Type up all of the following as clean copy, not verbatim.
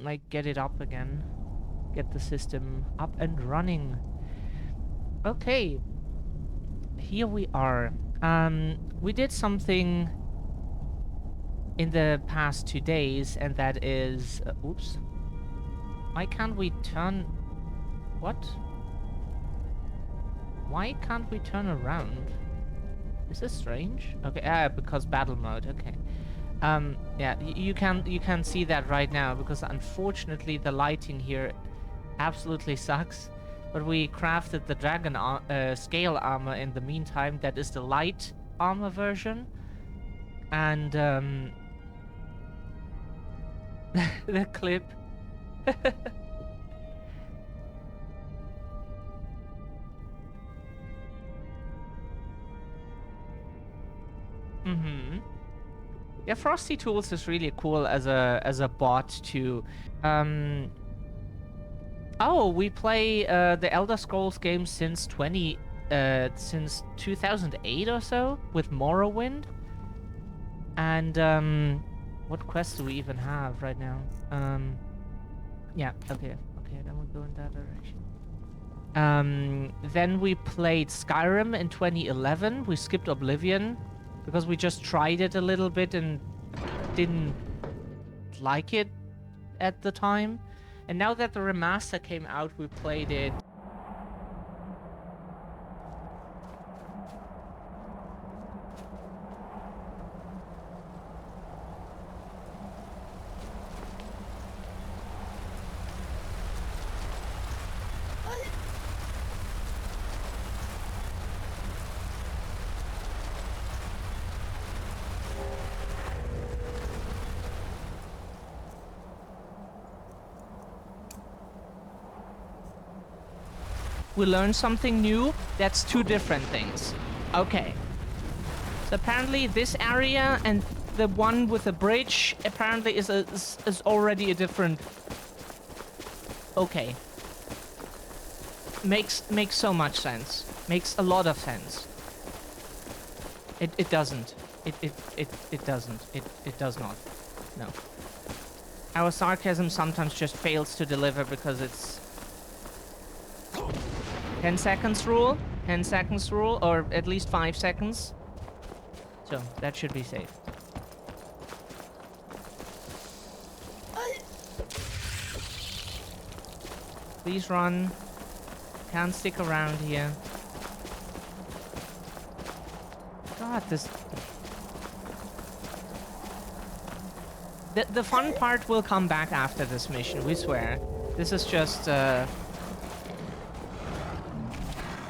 like get it up again. Get the system up and running. Okay. Here we are. We did something in the past 2 days, and that is... oops. Why can't we turn... What? Why can't we turn around? Is this strange? Okay, because battle mode, okay. Yeah, you can see that right now, because unfortunately the lighting here absolutely sucks. But we crafted the dragon scale armor in the meantime. That is the light armor version. And the clip. Yeah, Frosty Tools is really cool as a bot to oh, we play the Elder Scrolls games since 2008 or so with Morrowind. And what quests do we even have right now? Yeah, okay, then we'll go in that direction. Then we played Skyrim in 2011. We skipped Oblivion because we just tried it a little bit and didn't like it at the time. And now that the remaster came out, we played it. We learned something new. That's two different things. Okay. So apparently this area and the one with the bridge apparently is already a different... Okay. Makes so much sense. Makes a lot of sense. It doesn't. It doesn't. It does not. No. Our sarcasm sometimes just fails to deliver because it's... 10 seconds rule? 10 seconds rule, or at least 5 seconds. So, that should be safe. Please run. Can't stick around here. God, this... The fun part will come back after this mission, we swear. This is just,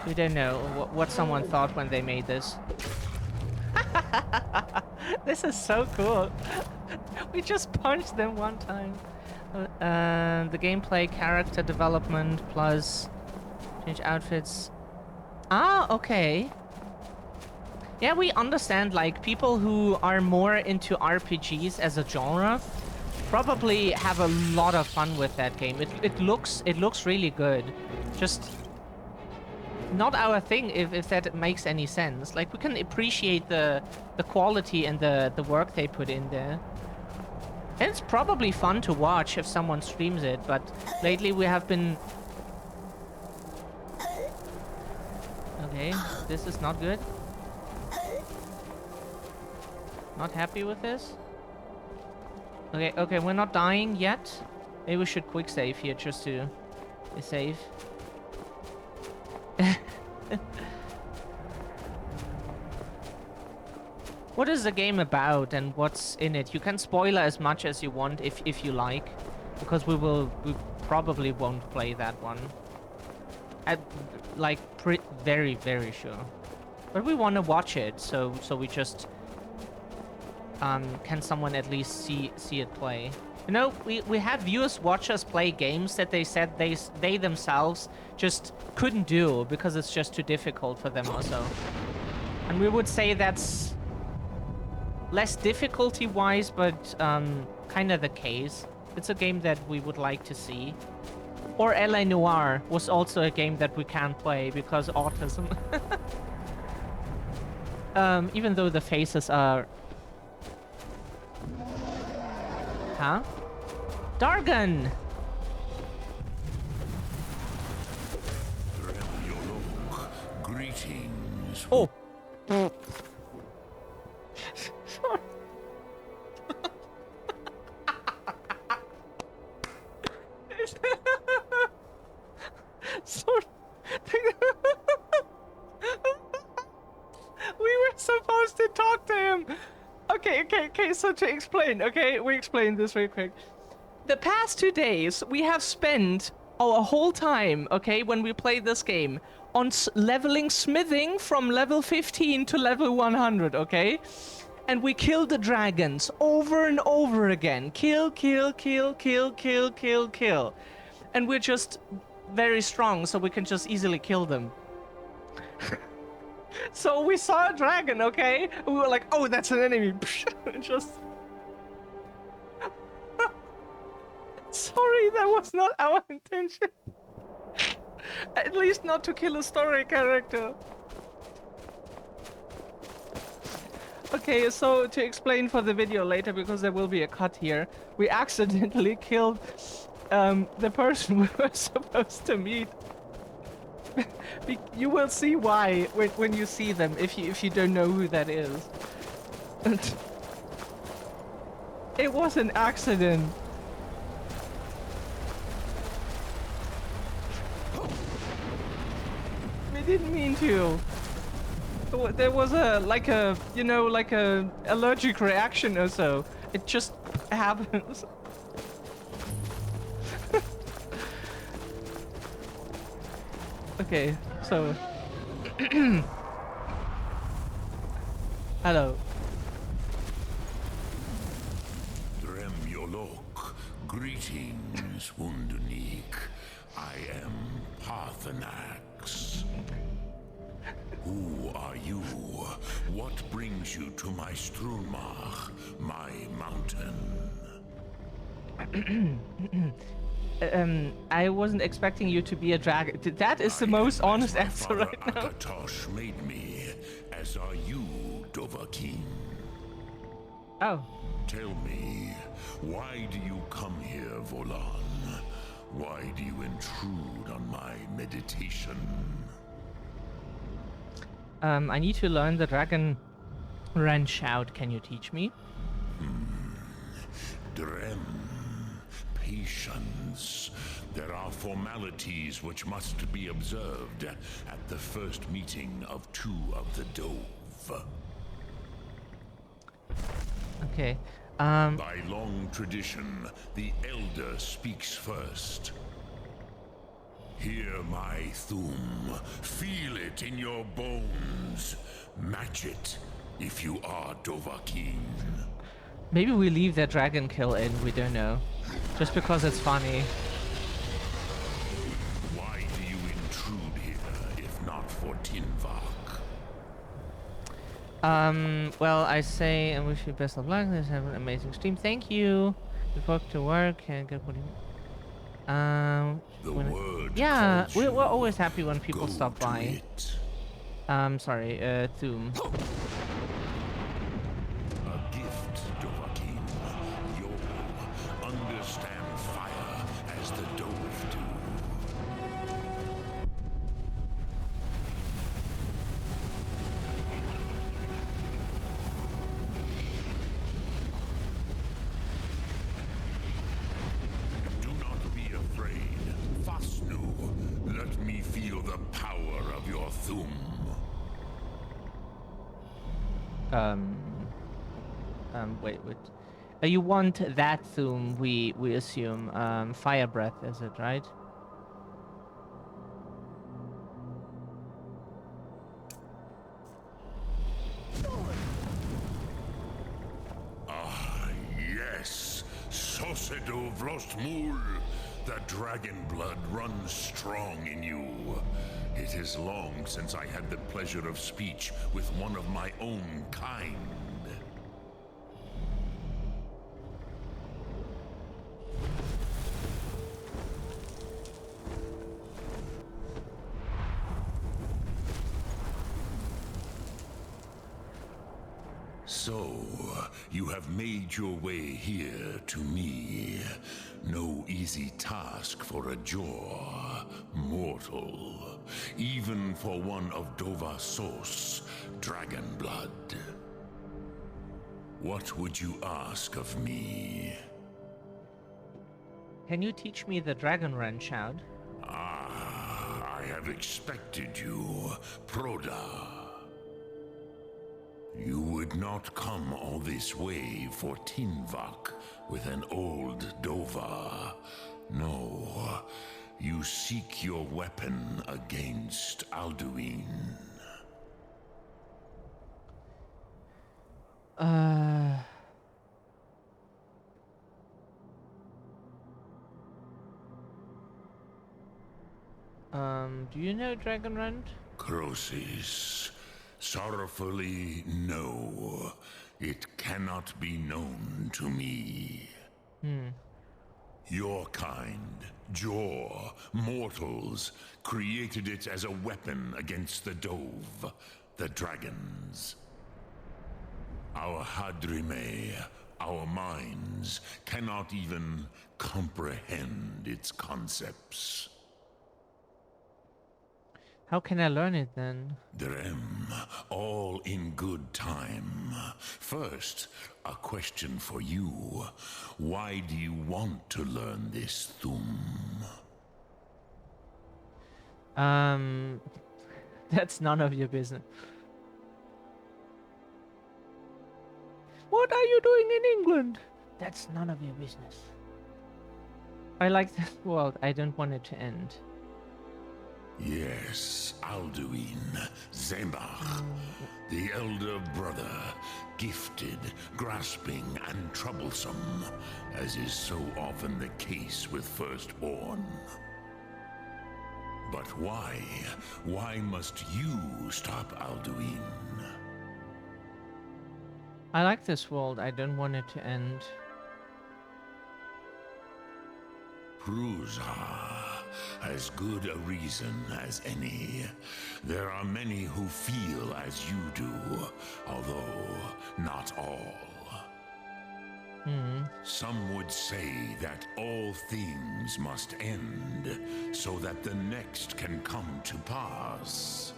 we don't know what someone thought when they made this. This is so cool. We just punched them one time. The gameplay, character development, plus change outfits. Ah, okay. Yeah, we understand, like, people who are more into RPGs as a genre probably have a lot of fun with that game. It looks really good. Just not our thing, if that makes any sense. Like, we can appreciate the quality and the work they put in there. And it's probably fun to watch if someone streams it, but lately we have been... Okay, this is not good. Not happy with this? Okay, we're not dying yet. Maybe we should quick save here just to be safe. What is the game about and what's in it? You can spoiler as much as you want if you like, because we probably won't play that one. Like very sure. But we want to watch it, so we just can someone at least see it play? You know, we had viewers watch us play games that they said they themselves just couldn't do because it's just too difficult for them also. And we would say that's less difficulty-wise, but kind of the case. It's a game that we would like to see. Or L.A. Noire was also a game that we can't play because autism. Even though the faces are... Huh? Dargon! Greetings. Oh! Sorry. We were supposed to talk to him. Okay. So to explain, we explain this real quick. The past 2 days, we have spent our whole time, when we played this game, on leveling smithing from level 15 to level 100, okay? And we killed the dragons over and over again. Kill. And we're just very strong, so we can just easily kill them. So we saw a dragon, okay? We were like, oh, that's an enemy. Just... Sorry, that was not our intention. At least not to kill a story character. Okay, so to explain for the video later, because there will be a cut here, we accidentally killed the person we were supposed to meet. You will see why when you see them, if you don't know who that is. It was an accident. We didn't mean to. There was a allergic reaction or so. It just happens. Okay, so hello. Dremyolok, greetings, Wundunik. I am Parthenax. Who are you? What brings you to my Strunmach, my mountain? I wasn't expecting you to be a dragon. That is the most honest answer right now. Akatosh made me, as are you, Dovahkiin. Oh. Tell me, why do you come here, Volan? Why do you intrude on my meditation? I need to learn the dragon wrench shout. Can you teach me? Drem. Patience. There are formalities which must be observed at the first meeting of two of the Dove. Okay. By long tradition, the Elder speaks first. Hear my Thum. Feel it in your bones. Match it if you are Dovahkiin. Maybe we leave that dragon kill in, we don't know. Just because it's funny. Why do you intrude here, if not for Tinvak? Well, I say I wish you best of luck. Let's have an amazing stream. Thank you. Before to work and get what you... yeah, we're always happy when people stop by. Sorry, Thum. Wait. You want that Thum, we assume. Fire breath, is it, right? Ah, yes. Sosedo Vlostmul. The dragon blood runs strong in you. It is long since I had the pleasure of speech with one of my own kind. So, you have made your way here to me. No easy task for a jaw, mortal. Even for one of Dova source, dragon blood. What would you ask of me? Can you teach me the Dragon Wrench out? Ah, I have expected you, Proda. You would not come all this way for Tinvak with an old Dova. No, you seek your weapon against Alduin. Do you know Dragon Rend? Crosis, sorrowfully, no. It cannot be known to me. Your kind, Jaw, mortals, created it as a weapon against the Dove, the dragons. Our Hadrime, our minds, cannot even comprehend its concepts. How can I learn it then? Drem, all in good time. First, a question for you. Why do you want to learn this Thum? That's none of your business. What are you doing in England? That's none of your business. I like this world. I don't want it to end. Yes, Alduin, Zembach, the elder brother, gifted, grasping, and troublesome, as is so often the case with firstborn. But why? Why must you stop Alduin? I like this world. I don't want it to end. Prusa, as good a reason as any. There are many who feel as you do, although not all. Some would say that all things must end, so that the next can come to pass.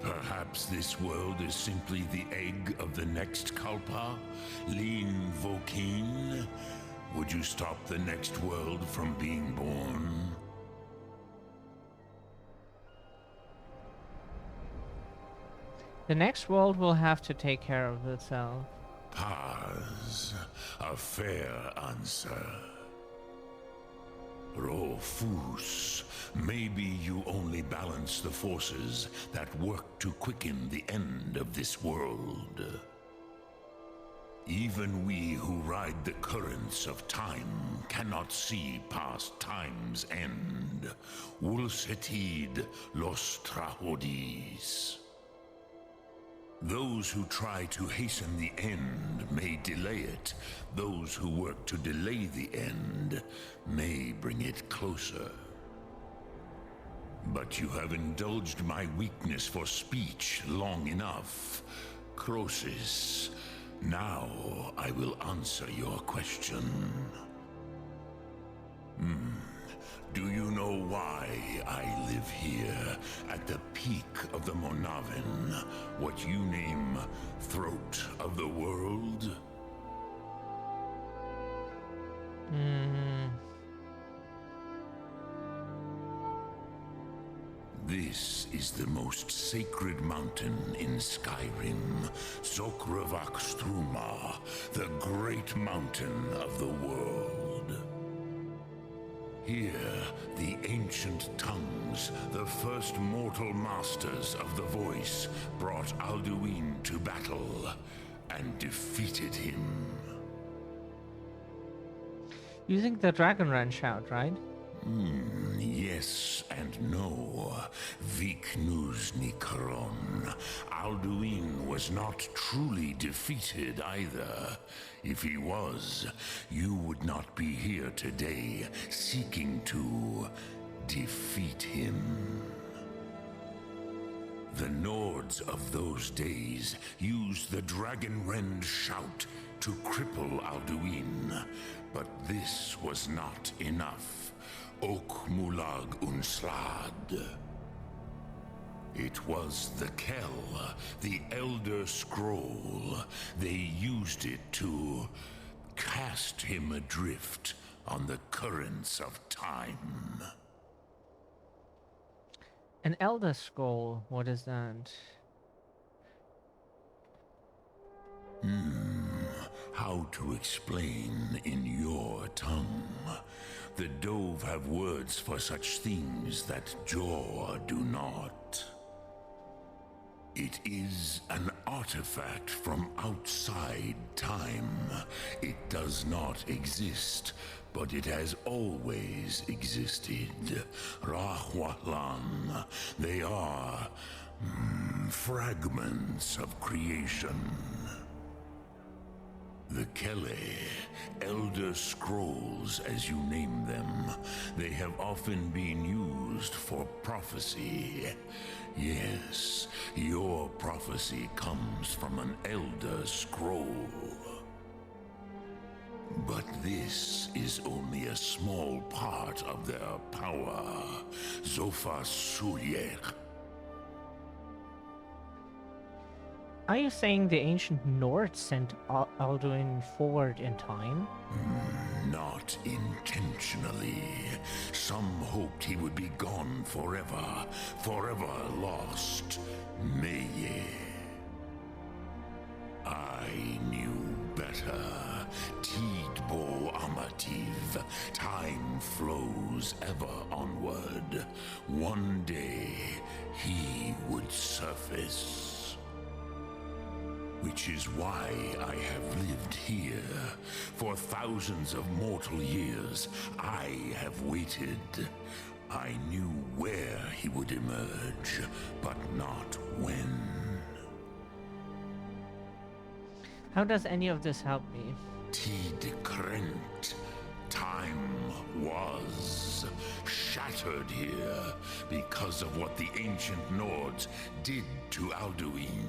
Perhaps this world is simply the egg of the next Kalpa, Lin Vokin. Would you stop the next world from being born? The next world will have to take care of itself. Paz, a fair answer. Rofus, maybe you only balance the forces that work to quicken the end of this world. Even we who ride the currents of time cannot see past time's end. Wulsetid los trahodis. Those who try to hasten the end may delay it. Those who work to delay the end may bring it closer. But you have indulged my weakness for speech long enough. Crosis, now I will answer your question. Do you know why I live here, at the peak of the Monavin, what you name Throat of the World? This is the most sacred mountain in Skyrim, Sokravak Struma, the great mountain of the world. Here, the ancient tongues, the first mortal masters of the voice, brought Alduin to battle and defeated him. Using the Dragon Wrench out, right? Yes and no. Viknus Nikaron. Alduin was not truly defeated either. If he was, you would not be here today seeking to defeat him. The Nords of those days used the Dragonrend shout to cripple Alduin, but this was not enough. Ok Mulag Unslad. It was the Kell, the Elder Scroll. They used it to cast him adrift on the currents of time. An Elder Scroll, what is that? How to explain in your tongue? The Dove have words for such things that Jor do not. It is an artifact from outside time. It does not exist, but it has always existed. Rahwalan, they are fragments of creation. The Kele, Elder Scrolls as you name them, they have often been used for prophecy. Yes, your prophecy comes from an Elder Scroll. But this is only a small part of their power. Zofa Suyek. Are you saying the ancient Nords sent Alduin forward in time? Not intentionally. Some hoped he would be gone forever, forever lost. Meye. I knew better. Tidbo Amativ. Time flows ever onward. One day, he would surface. Which is why I have lived here. For thousands of mortal years, I have waited. I knew where he would emerge, but not when. How does any of this help me? Tid Krent. Time was shattered here because of what the ancient Nords did to Alduin.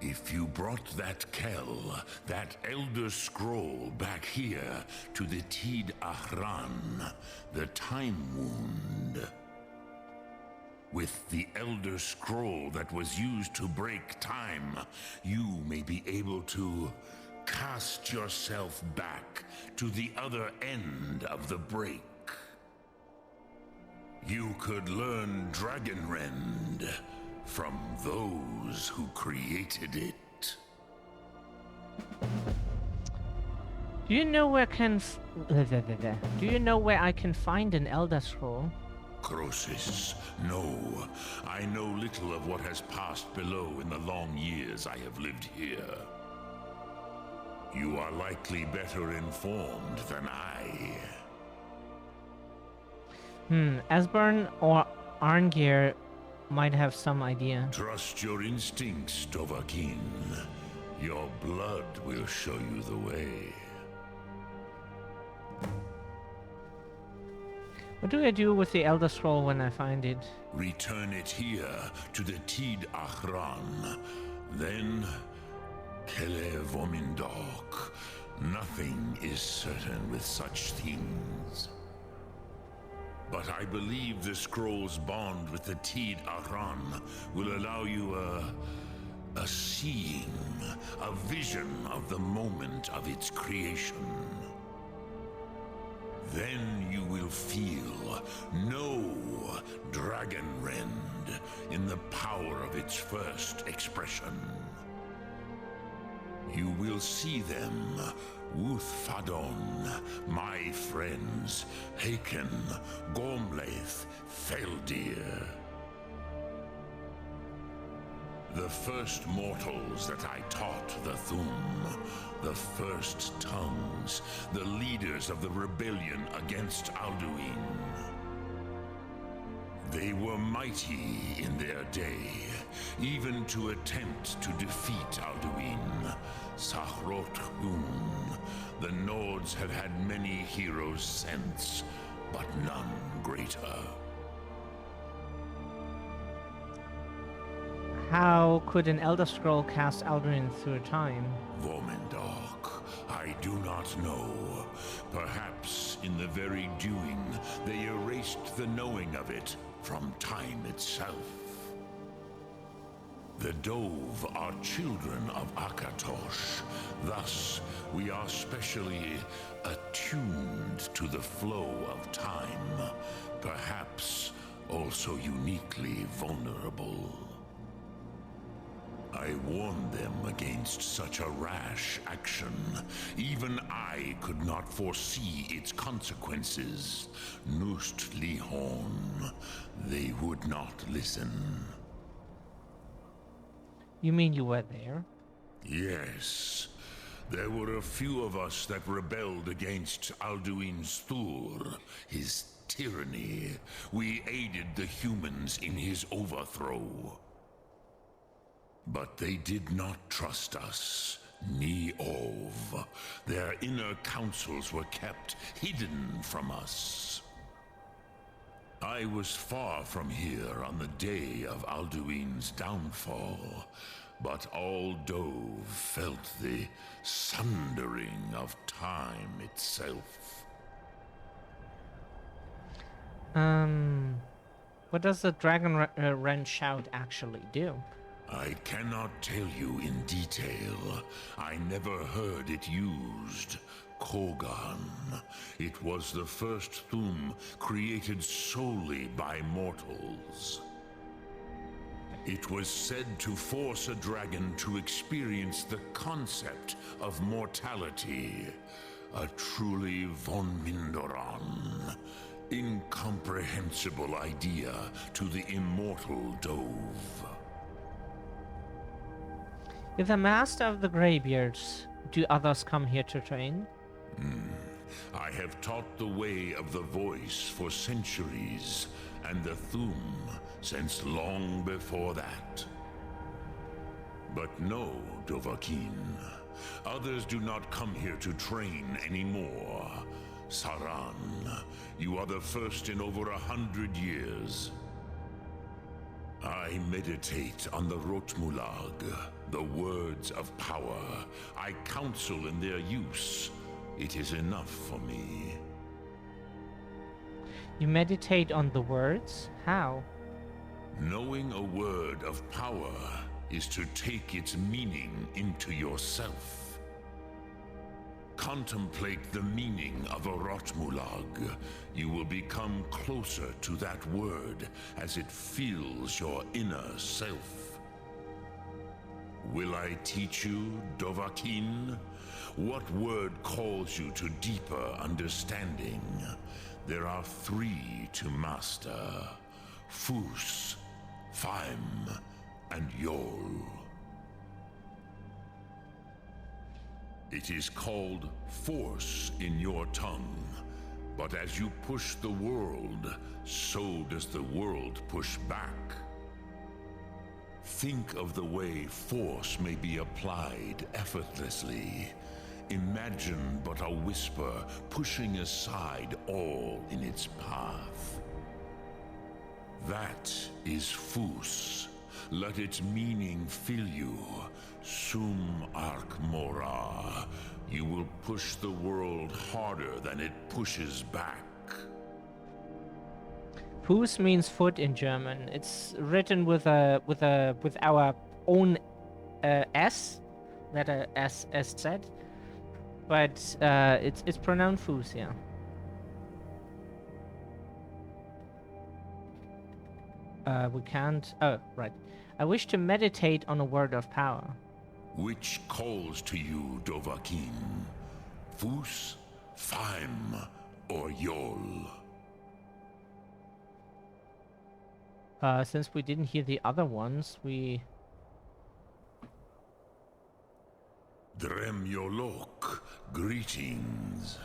If you brought that Kell, that Elder Scroll back here to the Tid Ahran, the Time Wound, with the Elder Scroll that was used to break time, you may be able to cast yourself back to the other end of the break. You could learn Dragonrend from those who created it. Do you know where Do you know where I can find an Elder Scroll? Croesus, no. I know little of what has passed below in the long years I have lived here. You are likely better informed than I. Asburn or Arngir might have some idea. Trust your instincts, Dovahkiin. Your blood will show you the way. What do I do with the Elder Scroll when I find it? Return it here to the Tid Ahran. Then, Kele Vomindok. Nothing is certain with such things. But I believe the scroll's bond with the Tid Ahran will allow you a seeing, a vision of the moment of its creation. Then you will feel, know Dragonrend in the power of its first expression. You will see them, Wuthfadon, my friends, Haken, Gormlaith, Feldir. The first mortals that I taught the Thum, the first tongues, the leaders of the rebellion against Alduin. They were mighty in their day, even to attempt to defeat Alduin. Sahrot Gun, the Nords have had many heroes since, but none greater. How could an Elder Scroll cast Alduin through time? Vormendok, I do not know. Perhaps in the very doing, they erased the knowing of it from time itself. The Dove are children of Akatosh. Thus, we are specially attuned to the flow of time. Perhaps also uniquely vulnerable. I warned them against such a rash action. Even I could not foresee its consequences. Nust Lihon, they would not listen. You mean you were there? Yes. There were a few of us that rebelled against Alduin Stur, his tyranny. We aided the humans in his overthrow. But they did not trust us, ni Ov. Their inner counsels were kept hidden from us. I was far from here on the day of Alduin's downfall, but all Dove felt the sundering of time itself. What does the Dragon Wrench shout actually do? I cannot tell you in detail. I never heard it used. Kogan. It was the first Thum created solely by mortals. It was said to force a dragon to experience the concept of mortality. A truly von Mindoran. Incomprehensible idea to the immortal Dove. If the master of the Greybeards, do others come here to train? I have taught the way of the voice for centuries, and the Thum since long before that. But no, Dovahkiin. Others do not come here to train anymore. Saran, you are the first in over 100 years. I meditate on the Rotmulag, the words of power. I counsel in their use. It is enough for me. You meditate on the words? How? Knowing a word of power is to take its meaning into yourself. Contemplate the meaning of a Rotmulag. You will become closer to that word as it fills your inner self. Will I teach you, Dovahkiin? What word calls you to deeper understanding? There are 3 to master. Fus, Faim, and Yol. It is called force in your tongue. But as you push the world, so does the world push back. Think of the way force may be applied effortlessly. Imagine but a whisper pushing aside all in its path. That is Fus. Let its meaning fill you. Sum Ark Mora. You will push the world harder than it pushes back. Fuß means foot in German. It's written with our own S, letter S Z, but it's pronounced Fuß, yeah. We can't. Oh, right. I wish to meditate on a word of power. Which calls to you, Dovahkiin? Fus, Faim, or Yol? Since we didn't hear the other ones, we... Drem Yolok, greetings.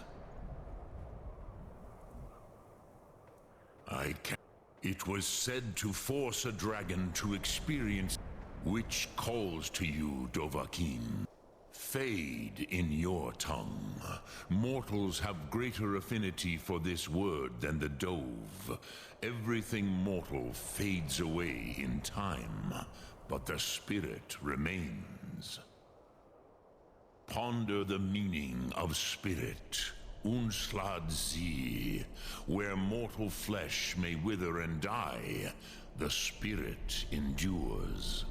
It was said to force a dragon to experience, which calls to you, Dovahkiin. Fade in your tongue. Mortals have greater affinity for this word than the Dove. Everything mortal fades away in time. but the spirit remains. Ponder the meaning of spirit, Unslad sie, where mortal flesh may wither and die, the spirit endures.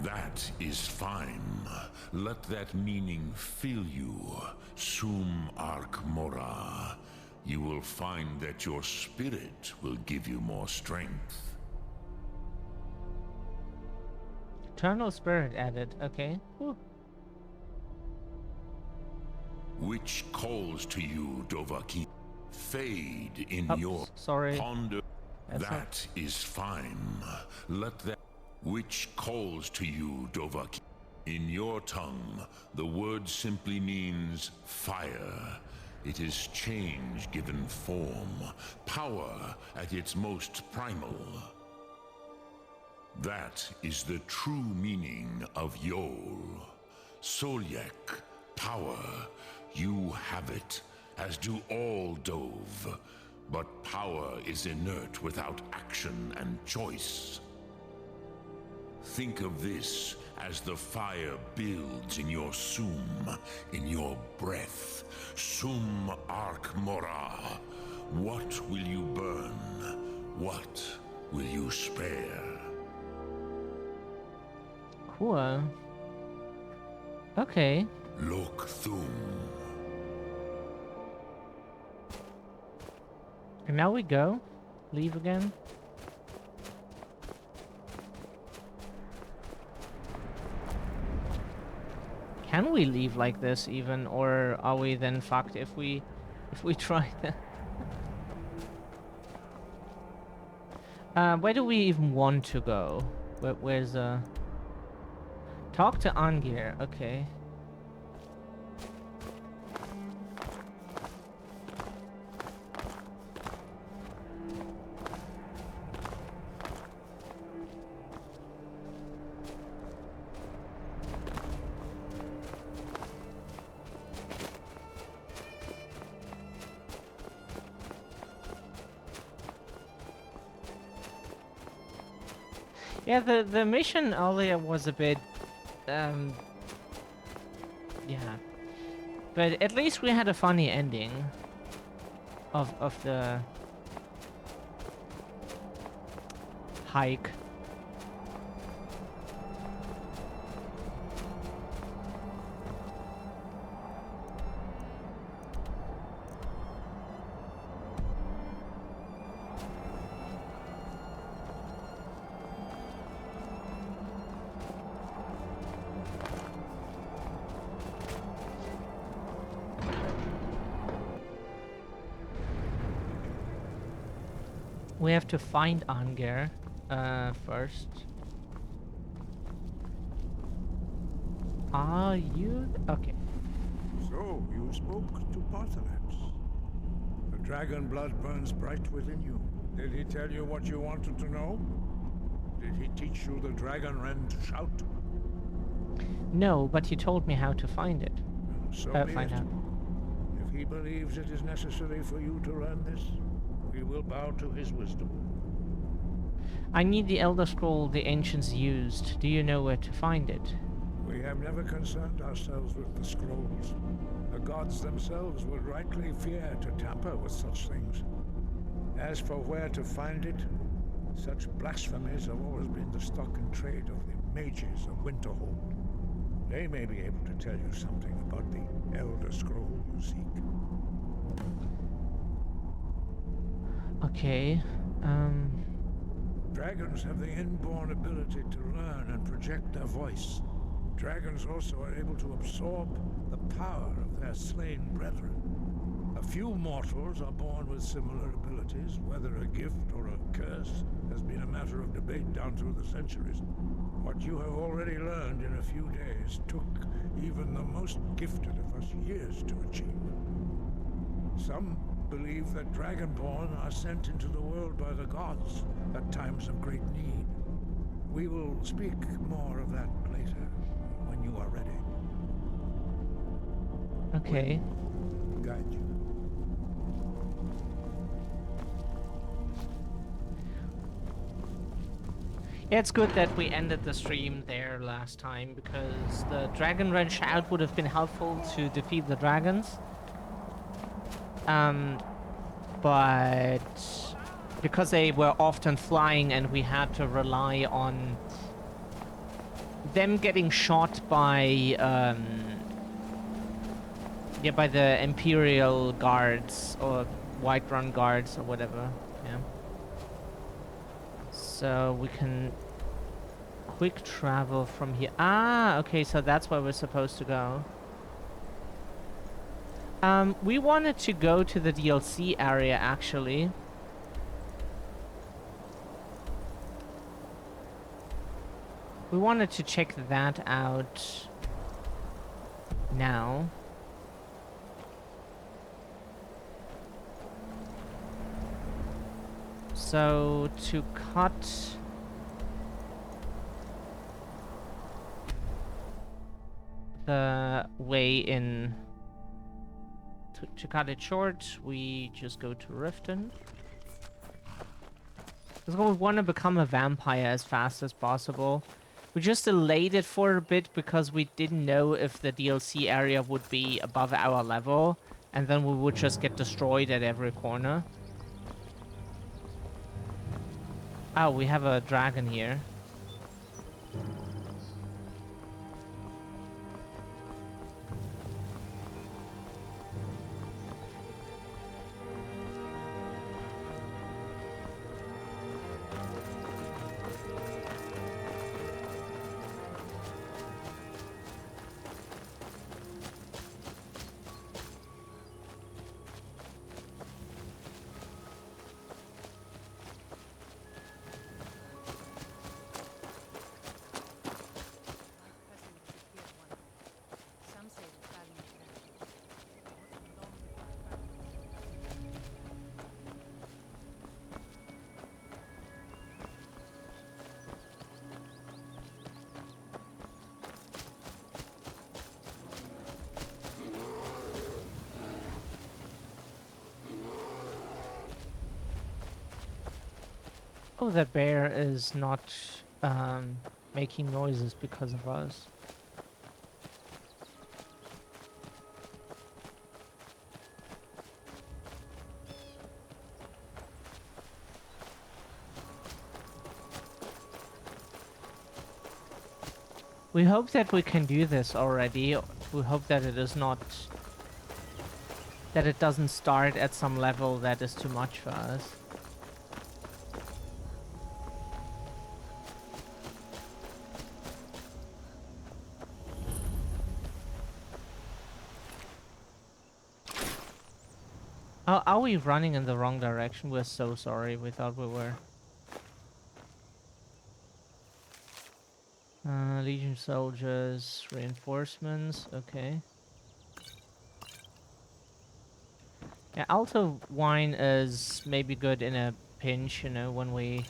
That is fine. Let that meaning fill you, Sum Arc Mora. You will find that your spirit will give you more strength. Eternal spirit added, okay. Whew. Which calls to you, Dovahkiin? Fade in your sorry. ponder. That's That is fine. Let that which calls to you, Dovahkiin. In your tongue, the word simply means fire. It is change given form, power at its most primal. That is the true meaning of Yol. Solyek, power. You have it, as do all Dove. But power is inert without action and choice. Think of this as the fire builds in your sum, in your breath. Sum Arc Mora. What will you burn? What will you spare? Cool. Okay. Lok Thum. And now we go. Leave again. Can we leave like this even, or are we then fucked if we try that? Where do we even want to go? Where's talk to Angir, okay. Yeah, the mission earlier was a bit, yeah. But at least we had a funny ending of the hike. We have to find Angir first. Are you okay? So you spoke to Parthenax. The dragon blood burns bright within you. Did he tell you what you wanted to know? Did he teach you the dragon rend shout? No, but he told me how to find it. So be Find it. out. If he believes it is necessary for you to learn this, we will bow to his wisdom. I need the Elder Scroll the ancients used. Do you know where to find it? We have never concerned ourselves with the scrolls. The gods themselves would rightly fear to tamper with such things. As for where to find it, such blasphemies have always been the stock and trade of the mages of Winterhold. They may be able to tell you something about the Elder Scroll you seek. Okay, Dragons have the inborn ability to learn and project their voice. Dragons also are able to absorb the power of their slain brethren. A few mortals are born with similar abilities. Whether a gift or a curse has been a matter of debate down through the centuries. What you have already learned in a few days took even the most gifted of us years to achieve. Some believe that Dragonborn are sent into the world by the gods at times of great need. We will speak more of that later, when you are ready. okay. We'll guide you. It's good that we ended the stream there last time, because the Dragon Run Shout would have been helpful to defeat the dragons. But because they were often flying and we had to rely on them getting shot by by the Imperial Guards or Whiterun Guards or whatever. Yeah. So we can quick travel from here. Ah, okay, so that's where we're supposed to go. We wanted to go to the DLC area, actually. We wanted to check that out now. So, to cut the way in... To cut it short, we just go to Riften. Because we want to become a vampire as fast as possible. We just delayed it for a bit because we didn't know if the DLC area would be above our level. And then we would just get destroyed at every corner. Oh, we have a dragon here. Oh, that bear is not making noises because of us. We hope that we can do this already. We hope that it is not... that it doesn't start at some level that is too much for us. Oh, are we running in the wrong direction? We're so sorry. We thought we were. Legion soldiers, reinforcements. Okay. Yeah, Alto wine is maybe good in a pinch, you know, when we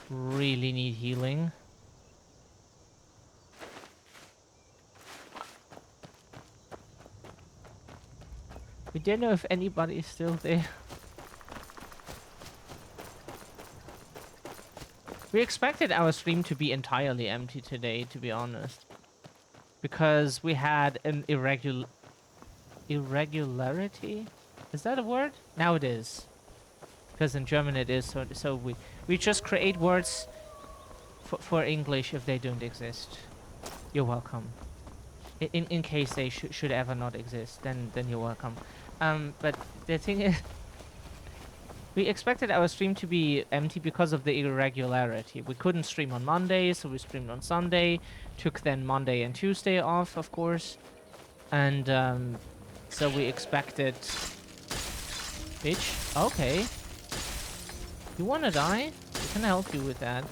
really need healing. We don't know if anybody is still there. We expected our stream to be entirely empty today, to be honest. Because we had an irregularity? Is that a word? Now it is. Because in German it is, so we just create words for English if they don't exist. You're welcome. In case they should ever not exist, then you're welcome. But the thing is, we expected our stream to be empty because of the irregularity. We couldn't stream on Monday, so we streamed on Sunday. Took then Monday and Tuesday off, of course. And so we expected... Bitch, okay. You wanna die? We can help you with that.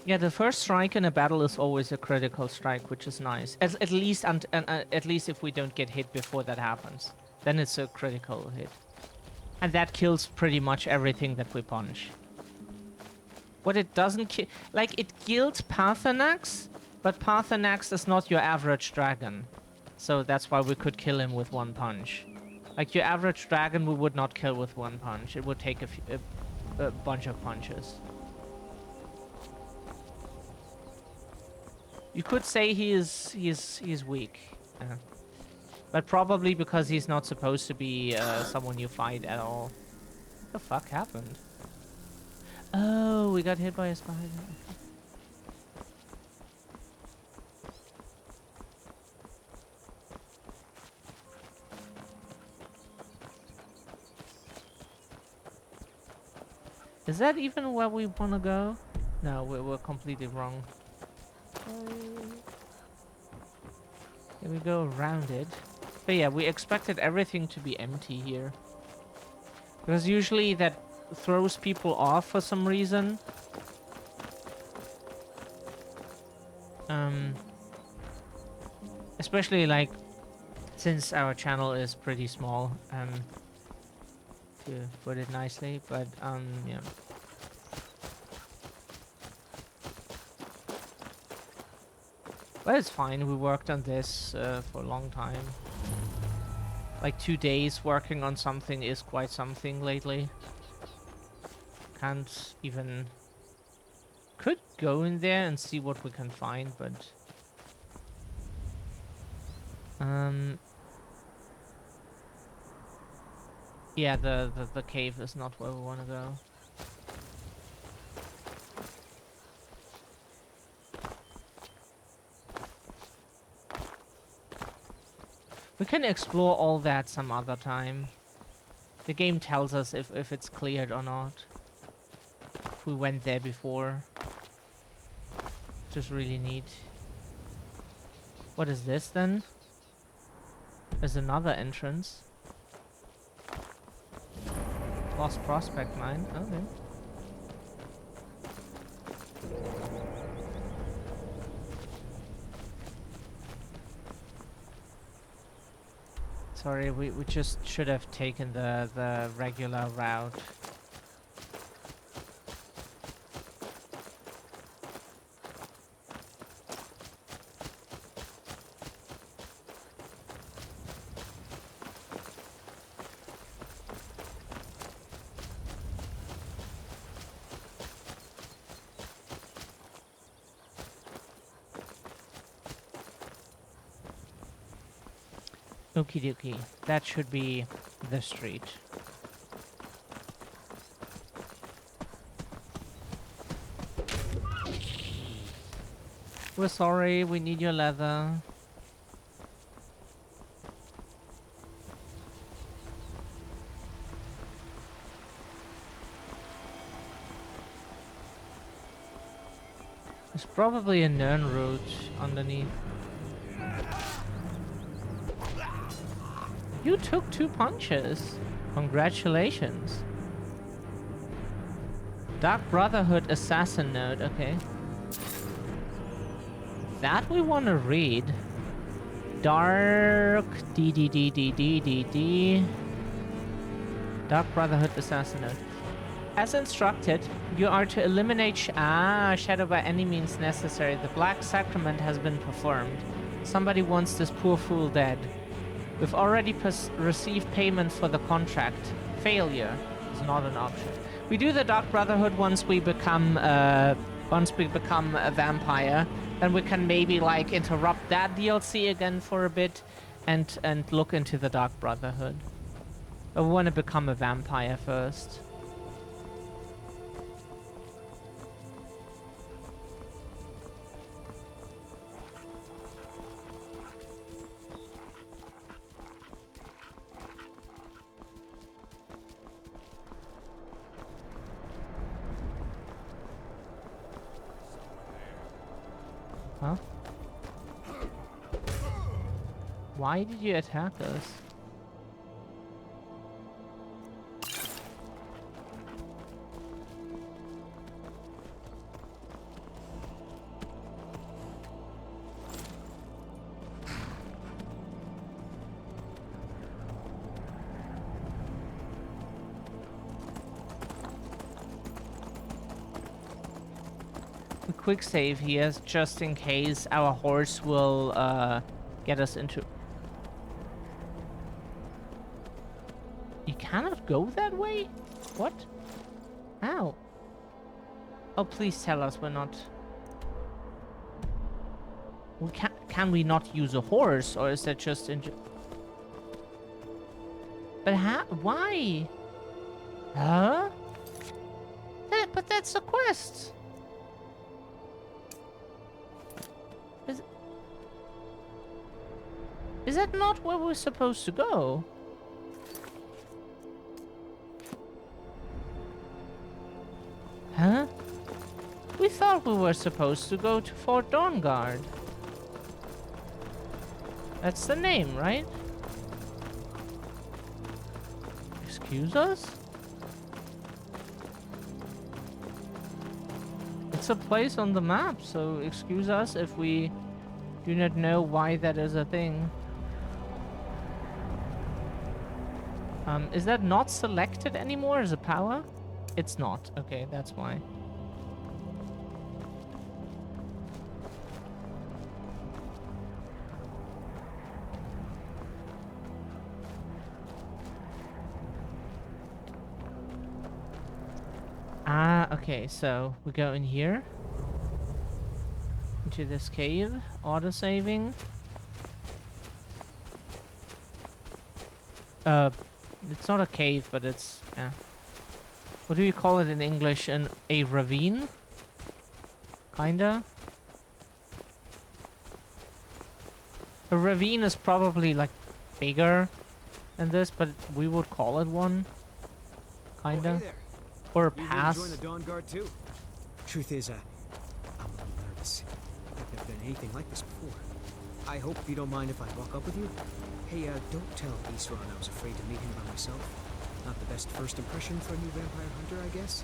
Yeah, the first strike in a battle is always a critical strike, which is nice. At least if we don't get hit before that happens, then it's a critical hit, and that kills pretty much everything that we punch. What it doesn't kill, like it killed Pathanax, But Parthenax is not your average dragon. So that's why we could kill him with one punch. Like your average dragon we would not kill with one punch. It would take a bunch of punches. You could say he's weak. But probably because he's not supposed to be someone you fight at all. What the fuck happened? Oh, we got hit by a spider. Is that even where we want to go? No, we're completely wrong. Here we go around it. But yeah, we expected everything to be empty here. Because usually that throws people off for some reason. Especially like since our channel is pretty small, to put it nicely, but yeah. But it's fine, we worked on this for a long time. Like 2 days working on something is quite something lately. Can't even... Could go in there and see what we can find, but... Yeah, the cave is not where we want to go. We can explore all that some other time. The game tells us if it's cleared or not. If we went there before. Just really neat. What is this then? There's another entrance. Lost prospect mine. Okay. Sorry, we just should have taken the regular route. Okie dokie. That should be the street. We're sorry, we need your leather. There's probably a Nern route underneath. You took 2 punches. Congratulations. Dark Brotherhood Assassin Node, okay. That we want to read. Dark D. Dark Brotherhood Assassin Node. As instructed, you are to eliminate shadow by any means necessary. The Black Sacrament has been performed. Somebody wants this poor fool dead. We've already received payment for the contract. Failure is not an option. We do the Dark Brotherhood once we become a vampire. Then we can maybe like interrupt that DLC again for a bit and look into the Dark Brotherhood. But we want to become a vampire first. Huh? Why did you attack us? quick save here, just in case our horse will get us into... You cannot go that way? What? How? Oh, please tell us we're not... We can we not use a horse, or is that just in... But how? Why? Huh? But that's a quest. Is that not where we're supposed to go? Huh? We thought we were supposed to go to Fort Dawnguard. That's the name, right? Excuse us? It's a place on the map, so excuse us if we do not know why that is a thing. Is that not selected anymore as a power? It's not. Okay, that's why. Ah, okay, so we go in here. Into this cave. Auto-saving. It's not a cave, but it's... yeah. What do you call it in English? A ravine? Kinda? A ravine is probably, like, bigger than this, but we would call it one. Kinda. Oh, hey there. Or a You here to pass. join the Dawn Guard too? Truth is, I'm a little nervous. I've never done anything like this before. I hope you don't mind if I walk up with you. Hey, don't tell Isran I was afraid to meet him by myself. Not the best first impression for a new vampire hunter, I guess.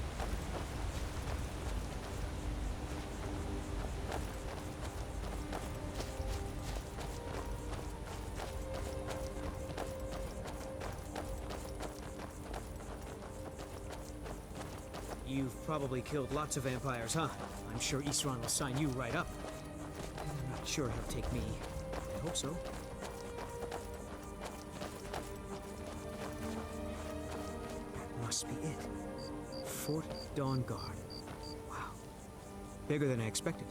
You've probably killed lots of vampires, huh? I'm sure Isran will sign you right up. I'm not sure he'll take me. I hope so. That must be it. Fort Dawnguard. Wow. Bigger than I expected.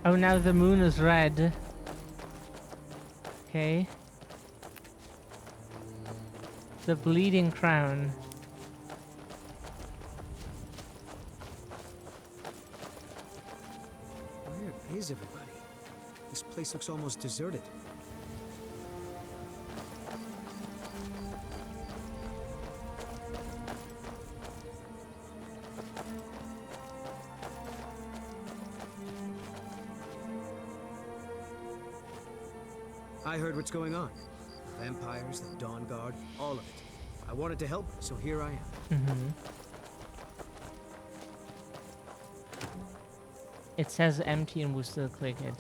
Oh, now the moon is red. Okay. The Bleeding Crown. Where is everybody? This place looks almost deserted. I heard what's going on. The vampires, the Dawn Guard, all of it. I wanted to help, so here I am. Mm-hmm. It says empty and we still click it.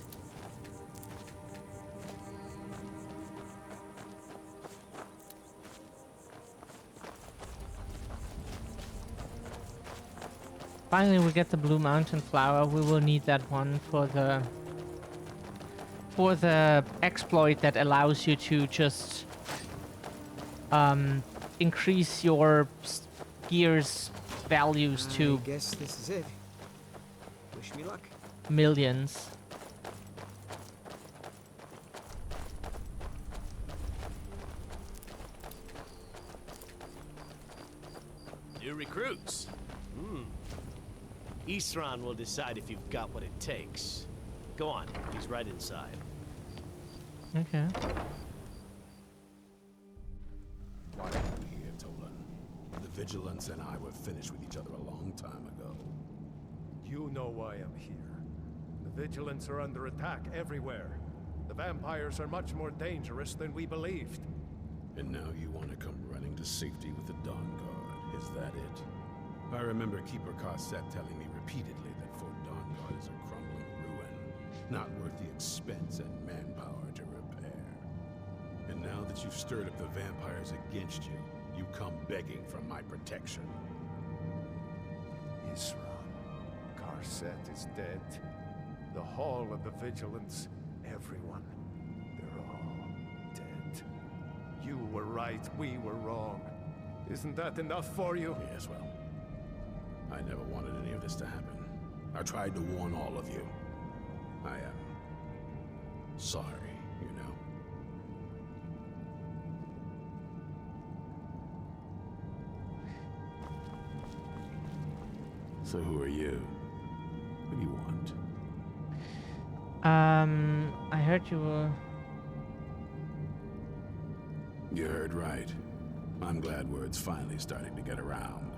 Finally, we get the Blue Mountain Flower. We will need that one for the exploit that allows you to just increase your gear's values to I guess this is it. Wish me luck. millions. New recruits. Isran will decide if you've got what it takes. Go on, he's right inside. Okay. Why are we here, Tolan? The Vigilance and I were finished with each other a long time ago. You know why I'm here. The Vigilants are under attack everywhere. The vampires are much more dangerous than we believed. And now you want to come running to safety with the Dawn Guard, is that it? I remember Keeper Carset telling me repeatedly that Fort Dawnguard is a crumbling ruin, not worth the expense and manpower to repair. And now that you've stirred up the vampires against you, you come begging for my protection. Isran, Karset is dead. The Hall of the Vigilance, everyone, they're all dead. You were right, we were wrong. Isn't that enough for you? Yes, well, I never wanted any of this to happen. I tried to warn all of you. I am sorry, you know. So who are you? What do you want? I heard you were... You heard right. I'm glad word's finally starting to get around.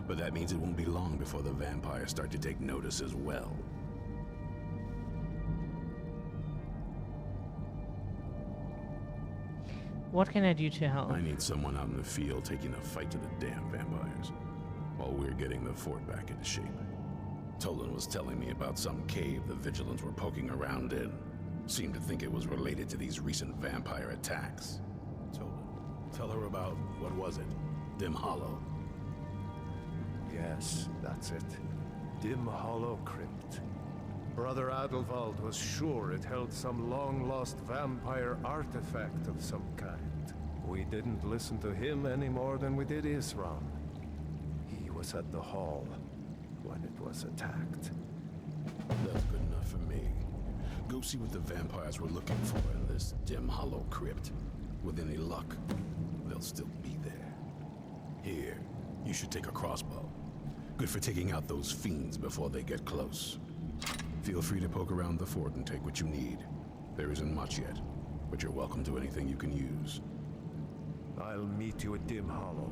But that means it won't be long before the vampires start to take notice as well. What can I do to help? I need someone out in the field taking the fight to the damn vampires, while we're getting the fort back into shape. Tolan was telling me about some cave the Vigilants were poking around in. Seemed to think it was related to these recent vampire attacks. Tolan, tell her about, what was it? Dim Hollow. Yes, that's it. Dim Hollow Crypt. Brother Adelwald was sure it held some long-lost vampire artifact of some kind. We didn't listen to him any more than we did Isran. He was at the hall when it was attacked. That's good enough for me. Go see what the vampires were looking for in this Dim Hollow Crypt. With any luck, they'll still be there. Here, you should take a crossbow. Good for taking out those fiends before they get close. Feel free to poke around the fort and take what you need. There isn't much yet, but you're welcome to anything you can use. I'll meet you at Dim Hollow.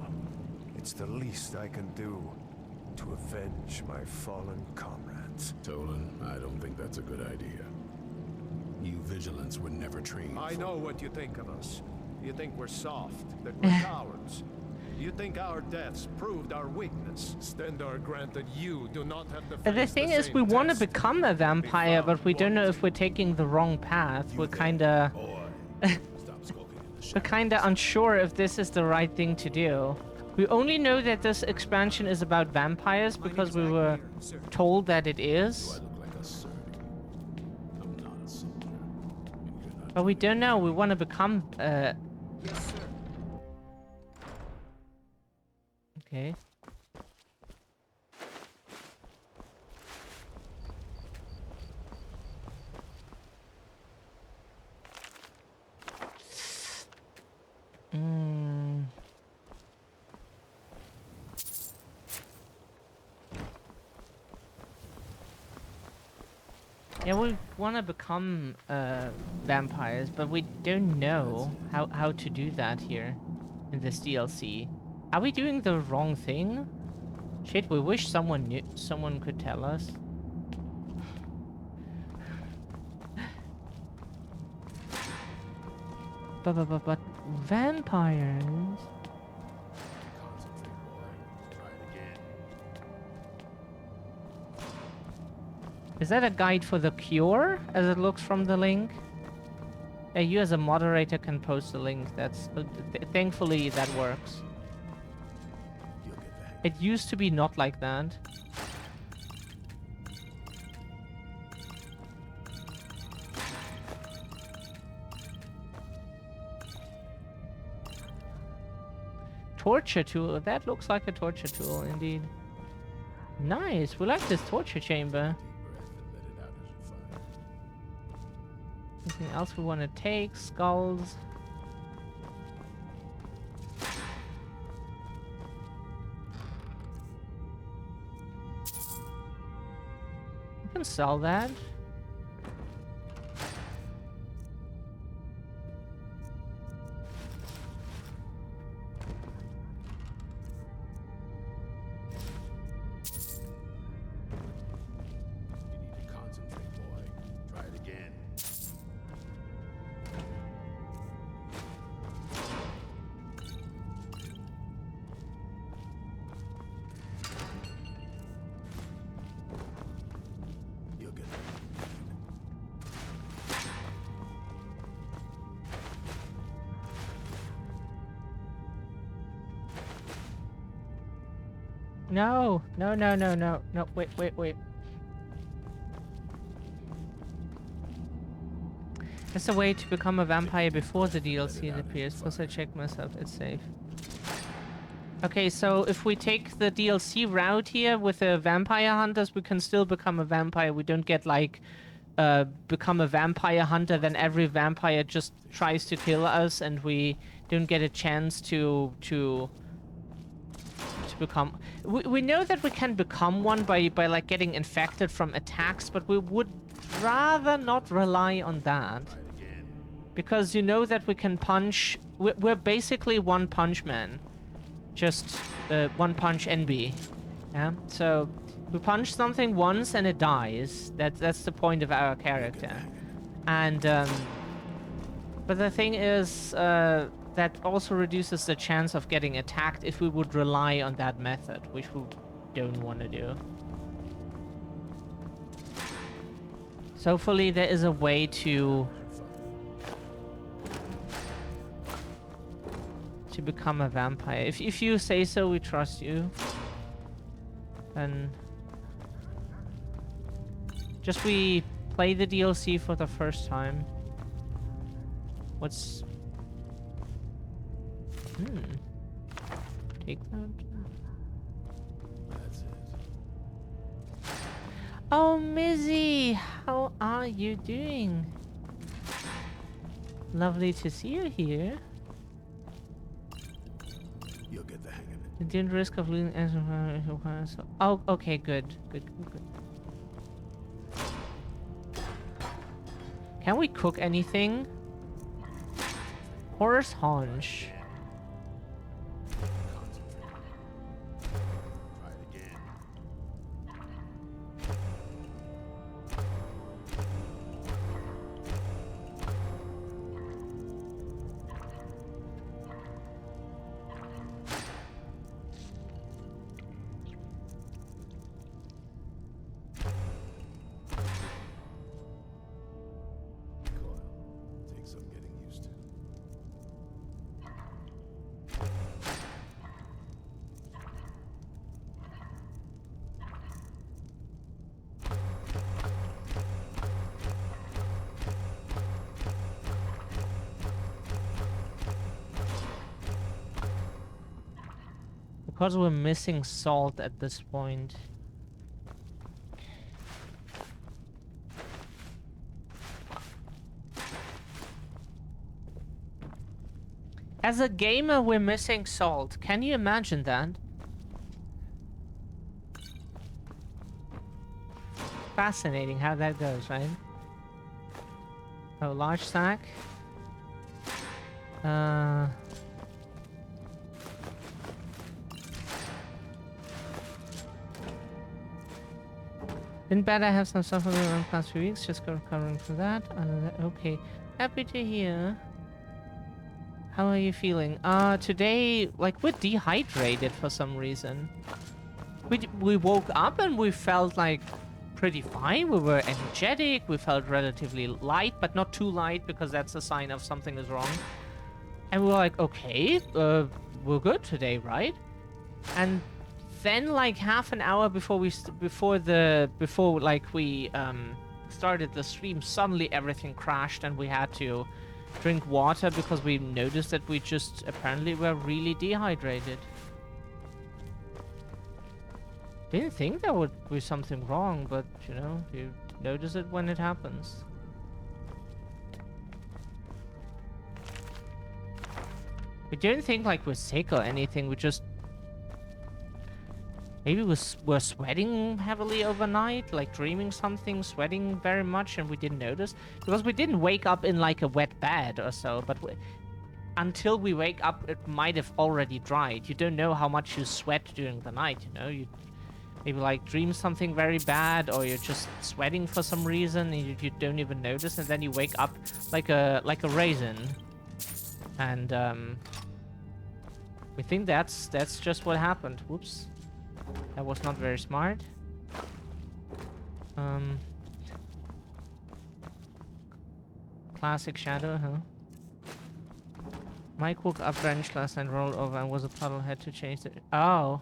It's the least I can do to avenge my fallen comrades. Tolan, I don't think that's a good idea. You Vigilants were never trained I for... know what you think of us. You think we're soft, that we're cowards. You think our deaths proved our weakness. Stendar granted you do not have to The thing is, we want to become a vampire, but we don't know if we're taking the wrong path. We're kinda... Stop skulking in the We're kinda unsure if this is the right thing to do. We only know that this expansion is about vampires because we were told that it Do is. I look like a servant? I'm not a soldier. And you're not... But we don't know. We want to become... Yes, sir. Okay. Yeah, we want to become vampires, but we don't know how to do that here in this DLC. Are we doing the wrong thing? Shit, we wish someone could tell us. But vampires? Concentrate, boy. Try it again. Is that a guide for the cure, as it looks from the link? Yeah, you as a moderator can post the link. That's thankfully that works. You'll get the hang. It used to be not like that. Torture tool. That looks like a torture tool, indeed. Nice. We like this torture chamber. Deep breath and let it out as you fire. Anything else we want to take? Skulls. We can sell that. You need to concentrate, boy. Try it again. You'll get the No, no, no, no, no, no. Wait, wait, wait. There's a way to become a vampire before the DLC appears. Plus I checked myself, it's safe. Okay, so if we take the DLC route here with the vampire hunters, we can still become a vampire. We don't get like become a vampire hunter, then every vampire just tries to kill us and we don't get a chance to become... We know that we can become one by like getting infected from attacks, but we would rather not rely on that. Because you know that we can punch... We're basically one punch man. Just one punch NB. Yeah, so we punch something once and it dies. That's the point of our character. And but the thing is that also reduces the chance of getting attacked if we would rely on that method, which we don't want to do. So hopefully there is a way to become a vampire. If you say so, we trust you. Then just we play the DLC for the first time. What's... Take that. That's it. Oh, Mizzy! How are you doing? Lovely to see you here. You'll get the hang of it. You didn't risk of losing... Oh, okay, good. Good. Can we cook anything? Horse haunch. Try it again. Coil. Takes some getting used to. Because we're missing salt at this point. As a gamer, we're missing salt. Can you imagine that? Fascinating how that goes, right? Oh, large stack. Been bad. I have some stuff over the past few weeks. Just recovering from that. Okay. Happy to hear. How are you feeling? Today, like, we're dehydrated for some reason. We woke up and we felt, like, pretty fine. We were energetic. We felt relatively light, but not too light because that's a sign of something is wrong. And we were like, okay, we're good today, right? And then, like, half an hour before we started the stream, suddenly everything crashed and we had to drink water because we noticed that we just apparently were really dehydrated. Didn't think there would be something wrong, but you know, you notice it when it happens. We don't think like we're sick or anything. We just maybe we're sweating heavily overnight, like dreaming something, sweating very much, and we didn't notice because we didn't wake up in like a wet bed or so. But until we wake up, it might have already dried. You don't know how much you sweat during the night. You know, you maybe like dream something very bad, or you're just sweating for some reason and you don't even notice, and then you wake up like a raisin. And we think that's just what happened. Whoops. That was not very smart. Classic shadow, huh? Mike woke up drenched last night, rolled over, and was a puddle. Had to change the... Oh.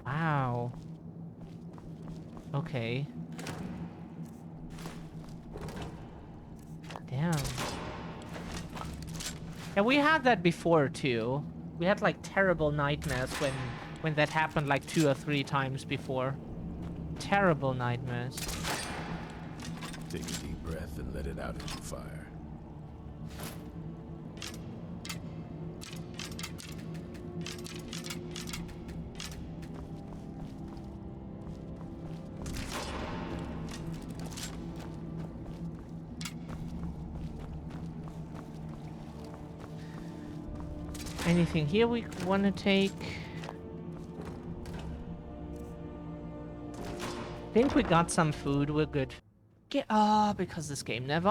Wow. Okay. Damn. Yeah, we had that before too. We had like terrible nightmares when that happened like 2 or 3 times before. Terrible nightmares. Take a deep breath and let it out as you fire. Anything here we want to take? Think we got some food, we're good. Get because this game never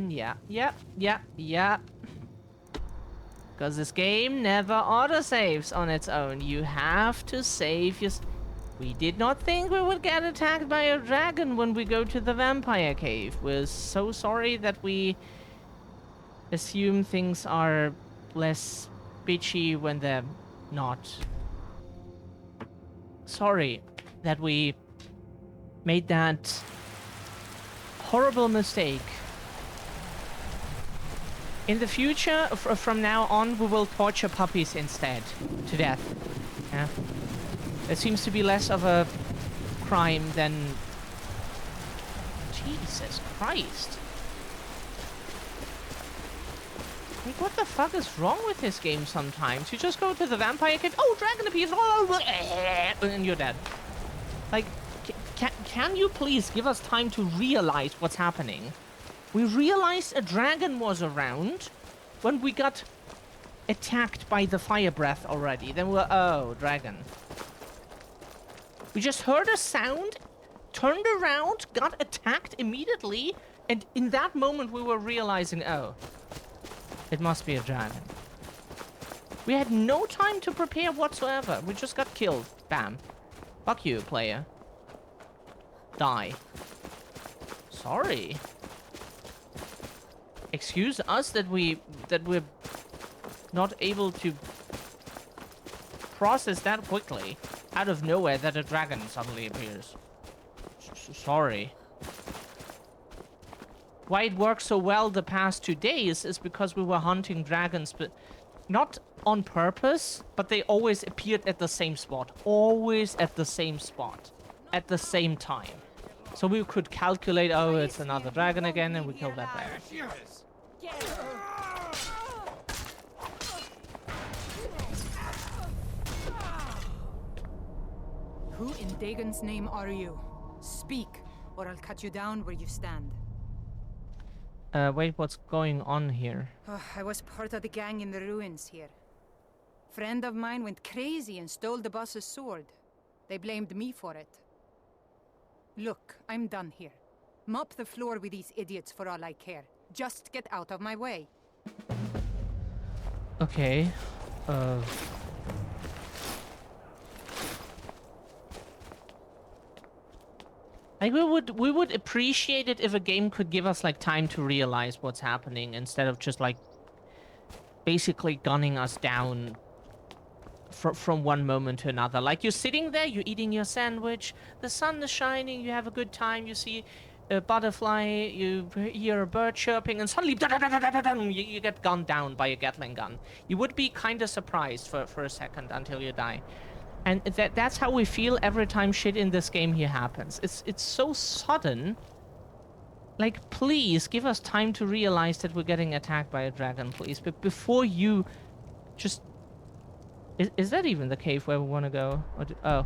yeah. Because this game never autosaves on its own. You have to save your... We did not think we would get attacked by a dragon when we go to the vampire cave. We're so sorry that we assume things are less bitchy when they're not. Sorry that we made that horrible mistake. In the future, from now on, we will torture puppies instead to death. Yeah. It seems to be less of a crime than... Jesus Christ. Like, what the fuck is wrong with this game sometimes? You just go to the vampire cave, oh, dragon appears, and you're dead. Like, can you please give us time to realize what's happening? We realized a dragon was around when we got attacked by the fire breath already. Then we're, oh, dragon. We just heard a sound, turned around, got attacked immediately, and in that moment we were realizing, oh, it must be a dragon. We had no time to prepare whatsoever. We just got killed. Bam. Fuck you, player. Die. Sorry. Excuse us that we're not able to process that quickly. Out of nowhere that a dragon suddenly appears. Sorry. Why it worked so well the past 2 days is because we were hunting dragons, but not on purpose, but they always appeared at the same spot. Always at the same spot. At the same time. So we could calculate, oh, it's another dragon again, and we kill that dragon. Who in Dagon's name are you? Speak, or I'll cut you down where you stand. Wait, what's going on here? Oh, I was part of the gang in the ruins here. Friend of mine went crazy and stole the boss's sword. They blamed me for it. Look, I'm done here. Mop the floor with these idiots for all I care. Just get out of my way. Okay. Like we would appreciate it if a game could give us like time to realize what's happening instead of just like basically gunning us down from one moment to another. Like you're sitting there, you're eating your sandwich, the sun is shining, you have a good time, you see a butterfly, you hear a bird chirping, and suddenly you get gunned down by a Gatling gun. You would be kind of surprised for a second until you die. And that's how we feel every time shit in this game here happens. It's so sudden. Like, please give us time to realize that we're getting attacked by a dragon, please. But before you just... Is that even the cave where we want to go? Or oh.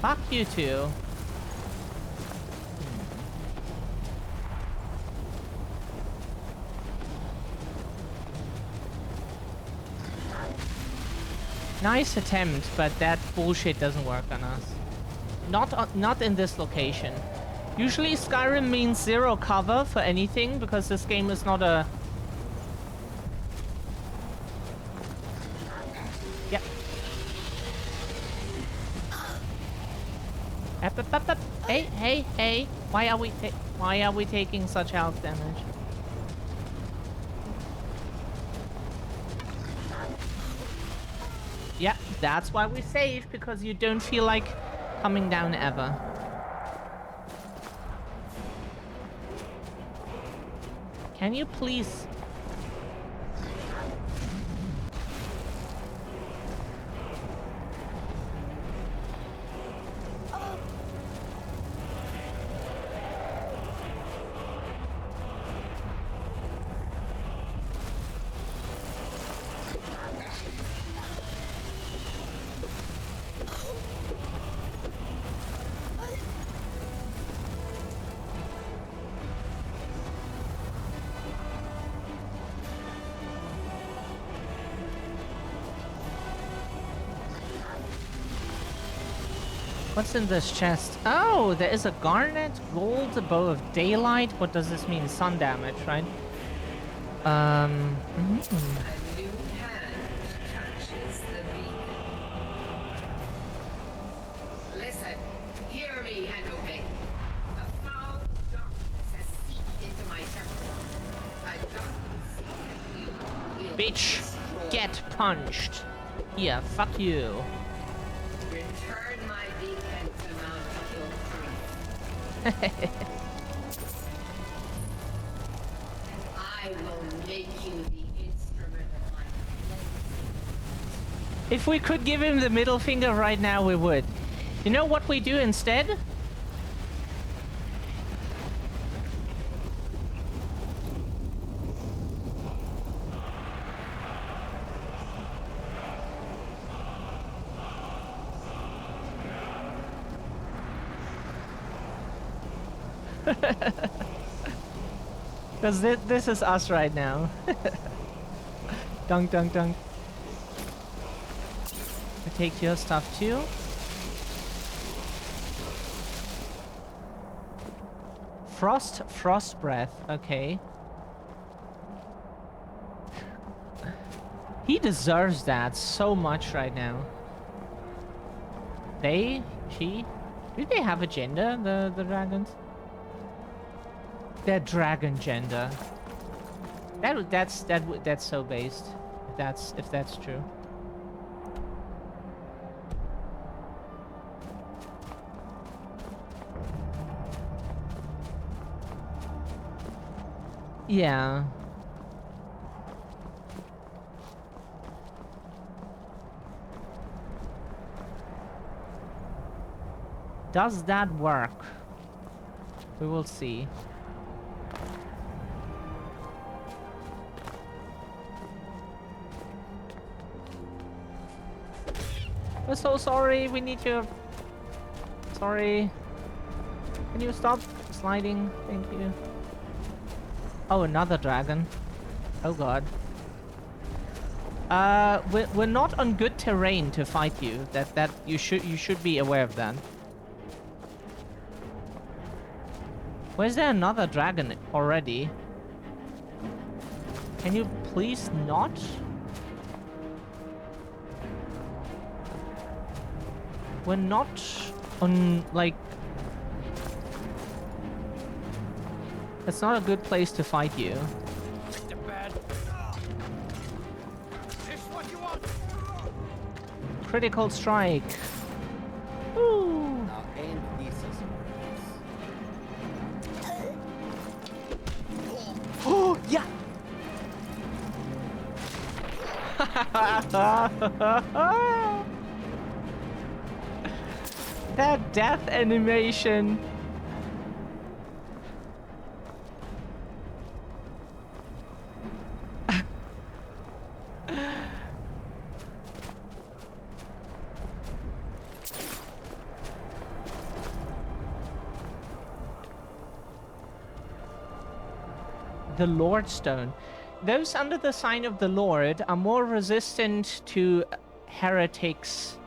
Fuck you two. Nice attempt, but that bullshit doesn't work on us. Not in this location. Usually Skyrim means zero cover for anything, because this game is not a... Yep. Up. Hey. Why are we taking such health damage? Yeah, that's why we save, because you don't feel like coming down ever. Can you please... What's in this chest? Oh, there is a garnet, gold, bow of daylight. What does this mean? Sun damage, right? A new hand touches the beacon. Listen, hear me and obey. A foul darkness has seeped into my temple. I don't see that you will Bitch, destroy get punched. Yeah, fuck you. Return my beacon to Mount Hill 3. I will make you the instrument of my blessing. If we could give him the middle finger right now, we would. You know what we do instead? Because this is us right now. Dunk. I take your stuff too. Frost breath, okay. He deserves that so much right now. She? Do they have a gender, the dragons? Their dragon gender. That's so based. If that's true. Yeah. Does that work? We will see. We're so sorry, we need you. Sorry. Can you stop sliding? Thank you. Oh, another dragon. Oh god. We're not on good terrain to fight you. That you should be aware of that. Where's there another dragon already? Can you please not? We're not on, like... It's not a good place to fight you. Critical strike. Woo. Now end this Oh, yeah. That death animation. The Lord Stone. Those under the sign of the Lord are more resistant to heretics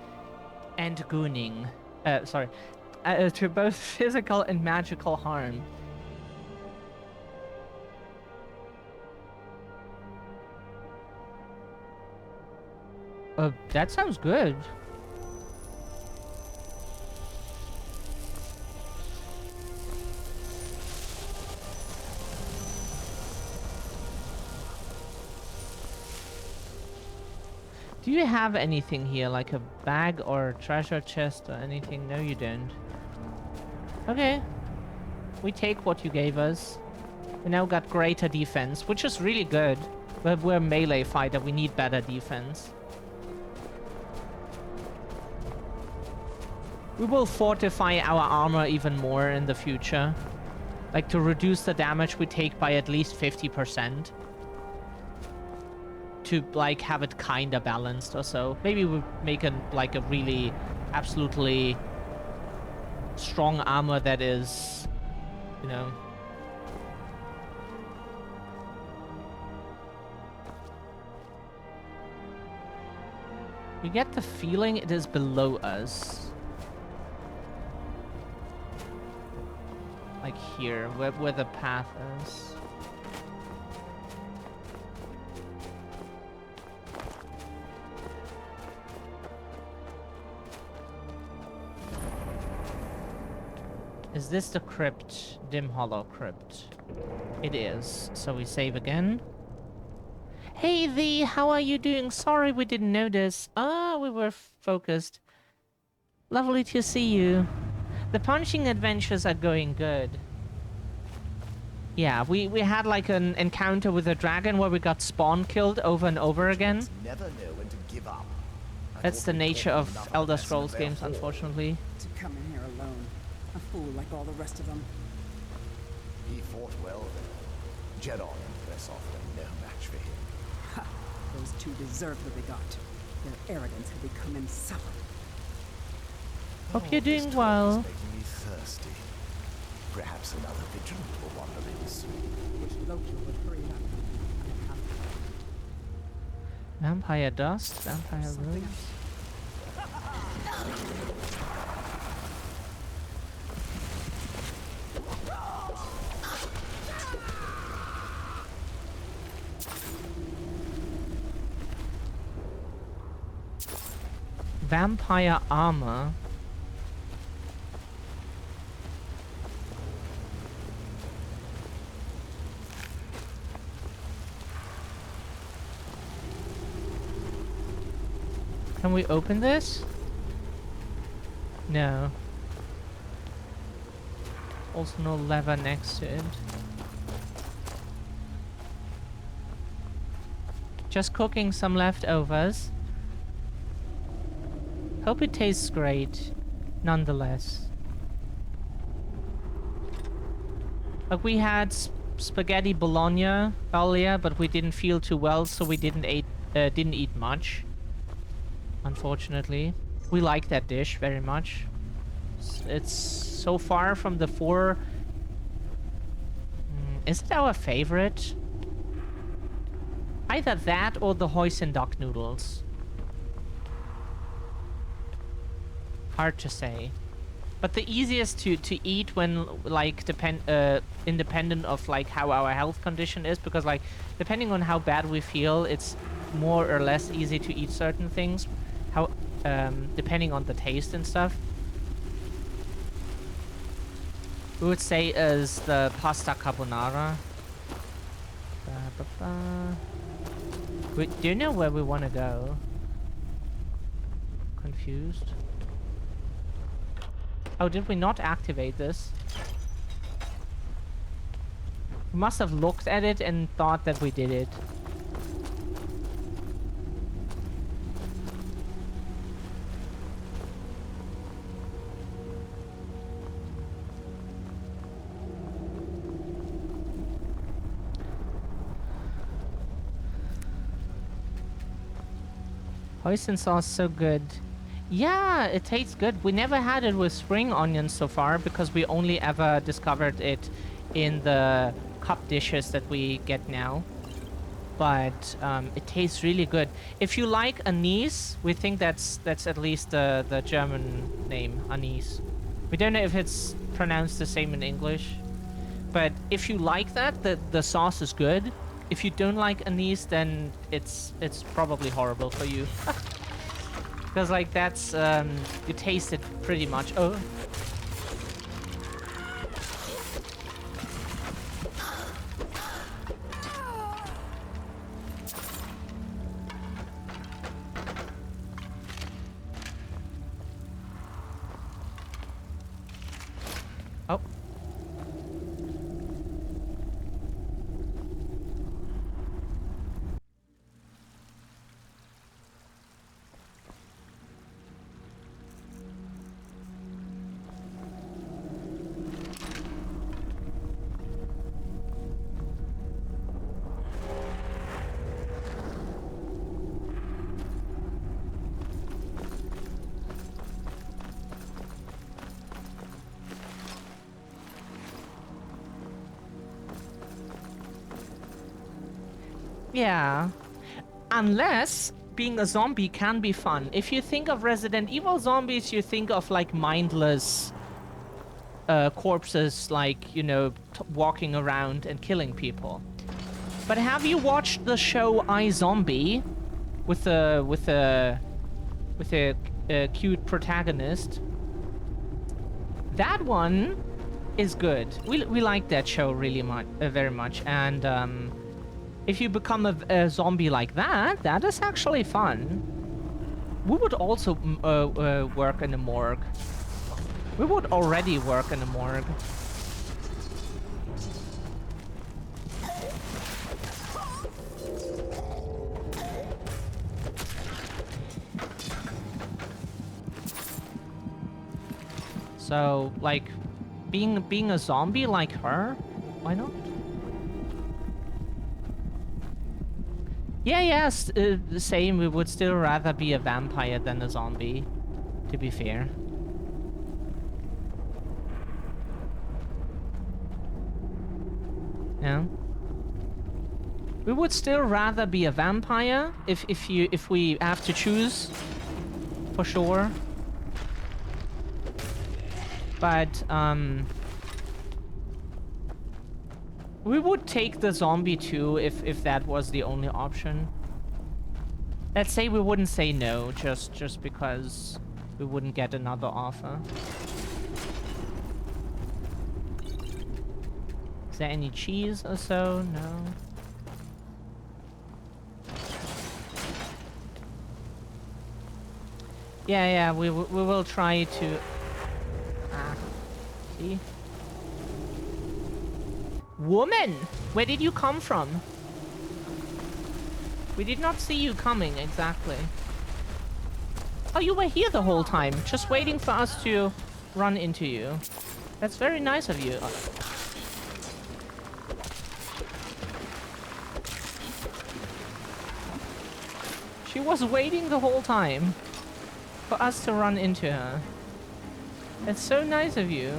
and gooning. To both physical and magical harm. That sounds good. Do you have anything here, like a bag or treasure chest or anything? No, you don't. Okay. We take what you gave us. We now got greater defense, which is really good. But we're a melee fighter, we need better defense. We will fortify our armor even more in the future. Like to reduce the damage we take by at least 50%. To like have it kinda balanced or so. Maybe we'll make a really absolutely strong armor that is, you know. You get the feeling it is below us. Like here, where the path is. Is this the crypt? Dim Hollow Crypt. It is. So we save again. Hey Thee, how are you doing? Sorry we didn't notice. Ah, we were focused. Lovely to see you. The punching adventures are going good. Yeah, we had like an encounter with a dragon where we got spawn killed over and over again. Never know when to give up. That's the nature of Elder Scrolls games, unfortunately. To come in here alone. A fool like all the rest of them. He fought well then. Jedon and Vesoff were no match for him. Ha! Those two deserved what they got. Their arrogance had become insufferable. Hope you're doing well. Making me thirsty. Perhaps another vigilant will wander in soon. Wish Loki would hurry up. Vampire dust, vampire runes. Vampire armor. Can we open this? No. Also no lever next to it. Just cooking some leftovers. Hope it tastes great, nonetheless. Like we had spaghetti bologna earlier, but we didn't feel too well, so we didn't eat much. Unfortunately, we like that dish very much. It's so far from the four. Is it our favorite? Either that or the hoisin duck noodles. Hard to say. But the easiest to eat when like independent of like how our health condition is, because like depending on how bad we feel, it's more or less easy to eat certain things. How depending on the taste and stuff. We would say is the pasta carbonara. Do you know where we want to go? Confused. Oh, did we not activate this? We must have looked at it and thought that we did it. Hoisin sauce so good. Yeah, it tastes good. We never had it with spring onions so far because we only ever discovered it in the cup dishes that we get now. But it tastes really good. If you like anise, we think that's at least the German name, anise. We don't know if it's pronounced the same in English. But if you like that, the sauce is good. If you don't like anise, then it's probably horrible for you. Because like that's you taste it pretty much. Oh. Oh. Yeah. Unless being a zombie can be fun. If you think of Resident Evil zombies, you think of like mindless corpses, like, you know, walking around and killing people. But have you watched the show iZombie with a cute protagonist? That one is good. We like that show really much, very much, and if you become a zombie like that, that is actually fun. We would also work in a morgue. We would already work in a morgue. So, like, being a zombie like her, why not? Yeah, yes, the same. We would still rather be a vampire than a zombie, to be fair. Yeah. We would still rather be a vampire if we have to choose, for sure. But we would take the zombie too if that was the only option. Let's say we wouldn't say no just because we wouldn't get another offer. Is there any cheese or so? No. Yeah, we will try to... Ah, see? Woman! Where did you come from? We did not see you coming, exactly. Oh, you were here the whole time, just waiting for us to run into you. That's very nice of you. She was waiting the whole time for us to run into her. That's so nice of you.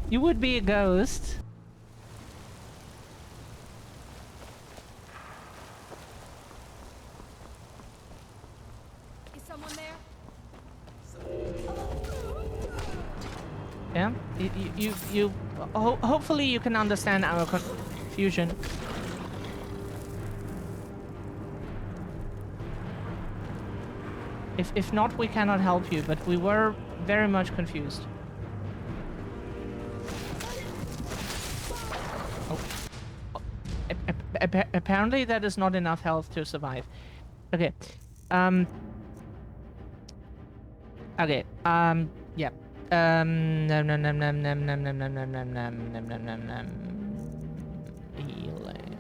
You would be a ghost. Is someone there? Yeah, hopefully you can understand our confusion. If not, we cannot help you, but we were very much confused. Apparently that is not enough health to survive. Okay. Okay. Yeah. Healing.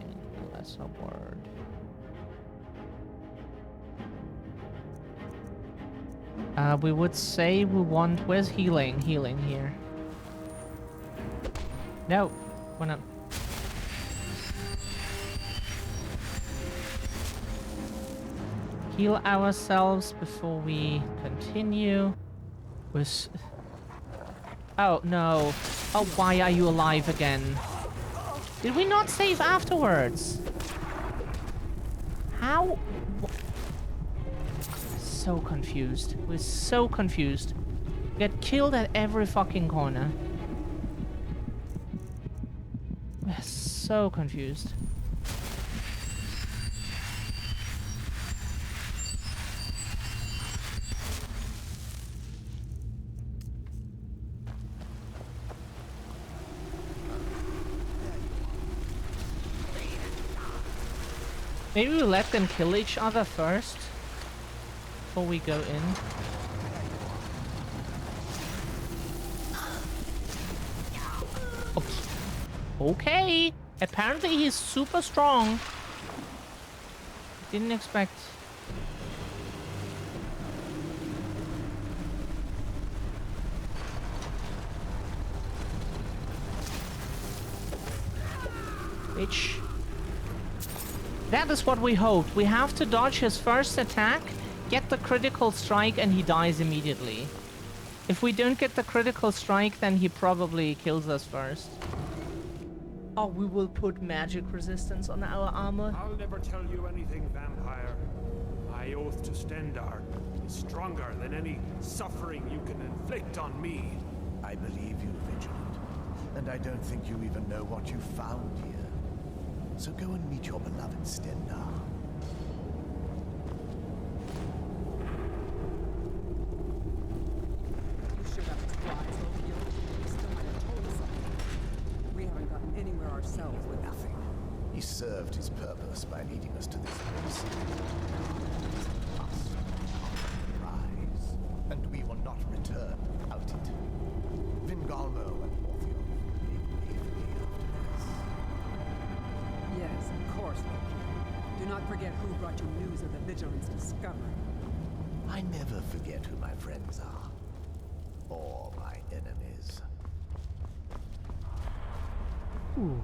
That's a word. We would say we want... Where's healing? Healing here. No. Why not? Heal ourselves before we continue. With... Oh, no. Oh, why are you alive again? Did we not save afterwards? How? So confused. We're so confused. Get killed at every fucking corner. We're so confused. Maybe we let them kill each other first before we go in. Okay. Apparently he's super strong. Didn't expect. Bitch. That is what we hoped. We have to dodge his first attack, get the critical strike, and he dies immediately. If we don't get the critical strike, then he probably kills us first. Oh, we will put magic resistance on our armor. I'll never tell you anything, vampire. My oath to Stendar is stronger than any suffering you can inflict on me. I believe you, Vigilant. And I don't think you even know what you found here. So go and meet your beloved Stendar. You should have surprised over you. You still might have told us something. We haven't gotten anywhere ourselves with nothing. He served his purpose by leading us to this place. Rise, and we will not return without it. Vingalmo and Morpheum may leave me after this. Yes, of course, Loki. Do not forget who brought you news of the Vigilance discovery. I never forget who my friends are. Or my enemies. Ooh.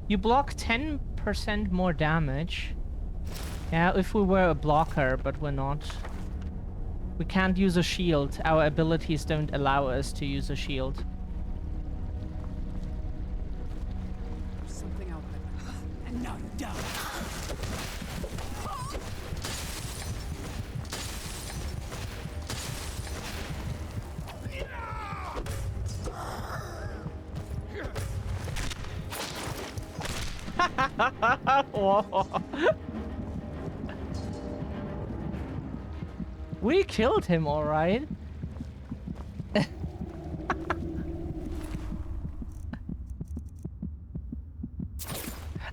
You block 10% more damage. Yeah, if we were a blocker, but we're not. We can't use a shield. Our abilities don't allow us to use a shield. There's something out there. And now you're down. We killed him, all right.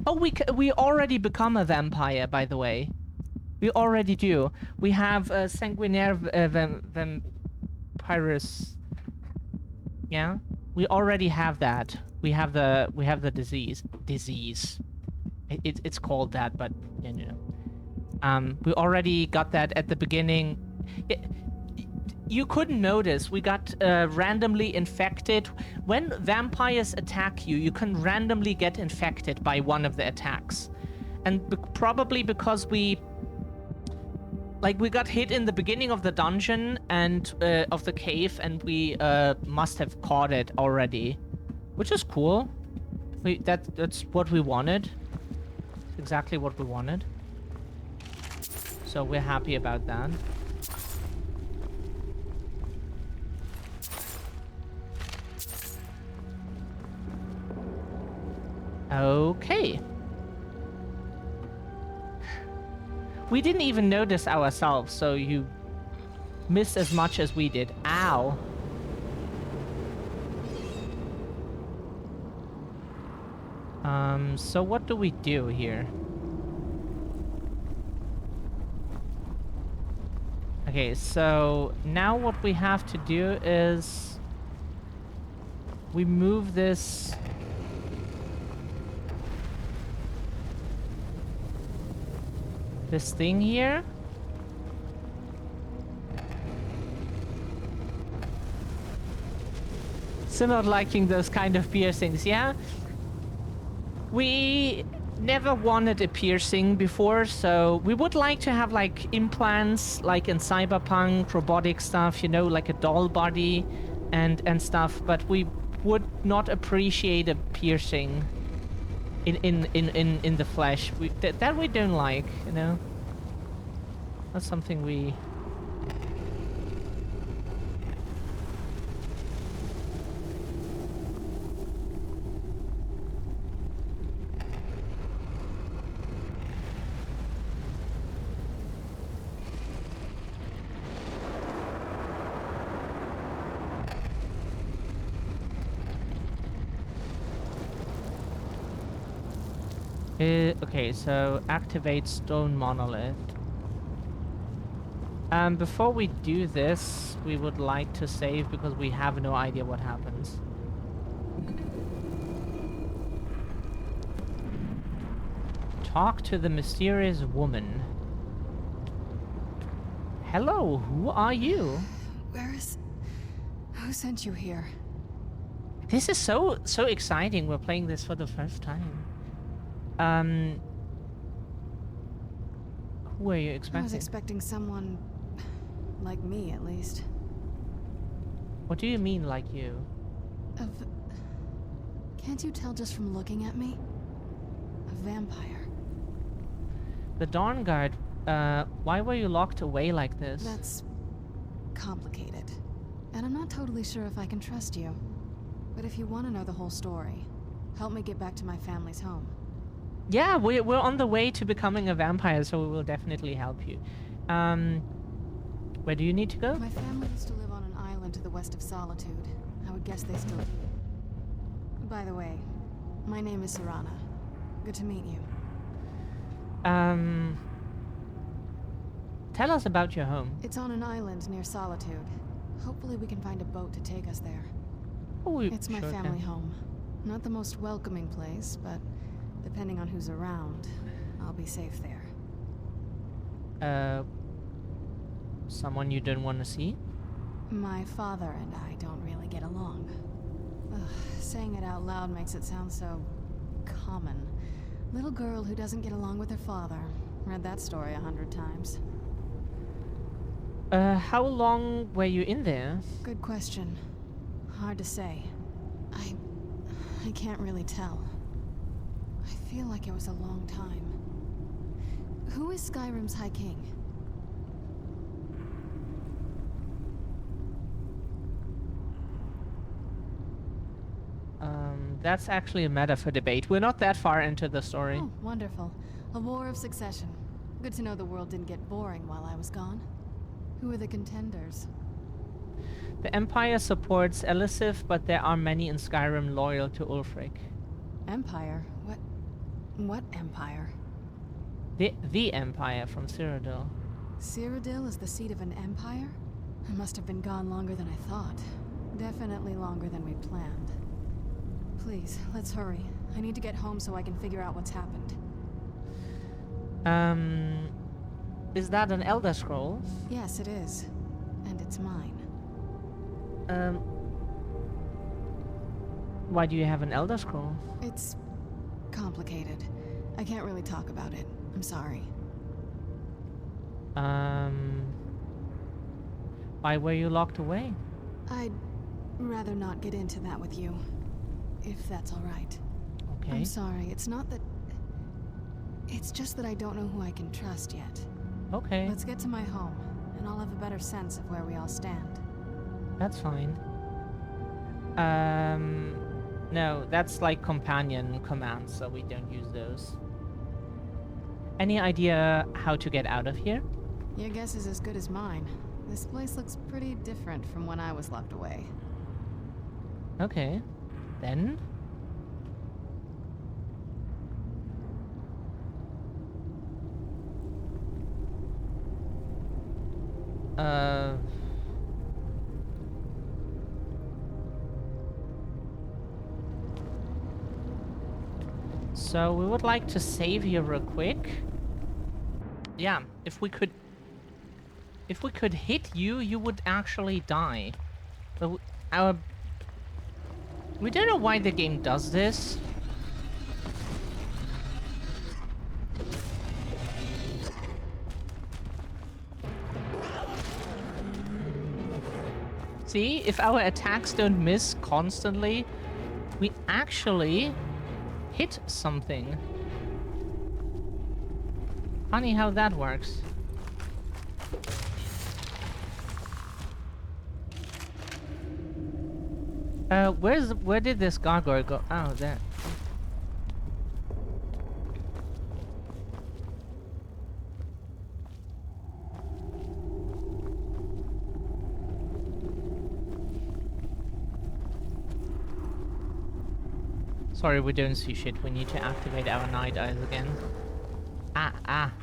Oh, we already become a vampire, by the way. We already do. We have sanguinaire vampirus. Yeah, we already have that. We have the disease. It's called that, but you know. We already got that at the beginning. You couldn't notice. We got randomly infected. When vampires attack you, you can randomly get infected by one of the attacks. And probably because we got hit in the beginning of the dungeon and of the cave, and we must have caught it already. Which is cool. That's what we wanted. It's exactly what we wanted. So we're happy about that. Okay. We didn't even notice ourselves, so you missed as much as we did. Ow. So what do we do here? Okay, so now what we have to do is we move this this thing here. So not liking those kind of piercings, yeah? We never wanted a piercing before, so we would like to have like implants, like in Cyberpunk, robotic stuff, you know, like a doll body and stuff, but we would not appreciate a piercing in the flesh. That we don't like, you know? That's something we... Okay, so activate stone monolith. Before we do this, we would like to save because we have no idea what happens. Talk to the mysterious woman. Hello, who are you? Who sent you here? This is so exciting. We're playing this for the first time. Who are you expecting? I was expecting someone like me, at least. What do you mean, like you? Can't you tell just from looking at me? A vampire. The Dawn Guard, why were you locked away like this? That's complicated. And I'm not totally sure if I can trust you. But if you want to know the whole story, help me get back to my family's home. Yeah, we're on the way to becoming a vampire, so we will definitely help you. Where do you need to go? My family used to live on an island to the west of Solitude. I would guess they still do. By the way, my name is Serana. Good to meet you. Tell us about your home. It's on an island near Solitude. Hopefully we can find a boat to take us there. Oh, it's my family home. Not the most welcoming place, but depending on who's around, I'll be safe there. Someone you don't want to see? My father and I don't really get along. Ugh, saying it out loud makes it sound so common. Little girl who doesn't get along with her father. Read that story 100 times. How long were you in there? Good question. Hard to say. I can't really tell. I feel like it was a long time. Who is Skyrim's High King? That's actually a matter for debate. We're not that far into the story. Oh, wonderful. A war of succession. Good to know the world didn't get boring while I was gone. Who are the contenders? The Empire supports Elisif, but there are many in Skyrim loyal to Ulfric. Empire? What Empire? The Empire from Cyrodiil. Cyrodiil is the seat of an empire? I must have been gone longer than I thought. Definitely longer than we planned. Please, let's hurry. I need to get home so I can figure out what's happened. Is that an Elder Scroll? Yes, it is. And it's mine. Why do you have an Elder Scroll? It's complicated. I can't really talk about it. I'm sorry. Why were you locked away? I'd rather not get into that with you. If that's all right. Okay. I'm sorry. It's not that... It's just that I don't know who I can trust yet. Okay. Let's get to my home, and I'll have a better sense of where we all stand. That's fine. No, that's like companion commands, so we don't use those. Any idea how to get out of here? Your guess is as good as mine. This place looks pretty different from when I was locked away. Okay. Then? So we would like to save here real quick. yeah, if we could hit you, you would actually die. But we don't know why the game does this. See, if our attacks don't miss constantly, we actually hit something. Funny how that works. Where did this gargoyle go? Oh, there. Sorry, we don't see shit. We need to activate our night eyes again. Ah.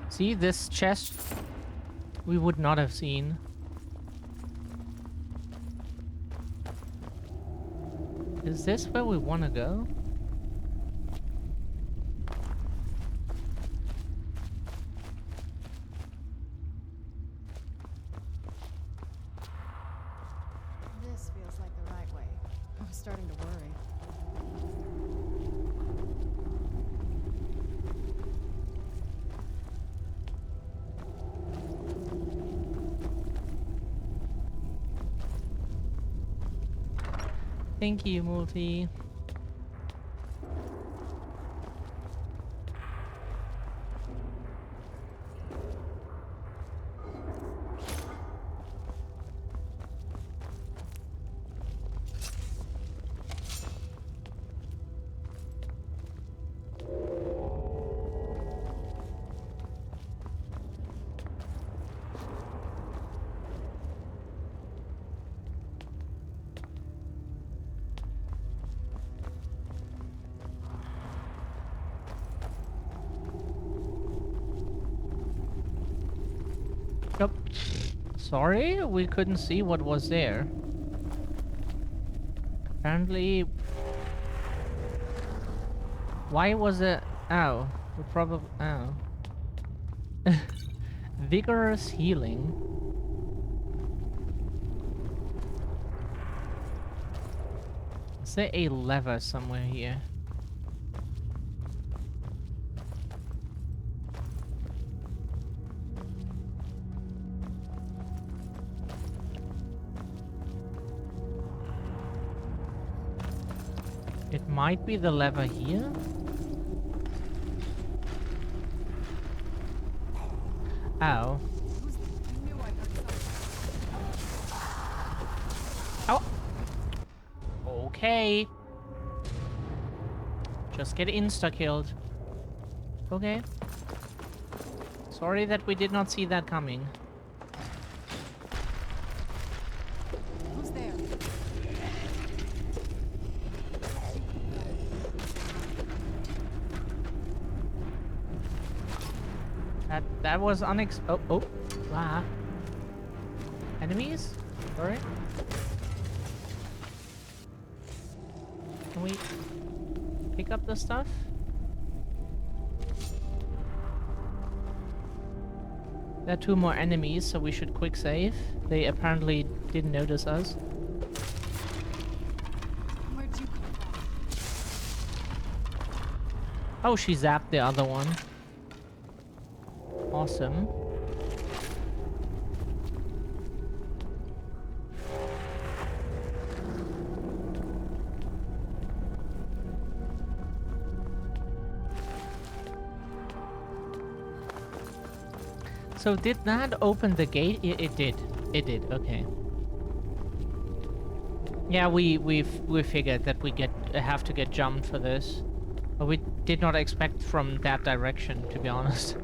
See, this chest we would not have seen. Is this where we want to go? This feels like the right way. I'm starting to worry. Thank you, Multi. Yep. Sorry, we couldn't see what was there. Apparently... Why was it... Oh. We probably... Oh. Vigorous healing. Is there a lever somewhere here? It might be the lever here. Oh. Oh. Okay. Just get insta-killed. Okay. Sorry that we did not see that coming. Who's there? That was oh. Ah. Enemies? Sorry. Can we pick up the stuff? There are 2 more enemies, so we should quick save. They apparently didn't notice us. Where'd you come from? Oh, she zapped the other one. Awesome. So did that open the gate? It did. It did. Okay. Yeah, we figured that we have to get jumped for this, but we did not expect from that direction, to be honest.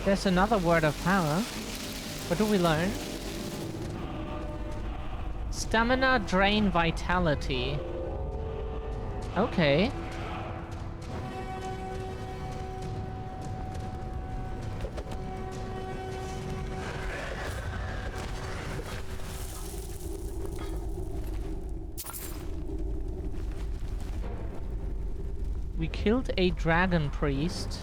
There's another word of power. What do we learn? Stamina, drain, vitality. Okay. We killed a dragon priest.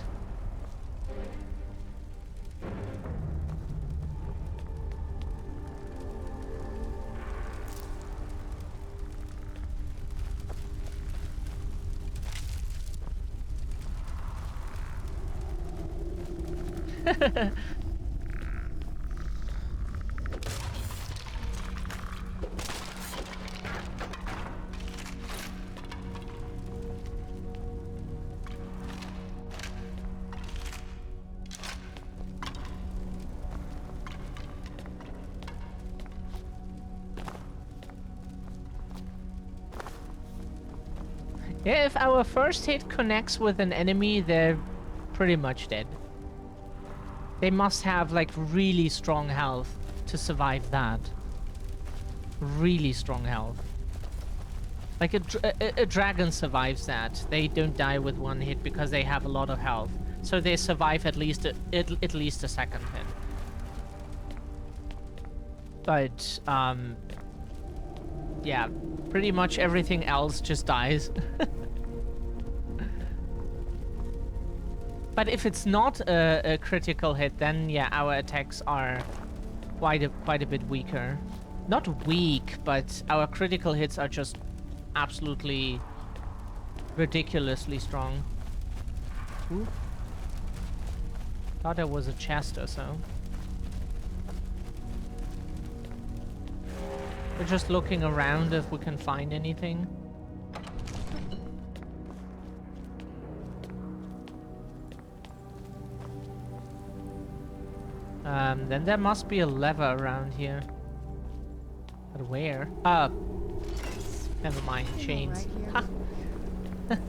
Yeah, if our first hit connects with an enemy, they're pretty much dead. They must have, like, really strong health to survive that. Really strong health. Like, a dragon survives that. They don't die with one hit because they have a lot of health. So they survive at least at least a second hit. But, yeah, pretty much everything else just dies. But if it's not a critical hit, then yeah, our attacks are quite a bit weaker. Not weak, but our critical hits are just absolutely ridiculously strong. Ooh. Thought there was a chest or so. We're just looking around if we can find anything. Then there must be a lever around here. But where? Never mind. Chains. Right.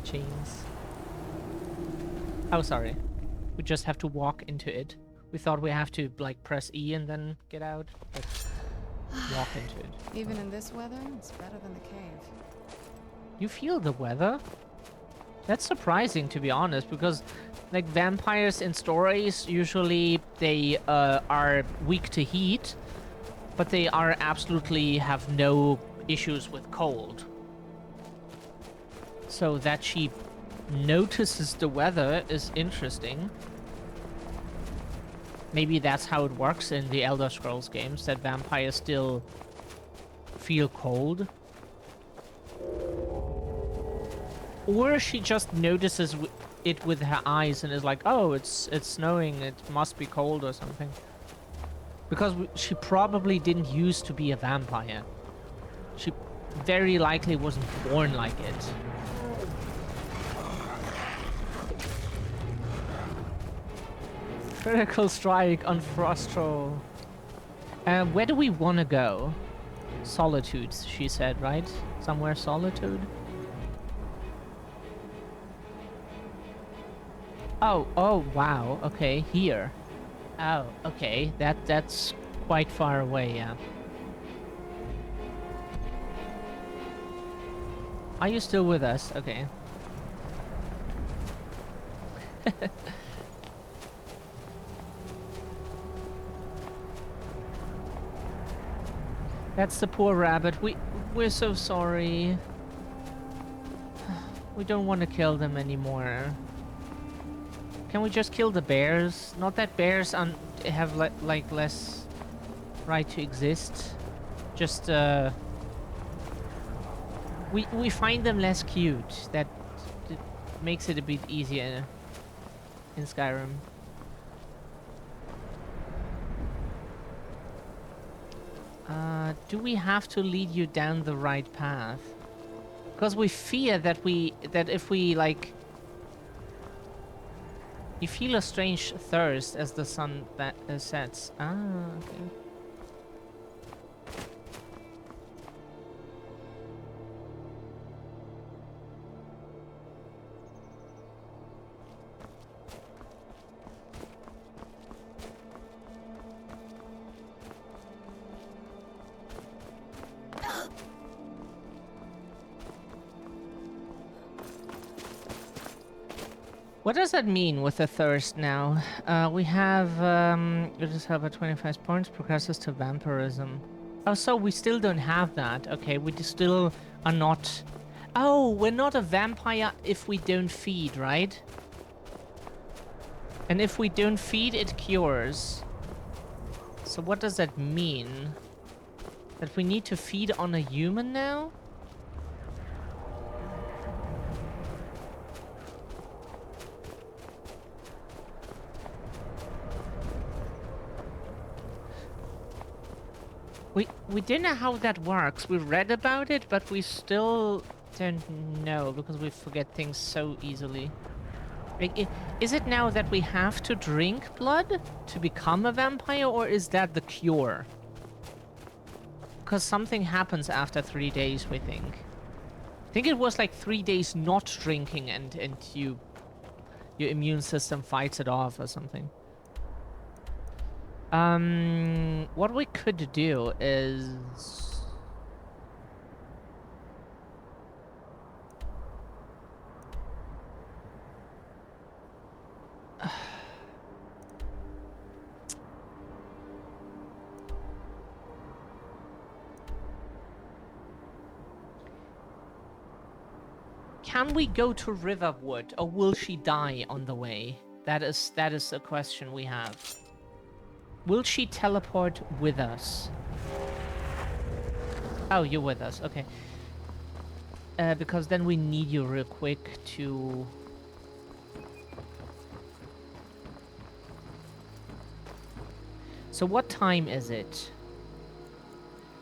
Chains. Oh, sorry. We just have to walk into it. We thought we have to, like, press E and then get out, but walk into it. Even in this weather, it's better than the cave. You feel the weather? That's surprising, to be honest, because, like, vampires in stories, usually they are weak to heat, but they are absolutely have no issues with cold. So that she notices the weather is interesting. Maybe that's how it works in the Elder Scrolls games, that vampires still feel cold. Or she just notices it with her eyes and is like, oh, it's snowing, it must be cold or something. Because she probably didn't used to be a vampire. She very likely wasn't born like it. Critical strike on Frostro. Where do we want to go? Solitude, she said, right? Somewhere Solitude? Oh, wow. Okay, here. Oh, okay. That's quite far away, yeah. Are you still with us? Okay. That's the poor rabbit. We're so sorry. We don't want to kill them anymore. Can we just kill the bears? Not that bears have like less right to exist. Just we find them less cute. That makes it a bit easier in Skyrim. Do we have to lead you down the right path? Because we fear that if we like. You feel a strange thirst as the sun sets. Ah, okay. What does that mean with the thirst now? We have, you just have a 25 points, progresses to vampirism. Oh, so we still don't have that. Okay, we still are not... Oh, we're not a vampire if we don't feed, right? And if we don't feed, it cures. So what does that mean? That we need to feed on a human now? We don't know how that works. We read about it, but we still don't know because we forget things so easily. Like, is it now that we have to drink blood to become a vampire, or is that the cure? Because something happens after 3 days, we think. I think it was like 3 days not drinking and your immune system fights it off or something. What we could do is... Can we go to Riverwood, or will she die on the way? That is a question we have. Will she teleport with us? Oh, you're with us. Okay. Because then we need you real quick to... So what time is it?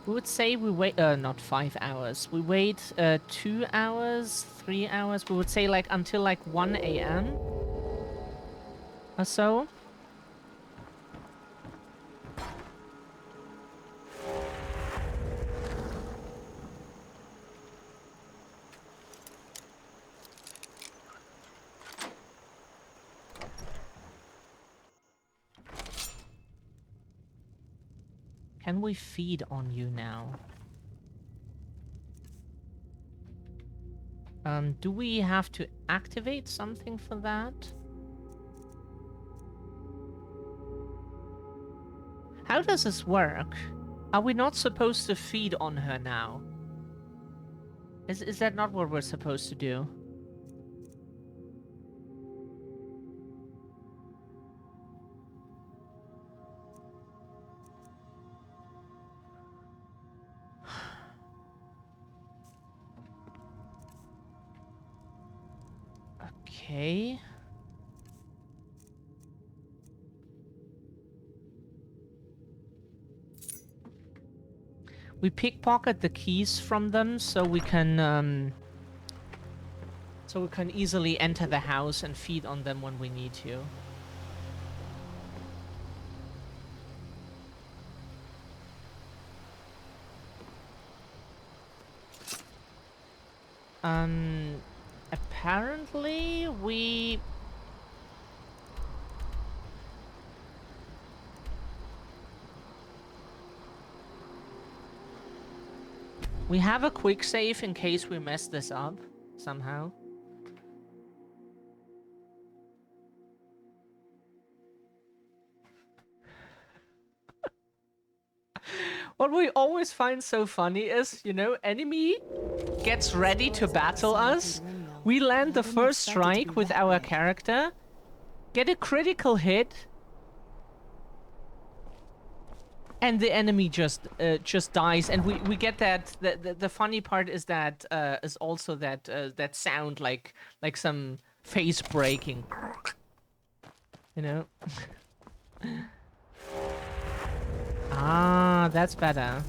We would say we wait... not 5 hours. We wait 2 hours, 3 hours. We would say like until like 1 a.m. or so. Can we feed on you now? Do we have to activate something for that? How does this work? Are we not supposed to feed on her now? Is that not what we're supposed to do? Okay. We pickpocket the keys from them so we can easily enter the house and feed on them when we need to. Apparently we have a quick save in case we mess this up somehow. What we always find so funny is, you know, enemy gets ready to battle us. We land the first strike with our character, get a critical hit, and the enemy just dies. And we get that. The funny part is that is also that that sound like some face breaking. You know. Ah, that's better.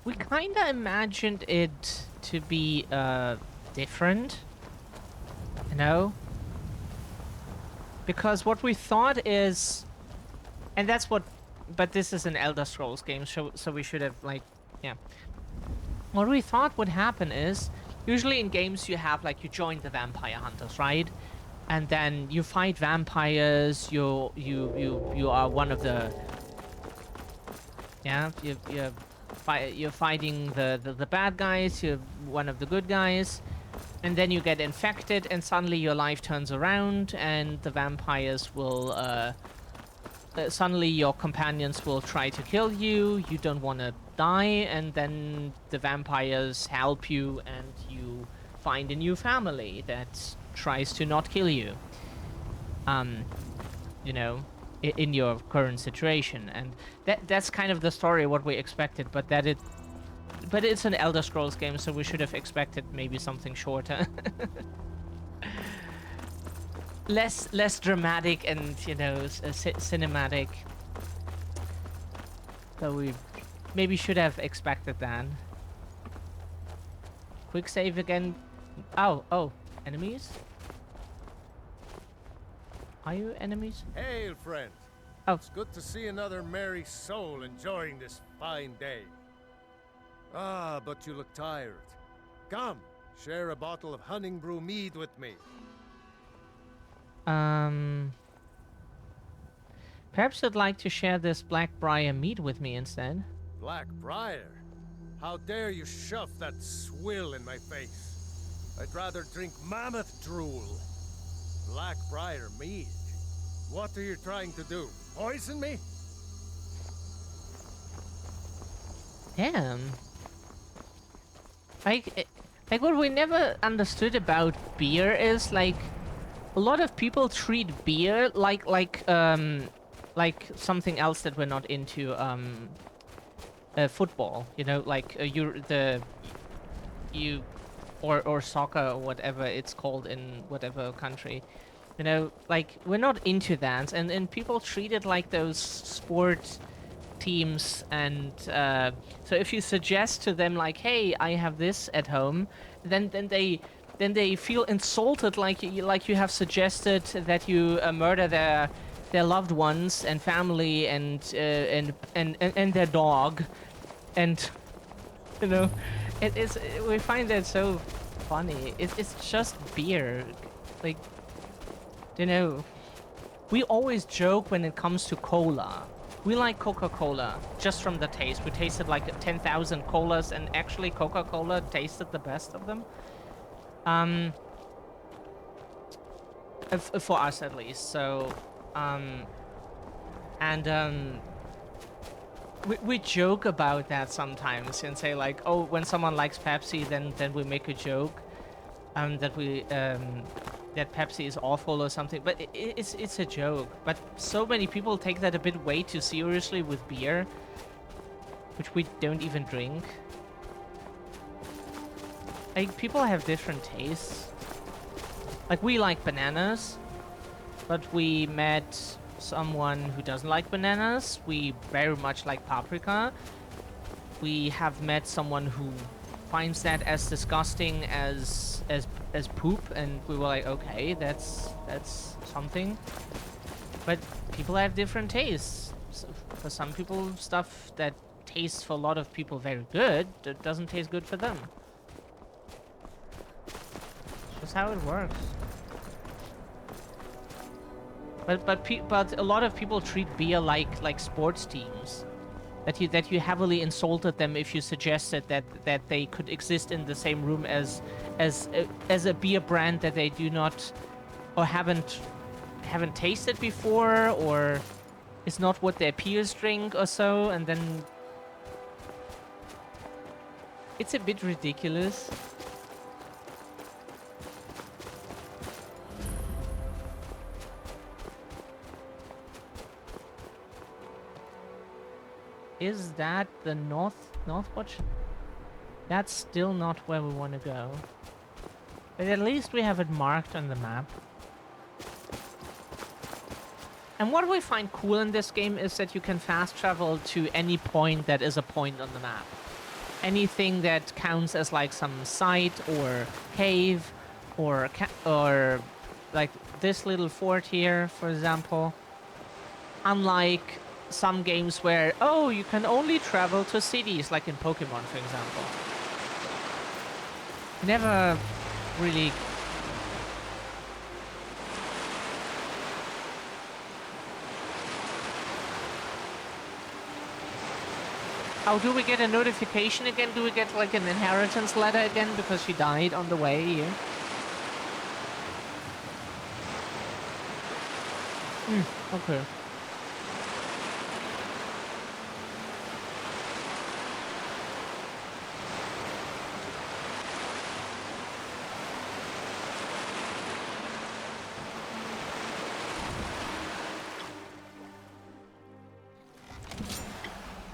We kinda imagined it to be different You know? Because what we thought is... And that's what... But this is an Elder Scrolls game, so we should have, like... Yeah. What we thought would happen is... Usually in games you have, like, you join the vampire hunters, right? And then you fight vampires, you are one of the... Yeah, you're fighting the bad guys, you're one of the good guys. And then you get infected, and suddenly your life turns around, and the vampires will... suddenly your companions will try to kill you, you don't want to die, and then the vampires help you, and you find a new family that tries to not kill you. You know, in your current situation. And that's kind of the story, what we expected, but it's an Elder Scrolls game, so we should have expected maybe something shorter. less dramatic and, you know, cinematic. So we maybe should have expected that. Quick save again. Oh, enemies? Are you enemies? Hail, friend. Oh. It's good to see another merry soul enjoying this fine day. Ah, but you look tired. Come, share a bottle of Hunting Brew mead with me. Perhaps you'd like to share this Blackbriar mead with me instead. Blackbriar? How dare you shove that swill in my face? I'd rather drink mammoth drool. Blackbriar mead? What are you trying to do? Poison me? Damn. Like what we never understood about beer is, like, a lot of people treat beer like something else that we're not into, football, you know, like or soccer or whatever it's called in whatever country, you know, like we're not into that, and people treat it like those sport teams, and so if you suggest to them like, hey, I have this at home, then they feel insulted, like you have suggested that you murder their loved ones and family and their dog, and you know, we find that so funny. It's just beer, like, you know, we always joke when it comes to cola. We like Coca-Cola just from the taste. We tasted like 10,000 colas, and actually Coca-Cola tasted the best of them. For us at least. So, we joke about that sometimes and say like, oh, when someone likes Pepsi, then we make a joke, that Pepsi is awful or something. But it's a joke. But so many people take that a bit way too seriously with beer, which we don't even drink. Like, people have different tastes. Like, we like bananas, but we met someone who doesn't like bananas. We very much like paprika. We have met someone who finds that as disgusting as poop, and we were like, okay, that's something. But people have different tastes. So for some people, stuff that tastes for a lot of people very good, that doesn't taste good for them. That's how it works. But a lot of people treat beer like sports teams. That you heavily insulted them if you suggested that they could exist in the same room as a beer brand that they do not or haven't tasted before, or is not what their peers drink or so, and then it's a bit ridiculous. Is that the Northwatch? That's still not where we want to go. But at least we have it marked on the map. And what we find cool in this game is that you can fast travel to any point that is a point on the map. Anything that counts as like some site or cave or like this little fort here, for example. Unlike some games where, oh, you can only travel to cities, like in Pokemon, for example. Never really... Oh, do we get a notification again? Do we get like an inheritance letter again because she died on the way here? Okay.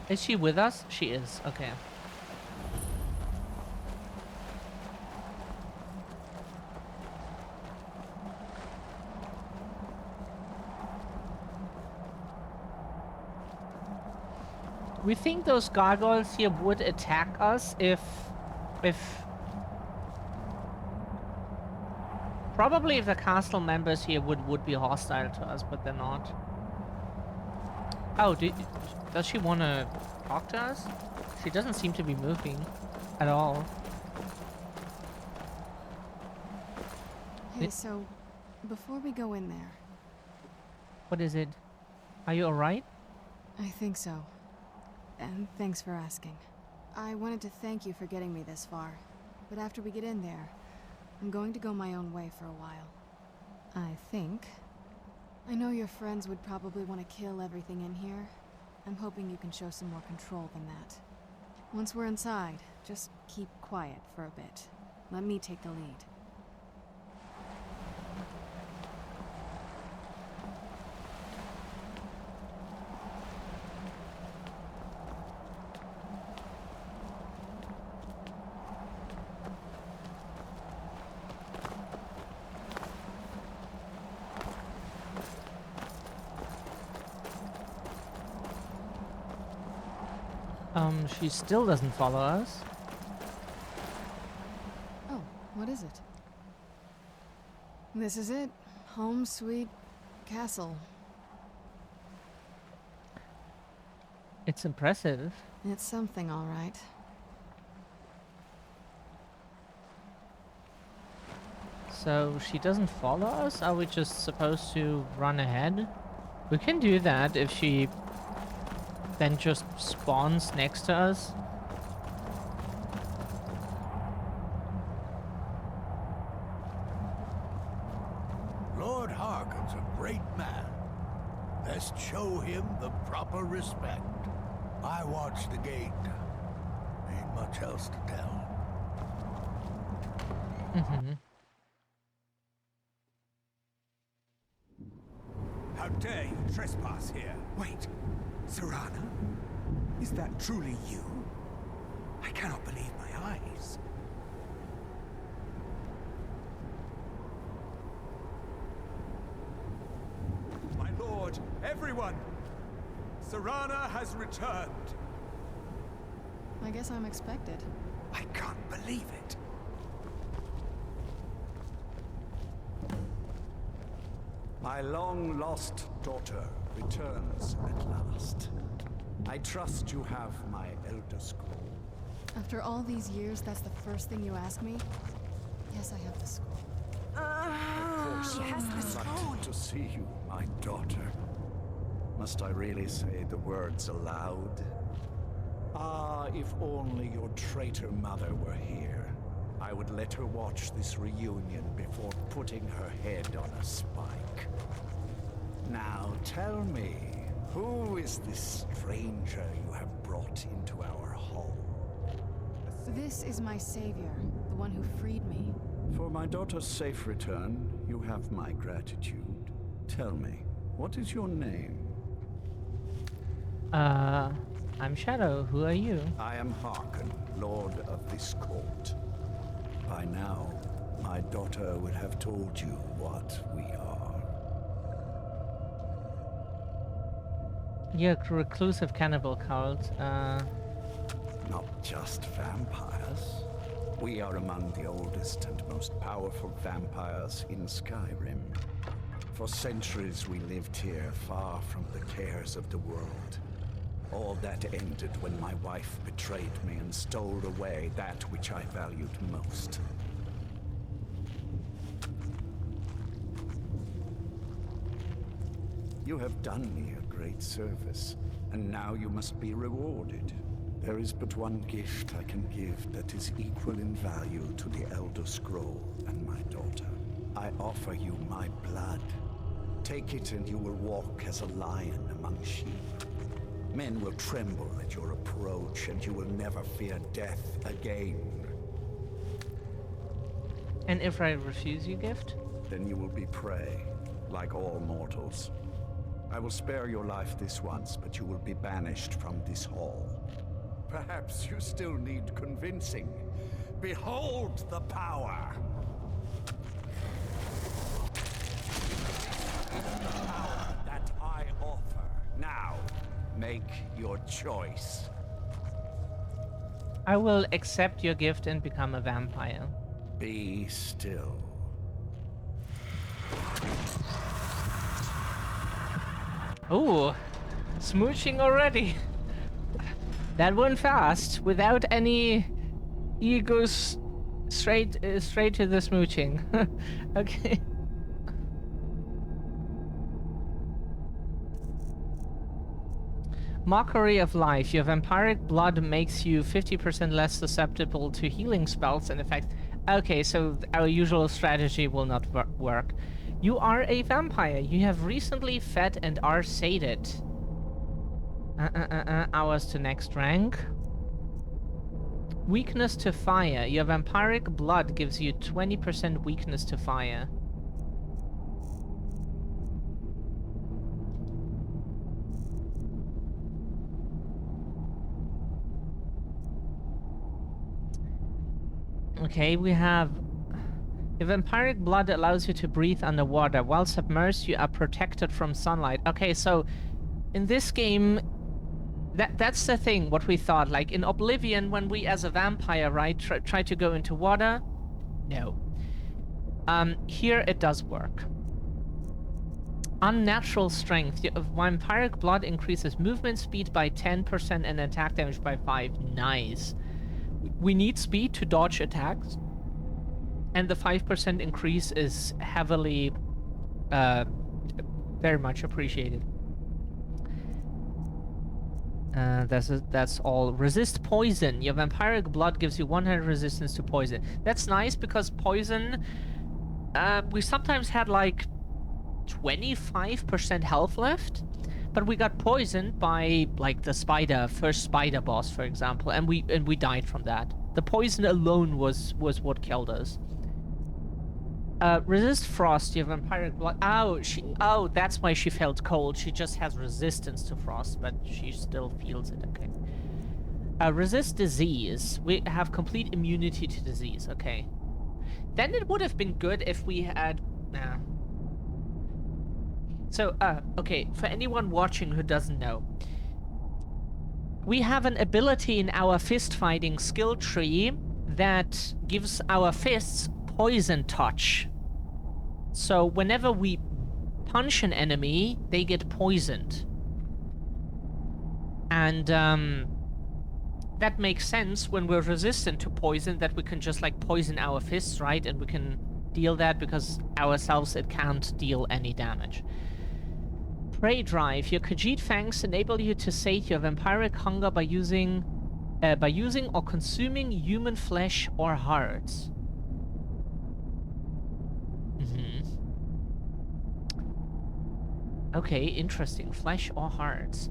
Is she with us? She is. Okay. We think those gargoyles here would attack us if probably if the castle members here would be hostile to us, but they're not. Oh, does she want to talk to us? She doesn't seem to be moving at all. Hey, so before we go in there... What is it? Are you alright? I think so. And thanks for asking. I wanted to thank you for getting me this far, but after we get in there, I'm going to go my own way for a while. I think. I know your friends would probably want to kill everything in here. I'm hoping you can show some more control than that. Once we're inside, just keep quiet for a bit. Let me take the lead. She still doesn't follow us. Oh, what is it? This is it. Home sweet castle. It's impressive. It's something, all right. So she doesn't follow us? Are we just supposed to run ahead? We can do that if she then just spawns next to us. Lord Harkon's a great man. Best show him the proper respect. I watched the gate. Ain't much else to tell. How dare you trespass here? Wait, Serana? Is that truly you? I cannot believe my eyes. My lord, everyone! Serana has returned. I guess I'm expected. I can't believe it. My long-lost daughter returns at last. I trust you have my Elder Scroll. After all these years, that's the first thing you ask me? Yes, I have the scroll. Of course, she has the scroll. Delighted to see you, my daughter. Must I really say the words aloud? Ah, if only your traitor mother were here. I would let her watch this reunion before putting her head on a spike. Now tell me, who is this stranger you have brought into our hall? This is my savior, the one who freed me. For my daughter's safe return, you have my gratitude. Tell me, what is your name? I'm Shadow. Who are you? I am Harkon, Lord of this court. By now, my daughter would have told you what we are. Yeah, reclusive cannibal cult. Not just vampires. We are among the oldest and most powerful vampires in Skyrim. For centuries we lived here, far from the cares of the world. All that ended when my wife betrayed me and stole away that which I valued most. You have done me a great service, and now you must be rewarded. There is but one gift I can give that is equal in value to the Elder Scroll and my daughter. I offer you my blood. Take it and you will walk as a lion among sheep. Men will tremble at your approach and you will never fear death again. And if I refuse your gift? Then you will be prey, like all mortals. I will spare your life this once, but you will be banished from this hall. Perhaps you still need convincing. Behold the power! The power that I offer. Now, make your choice. I will accept your gift and become a vampire. Be still. Ooh, smooching already. That went fast, without any egos. Straight to the smooching. Okay. Mockery of Life. Your vampiric blood makes you 50% less susceptible to healing spells and effects. Okay, so our usual strategy will not work. You are a vampire. You have recently fed and are sated. Hours to next rank. Weakness to fire. Your vampiric blood gives you 20% weakness to fire. Okay, we have... Your vampiric blood allows you to breathe underwater. While submerged, you are protected from sunlight. Okay, so in this game, that's the thing, what we thought. Like in Oblivion, when we as a vampire, right, try to go into water, no. Here it does work. Unnatural strength. Your vampiric blood increases movement speed by 10% and attack damage by 5. Nice. We need speed to dodge attacks. And the 5% increase is heavily, very much appreciated. That's all. Resist poison. Your vampiric blood gives you 100 resistance to poison. That's nice because poison, we sometimes had like 25% health left, but we got poisoned by like the first spider boss, for example, and we died from that. The poison alone was what killed us. Resist frost. Your vampiric blood. Oh, that's why she felt cold. She just has resistance to frost, but she still feels it. Okay. Resist disease. We have complete immunity to disease. Okay. Then it would have been good if we had. Nah. So, okay. For anyone watching who doesn't know, we have an ability in our fist fighting skill tree that gives our fists poison touch. So whenever we punch an enemy, they get poisoned. And that makes sense when we're resistant to poison, that we can just like poison our fists, right? And we can deal that because ourselves it can't deal any damage. Prey drive. Your Khajiit fangs enable you to sate your vampiric hunger by using or consuming human flesh or hearts. Okay, interesting. Flesh or hearts.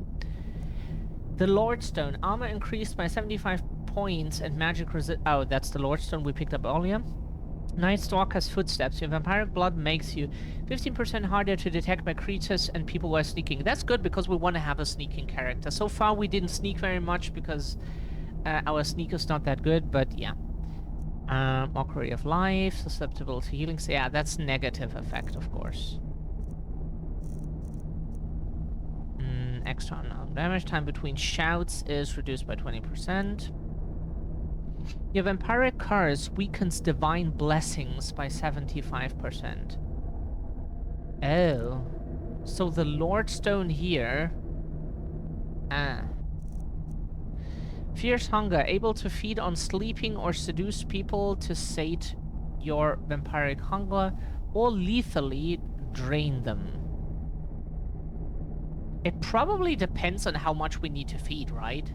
The Lordstone. Armor increased by 75 points and magic resist. Oh, that's the Lordstone we picked up earlier. Night Stalker's footsteps. Your vampiric blood makes you 15% harder to detect by creatures and people who are sneaking. That's good because we want to have a sneaking character. So far we didn't sneak very much because our sneak is not that good, but yeah. Mockery of Life, susceptible to healing. So yeah, that's negative effect, of course. Extra unarmed damage. Time between shouts is reduced by 20%. Your vampiric curse weakens divine blessings by 75%. Oh. So the Lord Stone here... Ah. Fierce hunger, able to feed on sleeping or seduce people to sate your vampiric hunger, or lethally drain them. It probably depends on how much we need to feed, right?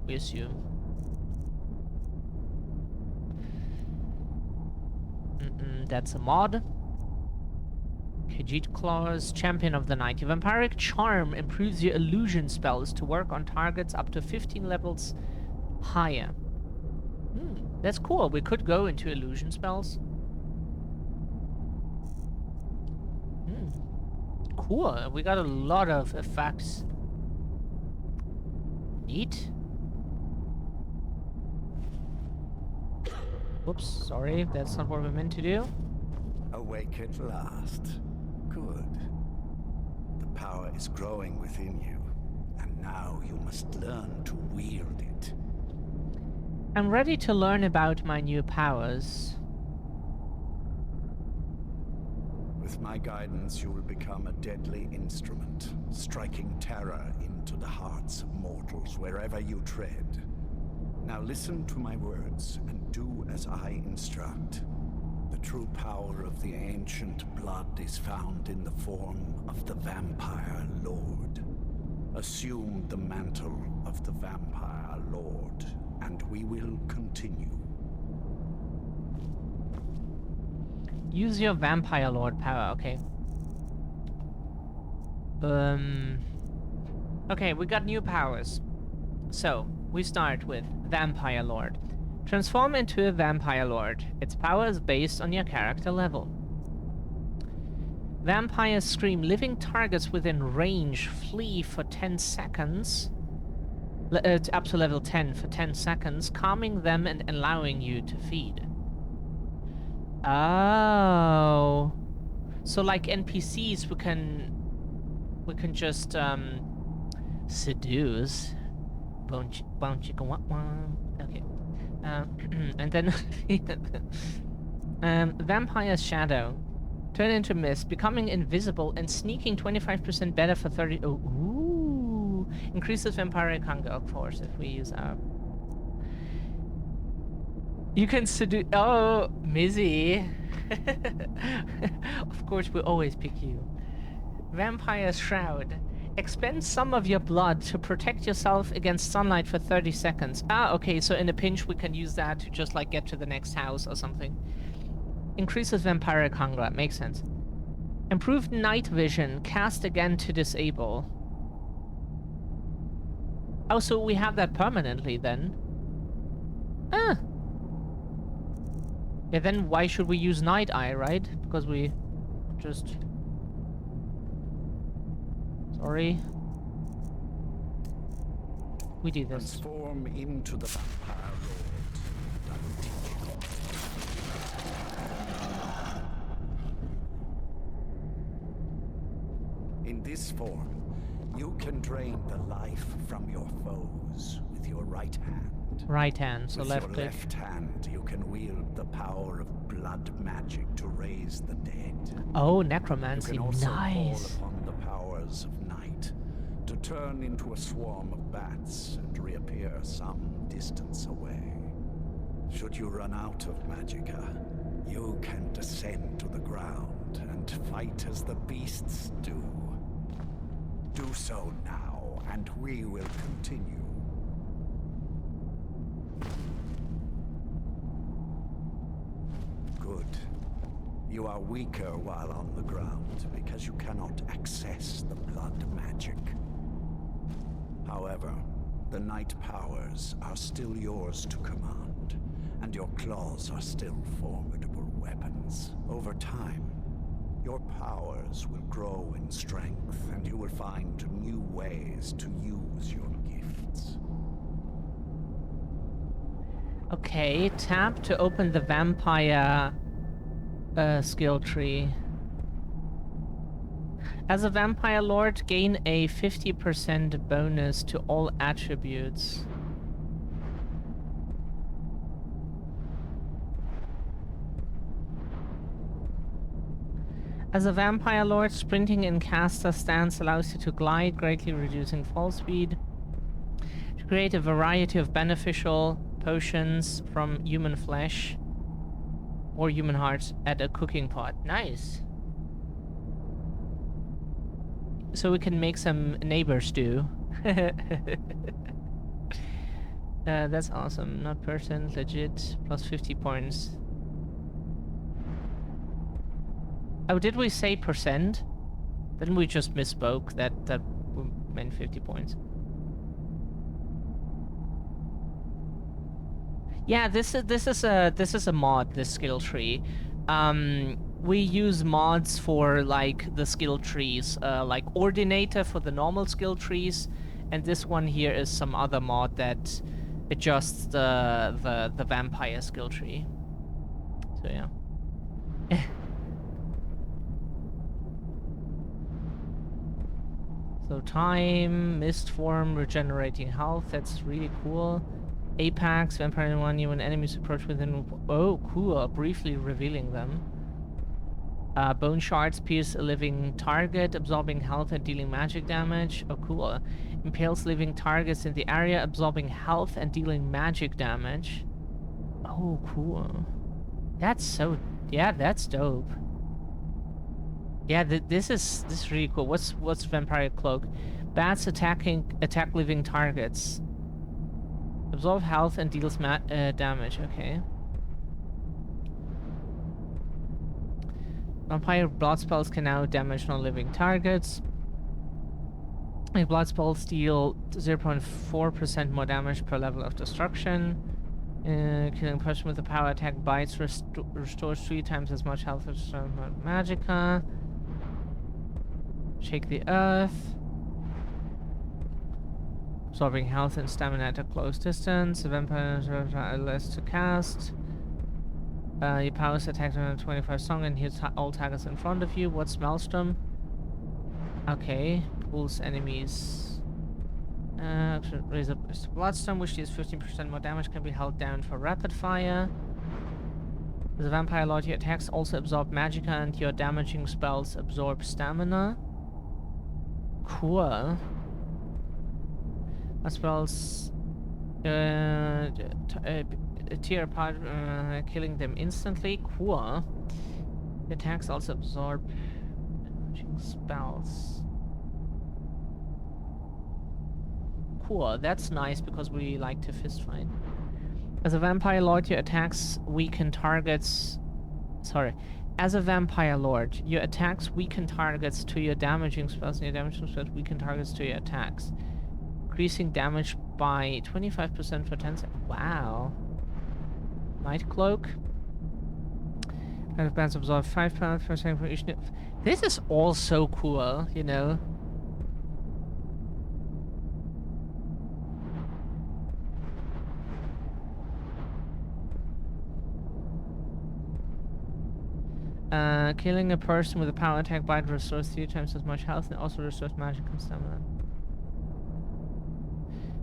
We assume. That's a mod. Khajiit Claws, Champion of the Night. Your Vampiric Charm improves your illusion spells to work on targets up to 15 levels higher. That's cool. We could go into illusion spells. Cool. We got a lot of effects. Neat. Whoops, sorry. That's not what we meant to do. Awake at last. Good. The power is growing within you, and now you must learn to wield it. I'm ready to learn about my new powers. With my guidance, you will become a deadly instrument, striking terror into the hearts of mortals wherever you tread. Now listen to my words and do as I instruct. The true power of the ancient blood is found in the form of the Vampire Lord. Assume the mantle of the Vampire Lord, and we will continue. Use your Vampire Lord power, okay. Okay, we got new powers. So, we start with Vampire Lord. Transform into a Vampire Lord. Its power is based on your character level. Vampires scream. Living targets within range flee for 10 seconds. Up to level 10 for 10 seconds, calming them and allowing you to feed. Oh. So like NPCs, we can just seduce. Bone chicken okay. And then Vampire's Shadow. Turn into mist, becoming invisible and sneaking 25% better for 30... Oh, ooh. Increases vampiric hunger, of course, if we use our... You can seduce... Oh, Mizzy. Of course, we always pick you. Vampire's Shroud. Expend some of your blood to protect yourself against sunlight for 30 seconds. Ah, okay, so in a pinch we can use that to just like get to the next house or something. Increases vampiric hunger, makes sense. Improved night vision, cast again to disable. Oh, so we have that permanently then. Ah. Yeah, then why should we use Night Eye, right? Because we just... Sorry. We do this. Transform into the Vampire Lord. I will teach you. In this form, you can drain the life from your foes with your right hand. Right hand, so with left your click. left hand, you can wield the power of blood magic to raise the dead. Oh, necromancy, you can also nice. call upon the powers of night to turn into a swarm of bats and reappear some distance away. Should you run out of magicka, you can descend to the ground and fight as the beasts do. Do so now, and we will continue. Good. You are weaker while on the ground because you cannot access the blood magic. However, the night powers are still yours to command, and your claws are still formidable weapons. Over time, your powers will grow in strength, and you will find new ways to use your gifts. Okay, tap to open the vampire skill tree. As a vampire lord, gain a 50% bonus to all attributes. As a vampire lord, sprinting in caster stance allows you to glide, greatly reducing fall speed. To create a variety of beneficial potions from human flesh or human hearts at a cooking pot. Nice. So we can make some neighbor stew. That's awesome. Not percent, legit. Plus 50 points. Oh, did we say percent? Then we just misspoke. That meant 50 points. Yeah, this is a mod, this skill tree. We use mods for like the skill trees, like Ordinator for the normal skill trees, and this one here is some other mod that adjusts the vampire skill tree. So yeah. So time, mist form, regenerating health, that's really cool. Apex, vampire in 1, when enemies approach within... Oh, cool, briefly revealing them. Bone shards pierce a living target, absorbing health and dealing magic damage. Oh, cool. Impales living targets in the area, absorbing health and dealing magic damage. Oh, cool. That's so... Yeah, that's dope. Yeah, this is really cool. What's Vampire Cloak? Bats attack living targets. Absorb health and deals damage. Okay. Vampire blood spells can now damage non-living targets. Like blood spells deal 0.4% more damage per level of destruction. Killing a person with a power attack bites restores 3 times as much health as magicka. Shake the earth. Absorbing health and stamina at a close distance. The vampire are less to cast. Your powers attack on 25 strong and hits all targets in front of you. What's Maelstrom? Okay. Pulls enemies. Raise up Bloodstorm, which deals 15% more damage, can be held down for rapid fire. As a vampire lord, your attacks also absorb magicka and your damaging spells absorb stamina. Cool. My spells tear apart, killing them instantly. Cool. The attacks also absorb damaging spells. Cool, that's nice because we like to fist fight. As a vampire lord, your attacks weaken targets. Sorry. As a vampire lord, your attacks weaken targets to your damaging spells, and your damaging spells weaken targets to your attacks. Increasing damage by 25% for 10 seconds. Wow. Night Cloak. Bands absorb 5 pounds per second for each. This is all so cool, you know. Killing a person with a power attack bite restores 3 times as much health and also restores magic and stamina.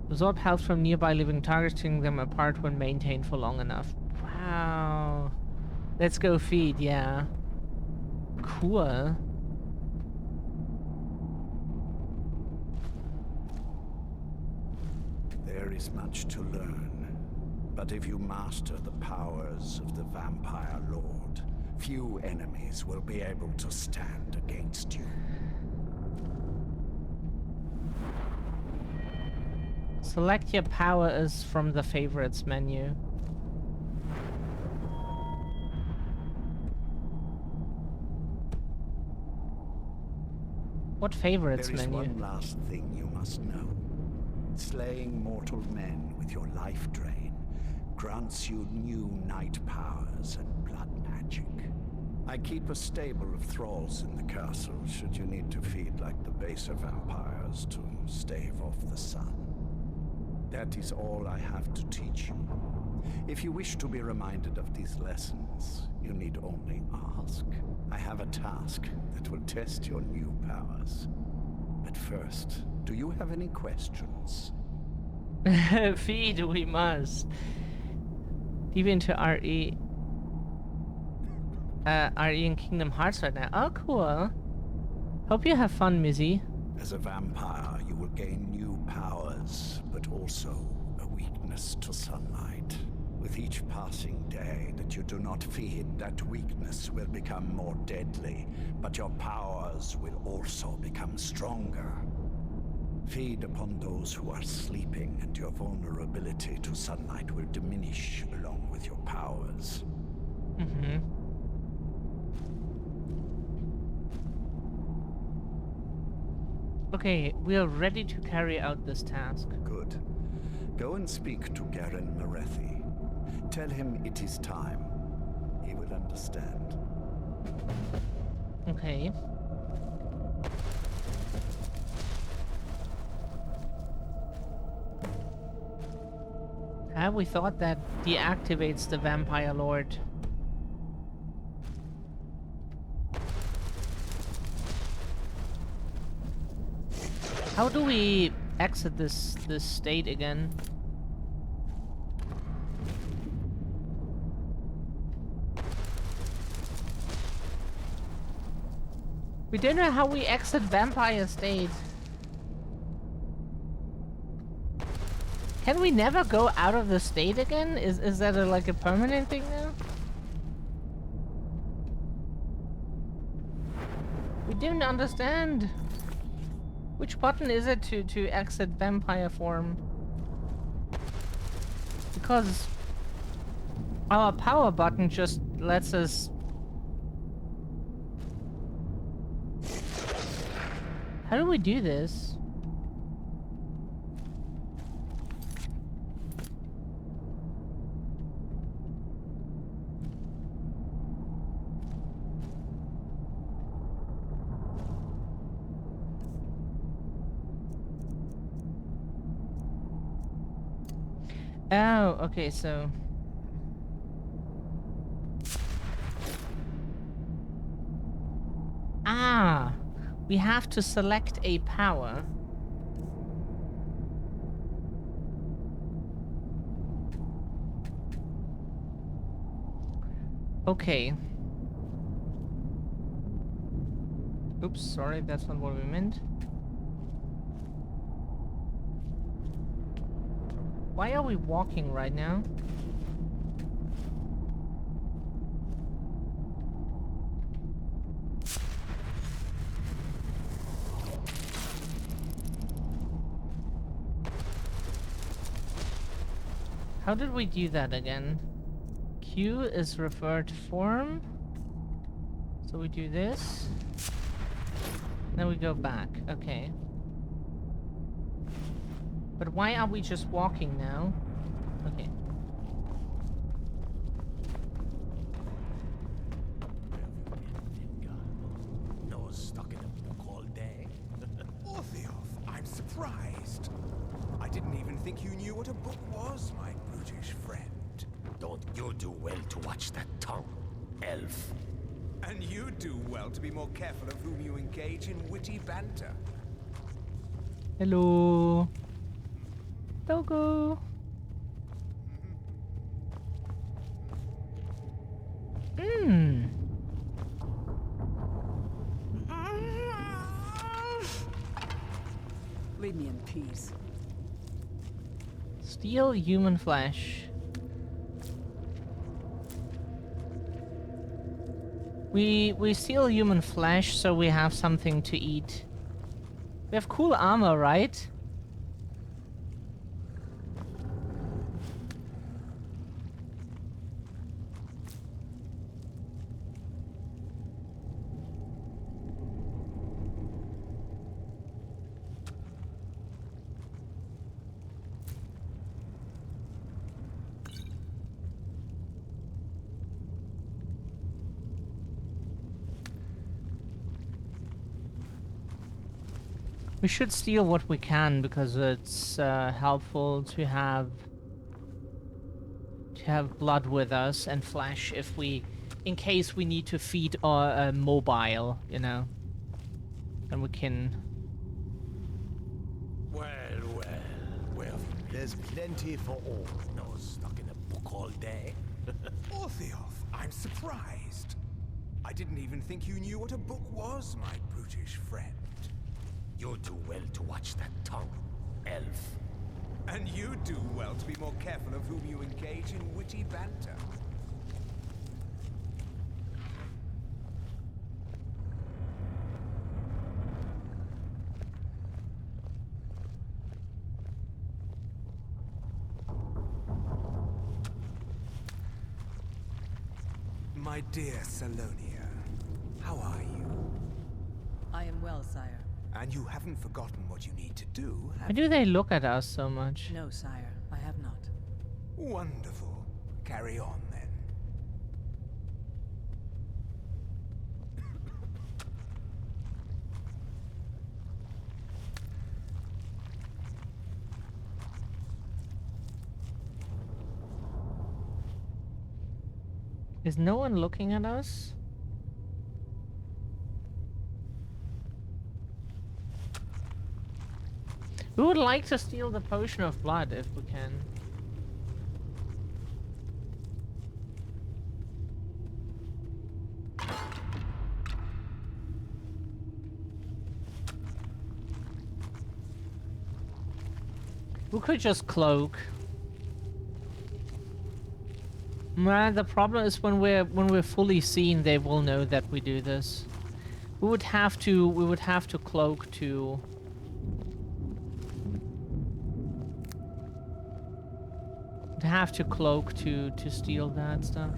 Absorb health from nearby living targets, taking them apart when maintained for long enough. Wow. Let's go feed, yeah. Cool. There is much to learn, but if you master the powers of the Vampire Lord, few enemies will be able to stand against you. Select your powers from the favorites menu. What favorites menu? There is one last thing you must know. Slaying mortal men with your life drain grants you new night powers and blood magic. I keep a stable of thralls in the castle should you need to feed like the baser vampires to stave off the sun. That is all I have to teach you. If you wish to be reminded of these lessons, you need only ask. I have a task that will test your new powers. But first, do you have any questions? Feed, we must. Deep into RE. are you in Kingdom Hearts right now? Oh, cool. Hope you have fun, Mizzy. As a vampire, you will gain new powers, but also a weakness to sunlight. With each passing day that you do not feed, that weakness will become more deadly, but your powers will also become stronger. Feed upon those who are sleeping, and your vulnerability to sunlight will diminish along with your powers. Mm-hmm. Okay, we are ready to carry out this task. Good. Go and speak to Garen Marethi. Tell him it is time. He will understand. Okay. Have we thought that deactivates the Vampire Lord? How do we exit this state again? We don't know how we exit Vampire State. Can we never go out of the state again? Is that like a permanent thing now? We didn't understand. Which button is it to exit vampire form? Because our power button just lets us... How do we do this? Oh, okay, so... Ah! We have to select a power. Okay. Oops, sorry, that's not what we meant. Why are we walking right now? How did we do that again? Q is referred form. So we do this. Then we go back. Okay. But why are we just walking now? Okay. Nose stuck in a book all day. Orthioth, I'm surprised. I didn't even think you knew what a book was, my brutish friend. Don't you do well to watch that tongue, elf? And you do well to be more careful of whom you engage in witty banter. Hello. Dogo. Leave me in peace. Steal human flesh. We steal human flesh so we have something to eat. We have cool armor, right? We should steal what we can because it's helpful to have blood with us and flesh if we, in case we need to feed our mobile, you know, and we can. Well. There's plenty for all. Nose stuck in a book all day. Orthioth, I'm surprised. I didn't even think you knew what a book was, my brutish friend. You do well to watch that tongue, elf. And you do well to be more careful of whom you engage in witty banter. My dear Salonia, how are you? I am well, sire. And you haven't forgotten what you need to do, Why have do they look at us so much? No, sire, I have not. Wonderful. Carry on, then. Is no one looking at us? We would like to steal the potion of blood if we can. We could just cloak. Man, the problem is when we're fully seen, they will know that we do this. We would have to cloak to. We'd have to cloak to steal that stuff.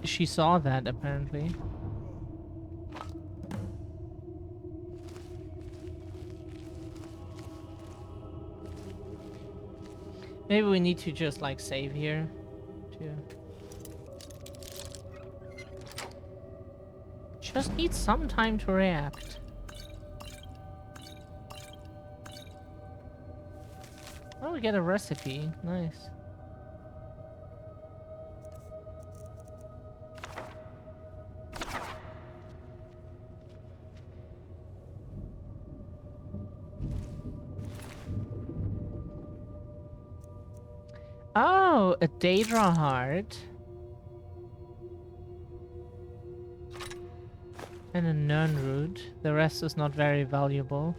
She saw that apparently. Maybe we need to just like save here too. Just need some time to react. Oh, we get a recipe. Nice. Oh, a Daedra heart. And a Nern root. The rest is not very valuable.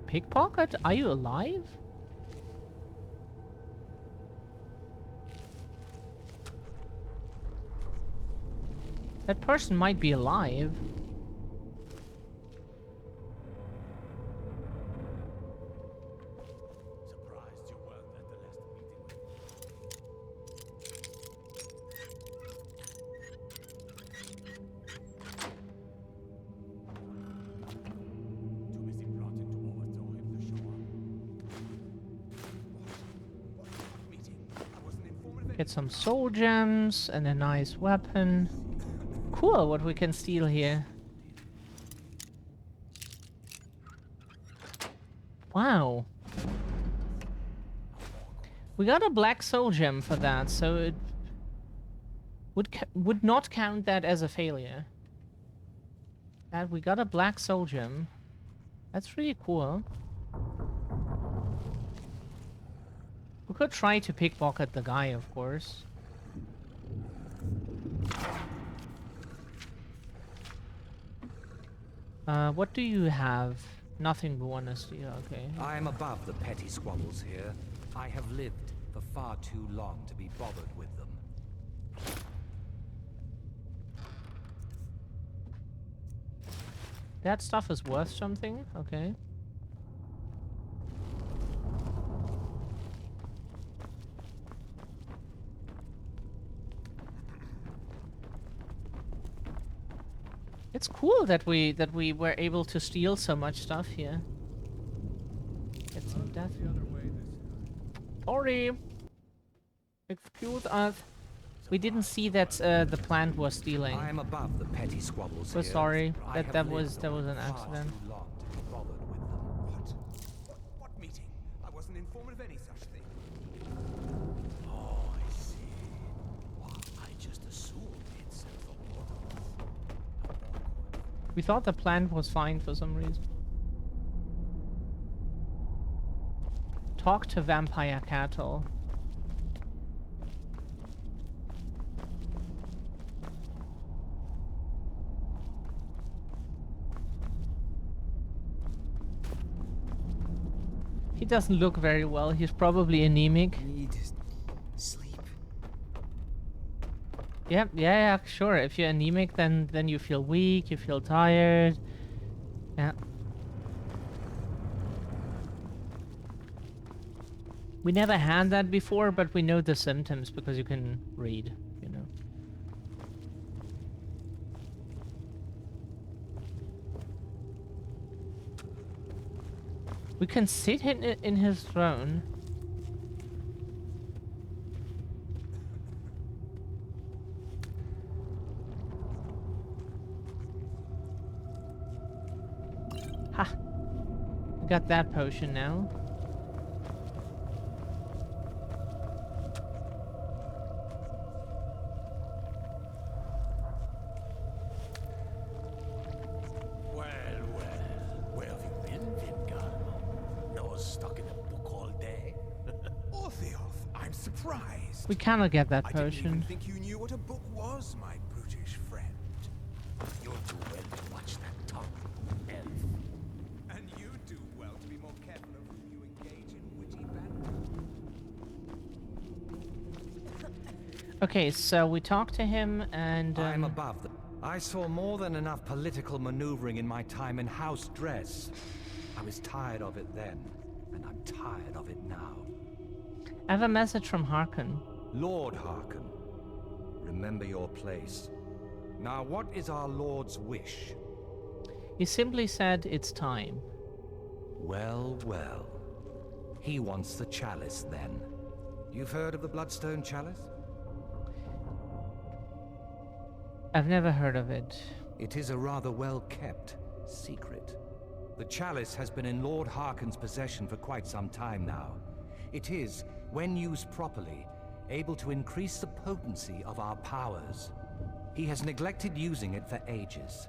Pickpocket? Are you alive? That person might be alive. Get some soul gems and a nice weapon. Cool, what we can steal here. Wow. We got a black soul gem for that, so it would not count that as a failure. And we got a black soul gem. That's really cool. We could try to pickpocket the guy, of course. What do you have? Nothing we want to steal, okay. I am above the petty squabbles here. I have lived for far too long to be bothered with them. That stuff is worth something? Okay. It's cool that we were able to steal so much stuff here. Get some death. Sorry. Excuse us. We didn't see that the plant was stealing. I am above the petty squabbles We're here. sorry. I That have was lived an far accident. too long to be bothered with them. What meeting? I wasn't informed of any such thing. Oh, I see. Well, I just assumed he'd sent for more. We thought the plant was fine for some reason. Talk to vampire cattle. He doesn't look very well. He's probably anemic. Need sleep. Yeah, sure. If you're anemic, then you feel weak, you feel tired. Yeah. We never had that before, but we know the symptoms because you can read, you know. We can sit in his throne. Ha! We got that potion now. Where have you been, Vingar? Nose stuck in a book all day? Orthiolf, I'm surprised. We cannot get that I didn't potion. even think you knew what a book was, my brutish friend. You'll do well to watch that tongue, elf. And you do well to be more careful of whom you engage in witty banter. Okay, so we talked to him and I'm above them. I saw more than enough political maneuvering in my time in House Dress. I was tired of it then, and I'm tired of it now. I have a message from Harkon. Lord Harkon, remember your place. Now, what is our Lord's wish? He simply said it's time. Well, well. He wants the chalice, then. You've heard of the Bloodstone Chalice? I've never heard of it. It is a rather well-kept secret. The chalice has been in Lord Harkon's possession for quite some time now. It is, when used properly, able to increase the potency of our powers. He has neglected using it for ages.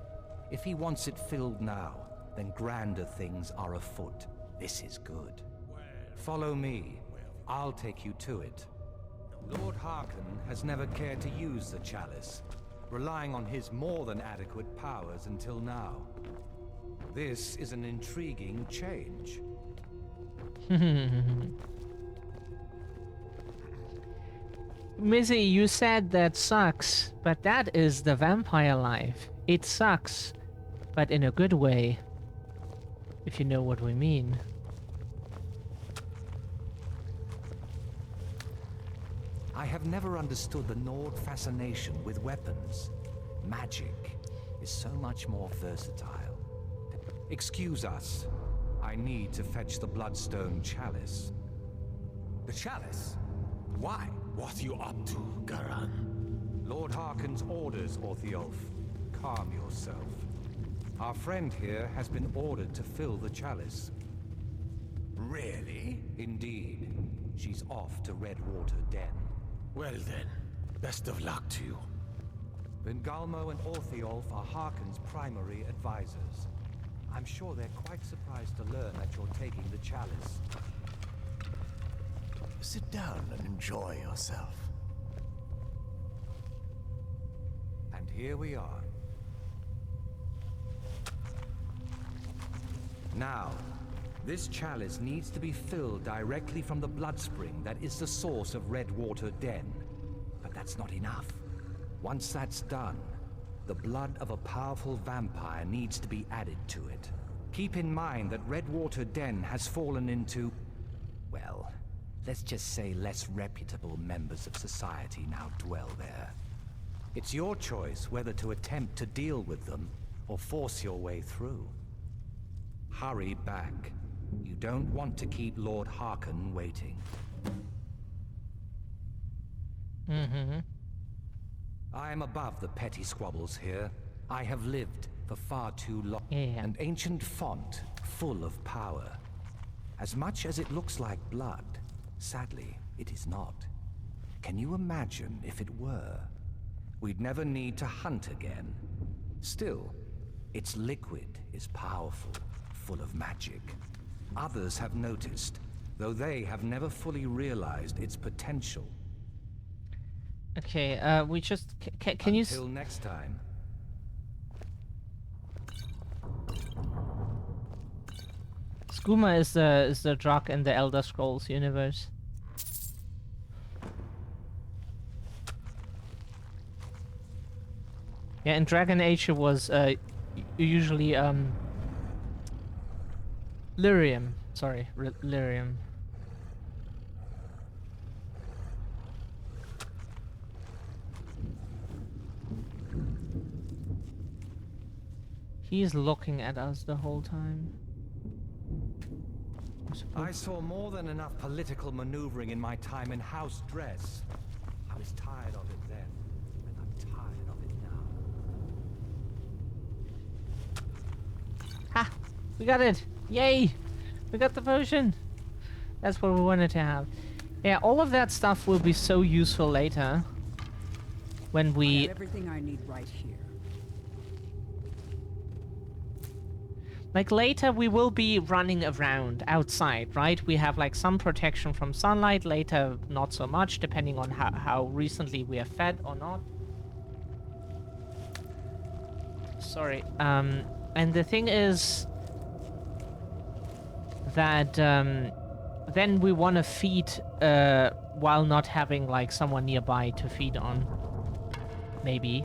If he wants it filled now, then grander things are afoot. This is good. Follow me. I'll take you to it. Lord Harkon has never cared to use the chalice, relying on his more than adequate powers until now. This is an intriguing change. Mizzy, you said that sucks, but that is the vampire life. It sucks, but in a good way. If you know what we mean. I have never understood the Nord fascination with weapons. Magic is so much more versatile. Excuse us. I need to fetch the Bloodstone Chalice. The chalice? Why? What are you up to, Garan? Lord Harkon's orders, Orthiolf. Calm yourself. Our friend here has been ordered to fill the chalice. Really? Indeed. She's off to Redwater Den. Well then, best of luck to you. Vingalmo and Orthiolf are Harkon's primary advisors. I'm sure they're quite surprised to learn that you're taking the chalice. Sit down and enjoy yourself. And here we are. Now, this chalice needs to be filled directly from the blood spring that is the source of Redwater Den. But that's not enough. Once that's done, the blood of a powerful vampire needs to be added to it. Keep in mind that Redwater Den has fallen into, well, let's just say less reputable members of society now dwell there. It's your choice whether to attempt to deal with them or force your way through. Hurry back. You don't want to keep Lord Harkon waiting. Mm-hmm. I am above the petty squabbles here. I have lived for far too long. Yeah. An ancient font full of power. As much as it looks like blood, sadly, it is not. Can you imagine if it were? We'd never need to hunt again. Still, its liquid is powerful, full of magic. Others have noticed, though they have never fully realized its potential. Okay, we just... Can you... Until next time. Skooma is the drug in the Elder Scrolls universe. Yeah, in Dragon Age it was usually lyrium. Sorry, lyrium. He's looking at us the whole time. I saw more than enough political maneuvering in my time in House Dress. I was tired of it then, and I'm tired of it now. Ha! We got it! Yay! We got the potion! That's what we wanted to have. Yeah, all of that stuff will be so useful later. When we... I have everything I need right here. Like later we will be running around outside, right? We have like some protection from sunlight, later not so much, depending on how recently we are fed or not. Sorry. And the thing is that then we want to feed while not having like someone nearby to feed on. Maybe.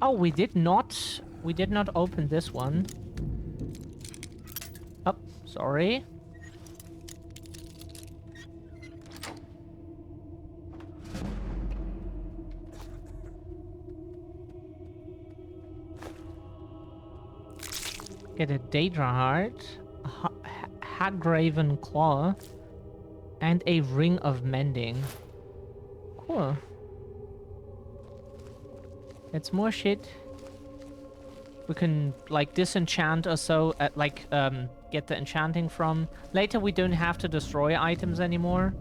Oh, we did not open this one. Oh, sorry. Get a Daedra heart, a Hagraven claw, and a ring of mending. Cool. It's more shit. We can like disenchant or so, like get the enchanting from. Later we don't have to destroy items anymore.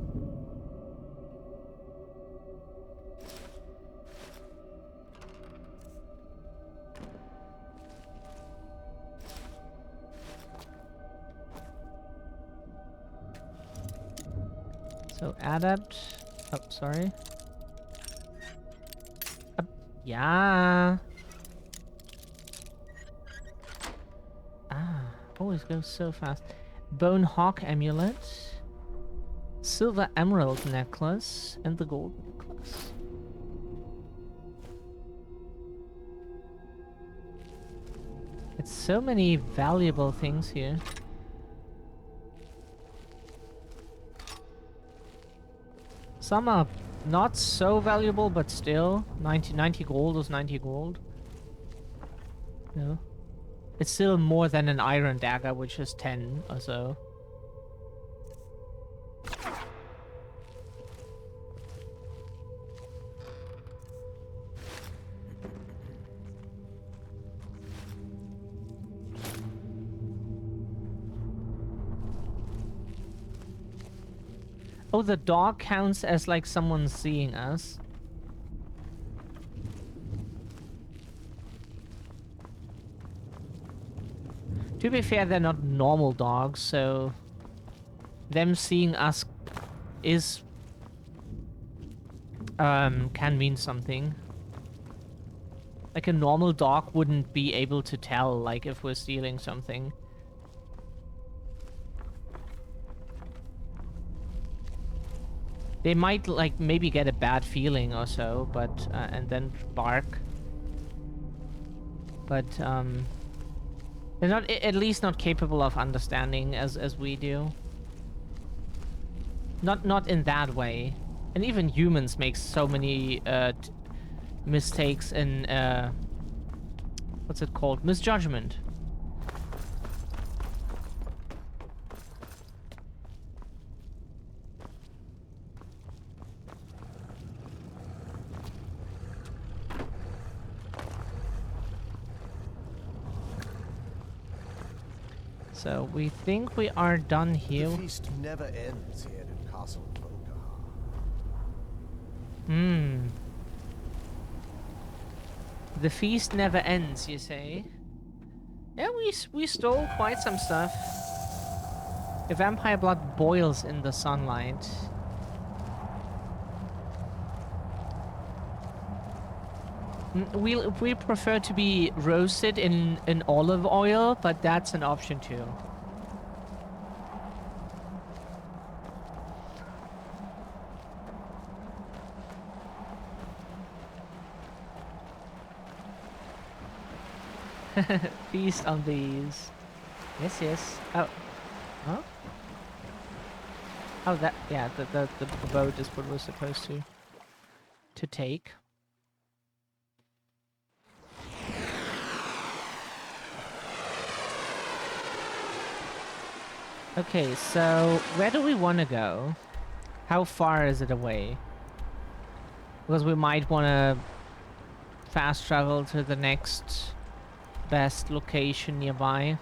So adapt. Oh, sorry. Yeah. Ah, always goes so fast. Bone Hawk amulet, silver emerald necklace, and the gold necklace. It's so many valuable things here. Some are not so valuable, but still 90 gold is 90 gold. No, it's still more than an iron dagger, which is 10 or so. Oh, the dog counts as like someone seeing us. To be fair, they're not normal dogs, so them seeing us is can mean something. Like a normal dog wouldn't be able to tell like if we're stealing something. They might like maybe get a bad feeling or so, but and then bark. But they're not at least not capable of understanding as we do. Not in that way. And even humans make so many mistakes in what's it called? Misjudgment. So we think we are done here. The feast never ends here in Castle Volkahar. Hmm. The feast never ends, you say? Yeah, we stole quite some stuff. The vampire blood boils in the sunlight. We prefer to be roasted in olive oil, but that's an option too. Feast on these. Yes, yes. Oh. Huh? Oh, that, yeah, the boat is what we're supposed to take. Okay, so where do we want to go? How far is it away? Because we might want to fast travel to the next best location nearby.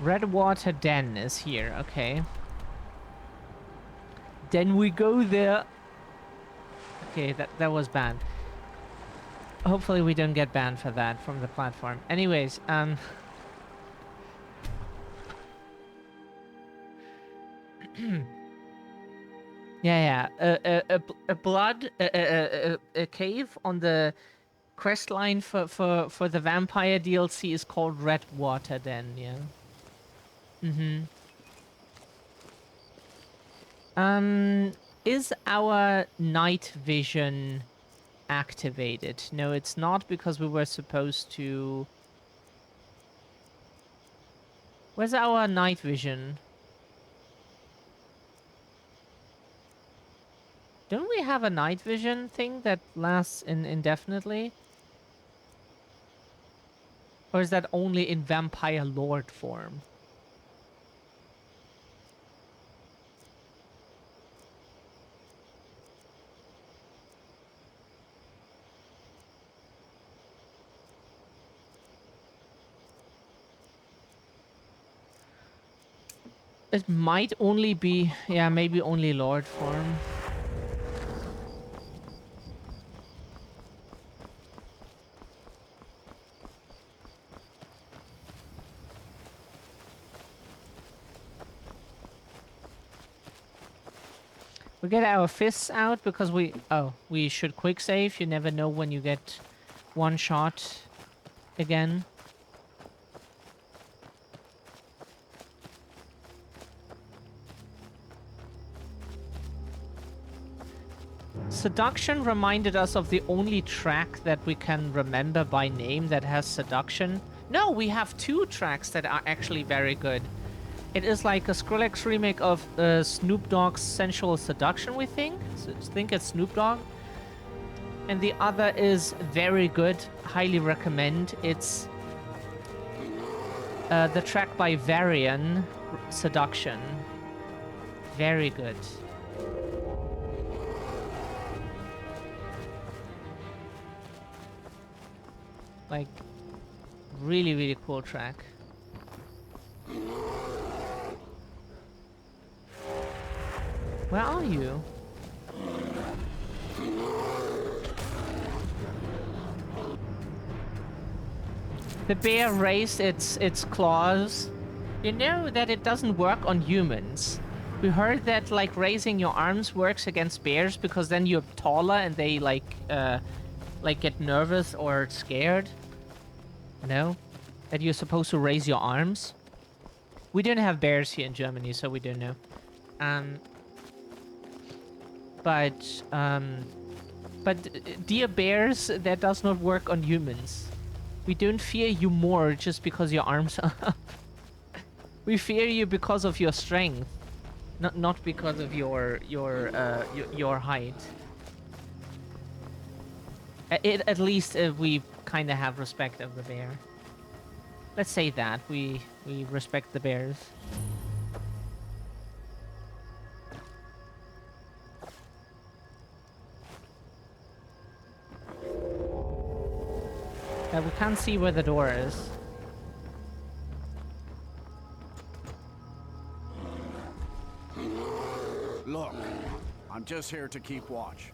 Redwater Den is here, okay. Then we go there. Okay, that was banned. Hopefully we don't get banned for that from the platform. Anyways, yeah, a blood, a cave on the quest line for the vampire DLC is called Redwater Den, yeah. Is our night vision activated? No, it's not, because we were supposed to... Where's our night vision? Don't we have a night vision thing that lasts indefinitely? Or is that only in Vampire Lord form? It might only be, yeah, maybe only Lord form. We get our fists out because we should quick save. You never know when you get one shot again. Seduction reminded us of the only track that we can remember by name that has seduction. No, we have 2 tracks that are actually very good. It is like a Skrillex remake of Snoop Dogg's Sensual Seduction, we think. So I think it's Snoop Dogg. And the other is very good. Highly recommend. It's the track by Varian, Seduction. Very good. Like, really, really cool track. Where are you? The bear raised its claws. You know that it doesn't work on humans. We heard that like raising your arms works against bears because then you're taller and they like get nervous or scared. You know? That you're supposed to raise your arms. We don't have bears here in Germany, so we don't know. But dear bears, that does not work on humans. We don't fear you more just because your arms are up. We fear you because of your strength, not because of your height. At least we kind of have respect of the bear. Let's say that we respect the bears. We can't see where the door is. Look, I'm just here to keep watch.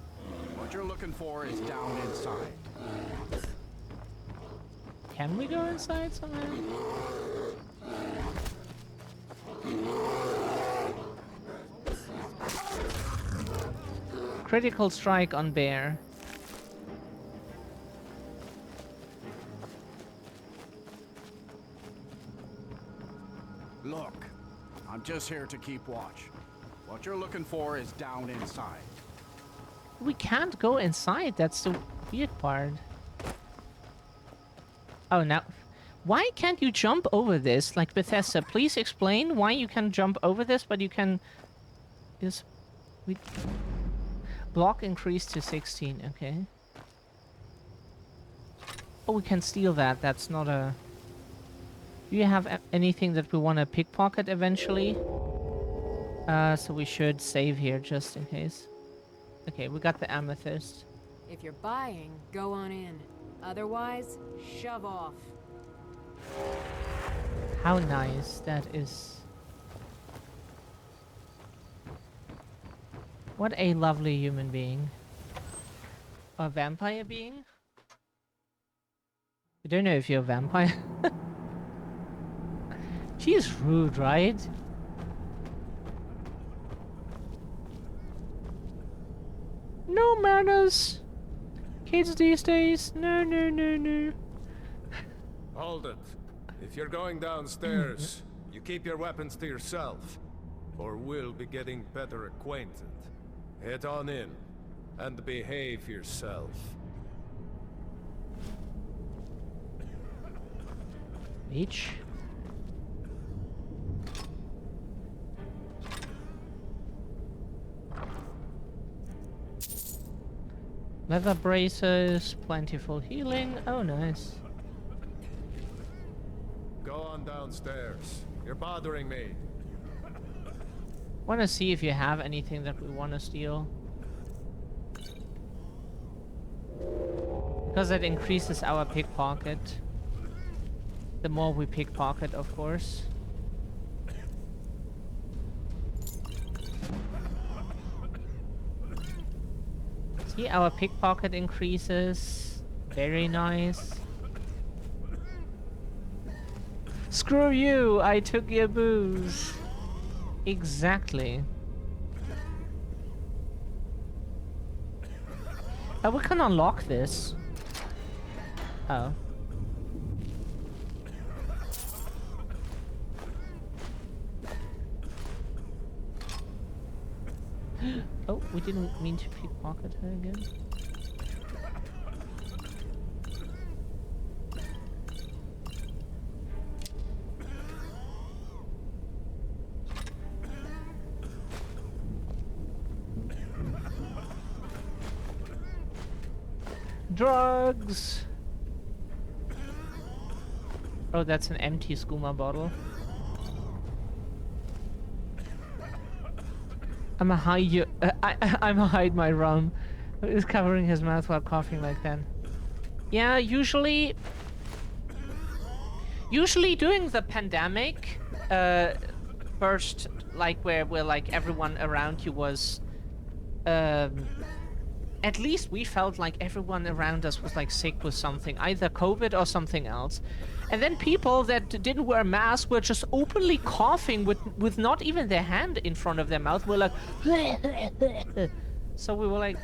What you're looking for is down inside. Can we go inside somewhere? Critical strike on bear. Look, I'm just here to keep watch. What you're looking for is down inside. We can't go inside. That's the weird part. Oh, now... Why can't you jump over this? Like, Bethesda, please explain why you can jump over this, but you can... Block increased to 16, okay. Oh, we can steal that. That's not a... Do you have anything that we want to pickpocket eventually? So we should save here just in case. Okay, we got the amethyst. If you're buying, go on in. Otherwise, shove off. How nice that is. What a lovely human being. A vampire being? I don't know if you're a vampire. She's rude, right? No manners. Kids these days. No, no, no, no. Hold it. If you're going downstairs, you keep your weapons to yourself, or we'll be getting better acquainted. Head on in, and behave yourself. Each. Leather braces, plentiful healing. Oh, nice. Go on downstairs. You're bothering me. Want to see if you have anything that we want to steal. Because it increases our pickpocket. The more we pickpocket, of course. See, our pickpocket increases. Very nice. Screw you! I took your booze. Exactly. Oh, we can unlock this. Oh. Oh, we didn't mean to pickpocket her again. Drugs! Oh, that's an empty skooma bottle. I'm a hide my rum. He's covering his mouth while coughing like that. Yeah, usually during the pandemic, first, like where like everyone around you was, at least we felt like everyone around us was like sick with something, either COVID or something else. And then people that didn't wear masks were just openly coughing with not even their hand in front of their mouth. We're like, so we were like,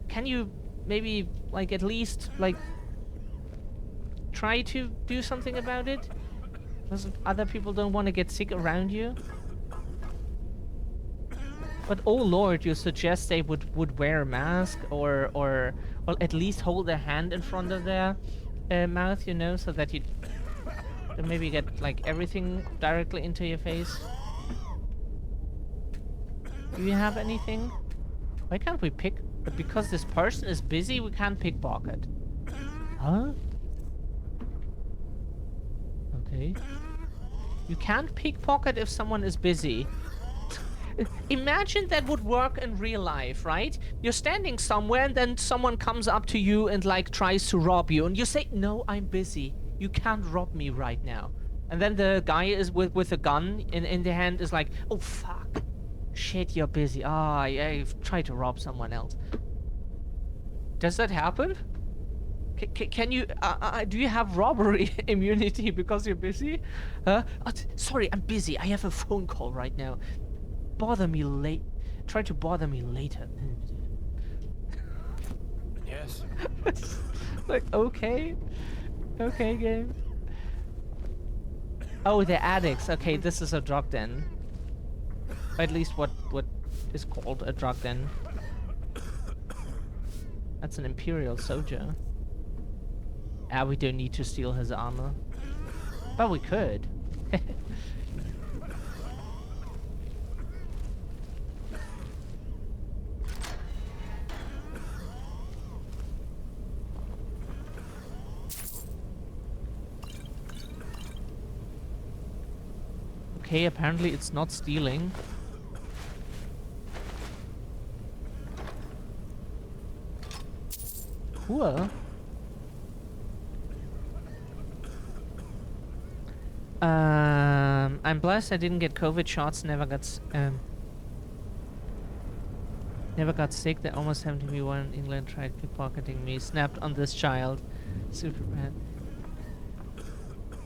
can you maybe like at least like try to do something about it? Because other people don't want to get sick around you. But oh lord, you suggest they would wear a mask or at least hold their hand in front of their mouth, you know, so that you don't maybe get like everything directly into your face. Do you have anything? Why can't we pick? Because this person is busy, we can't pickpocket. Huh? Okay. You can't pickpocket if someone is busy. Imagine that would work in real life, right? You're standing somewhere and then someone comes up to you and like tries to rob you and you say, no, I'm busy. You can't rob me right now. And then the guy is with a gun in the hand is like, oh fuck. Shit, you're busy. Ah, yeah, you've tried to rob someone else. Does that happen? Can you, do you have robbery immunity because you're busy? Sorry, I'm busy. I have a phone call right now. Bother me late. Try to bother me later. Yes. Like, okay. Okay, game. Oh, the addicts. Okay, this is a drug den. Or at least what is called a drug den. That's an Imperial soldier. Ah, we don't need to steal his armor. But we could. Okay, apparently it's not stealing. Cool. I'm blessed I didn't get COVID shots, never got sick. They almost happened to me when England tried pickpocketing me. Snapped on this child. Superman.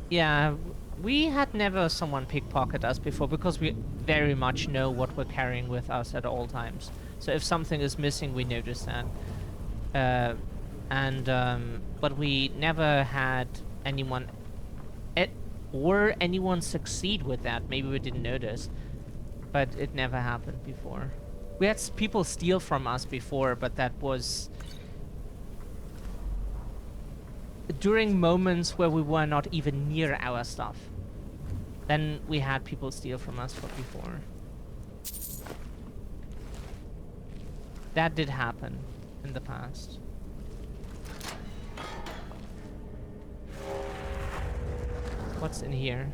Yeah, we had never someone pickpocket us before because we very much know what we're carrying with us at all times. So if something is missing, we notice that. But we never had anyone or anyone succeed with that. Maybe we didn't notice, but it never happened before. We had people steal from us before, but that was during moments where we were not even near our stuff. Then we had people steal from us before. That did happen in the past. What's in here?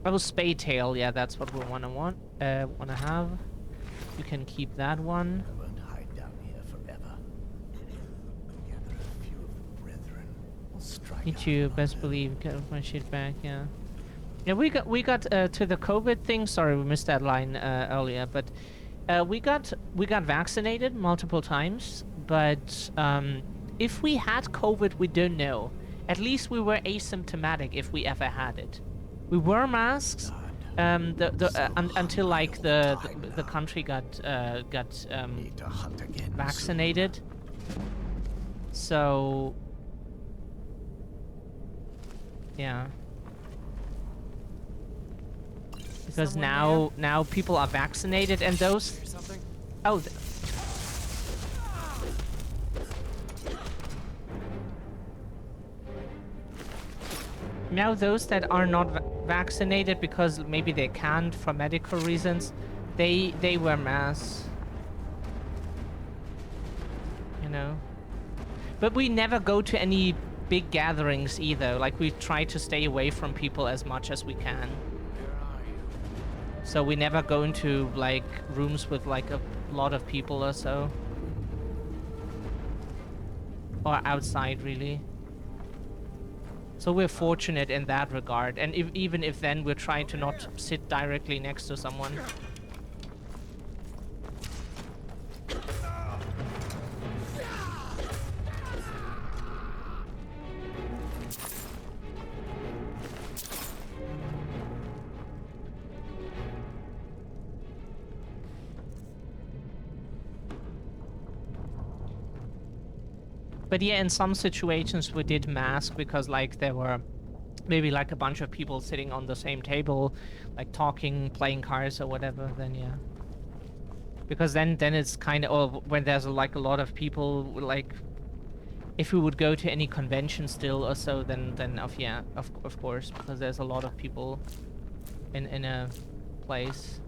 Oh, Spade Tail. Yeah, that's what we wanna have. You can keep that one. I won't hide down here forever. Gather a few of the brethren. We'll strike Me too. Best believe. Get my shit back. Yeah. Yeah, we got to the COVID thing. Sorry, we missed that line earlier, but we got vaccinated multiple times. But if we had COVID, we don't know. At least we were asymptomatic if we ever had it. We wore masks until like the country got vaccinated. So yeah. Because now people are vaccinated and those. Oh. Now those that are not vaccinated because maybe they can't for medical reasons, they wear masks. You know. But we never go to any big gatherings either. Like we try to stay away from people as much as we can. So we never go into like rooms with like a lot of people or so. Or outside really. So we're fortunate in that regard, and even if then we're trying to not sit directly next to someone. But yeah, in some situations we did mask because like there were maybe like a bunch of people sitting on the same table, like talking, playing cards or whatever, then yeah. Because then it's kind of, or when there's like a lot of people, like if we would go to any convention still or so, then of course, because there's a lot of people in a place.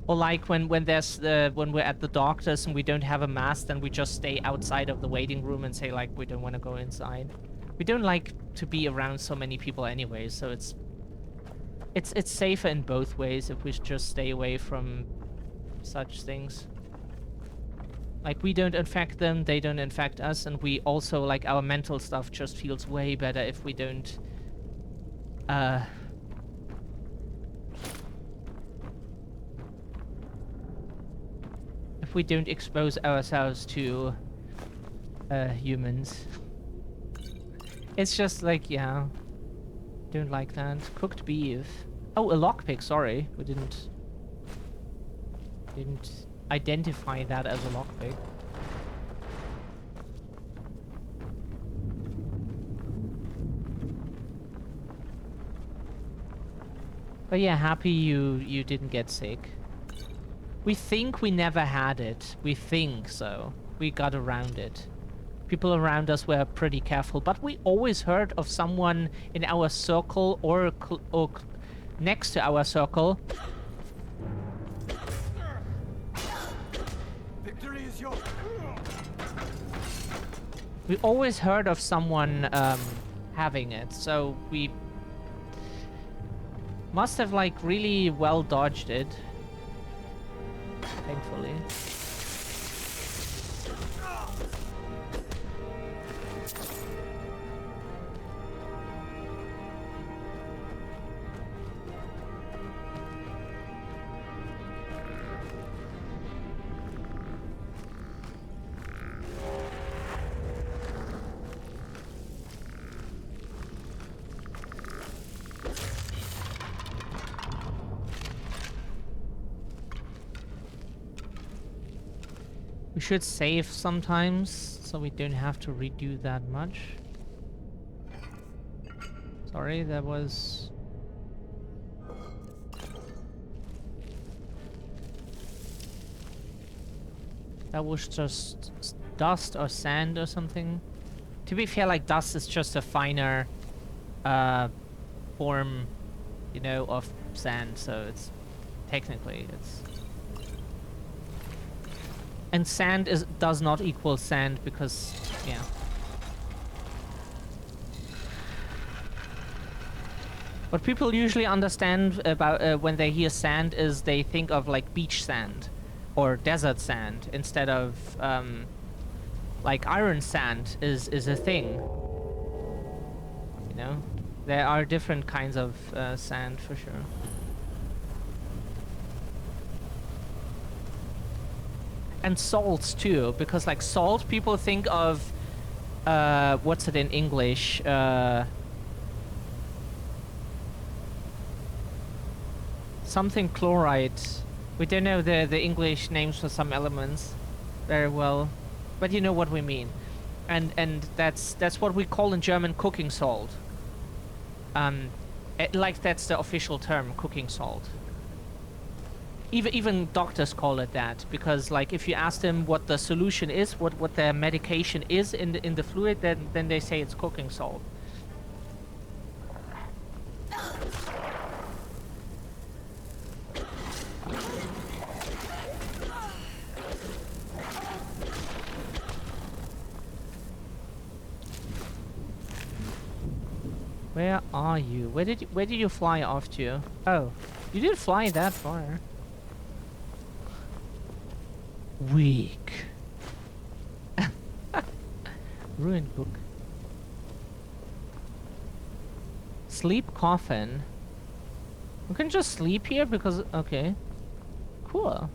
Or like when there's when we're at the doctor's and we don't have a mask, then we just stay outside of the waiting room and say like we don't want to go inside. We don't like to be around so many people anyway, so it's safer in both ways if we just stay away from such things. Like we don't infect them, they don't infect us, and we also like our mental stuff just feels way better if we don't if we don't expose ourselves to humans. It's just like, yeah, don't like that. Cooked beef. Oh, a lockpick, sorry. We didn't identify that as a lockpick. But yeah, happy you didn't get sick. We think we never had it. We think so. We got around it. People around us were pretty careful, but we always heard of someone in our circle or next to our circle. Victory is yours. We always heard of someone having it, so we must have like really well dodged it. Thankfully. We should save sometimes, so we don't have to redo that much. Sorry, that was... That was just dust or sand or something. To be fair, like dust is just a finer form, you know, of sand, so it's technically it's... And sand does not equal sand because, yeah. What people usually understand about when they hear sand is they think of like beach sand or desert sand instead of like iron sand is a thing. You know, there are different kinds of sand for sure. And salts too, because like salt, people think of what's it in English? Something chloride. We don't know the English names for some elements very well, but you know what we mean. And that's what we call in German cooking salt. Like that's the official term, cooking salt. Even doctors call it that, because like if you ask them what the solution is, what their medication is in the fluid, then they say it's cooking salt. Where are you? Where did you fly off to? Oh, you didn't fly that far. Weak. Ruined book. Sleep coffin. We can just sleep here because... Okay. Cool.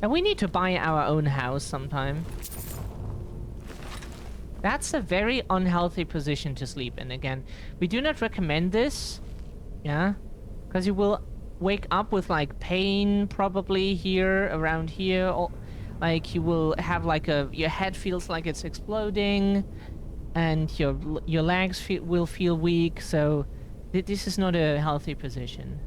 And we need to buy our own house sometime. That's a very unhealthy position to sleep in. Again, we do not recommend this. Yeah? Because you will wake up with like pain probably here, around here, or like you will have like your head feels like it's exploding, and your legs will feel weak. So this is not a healthy position.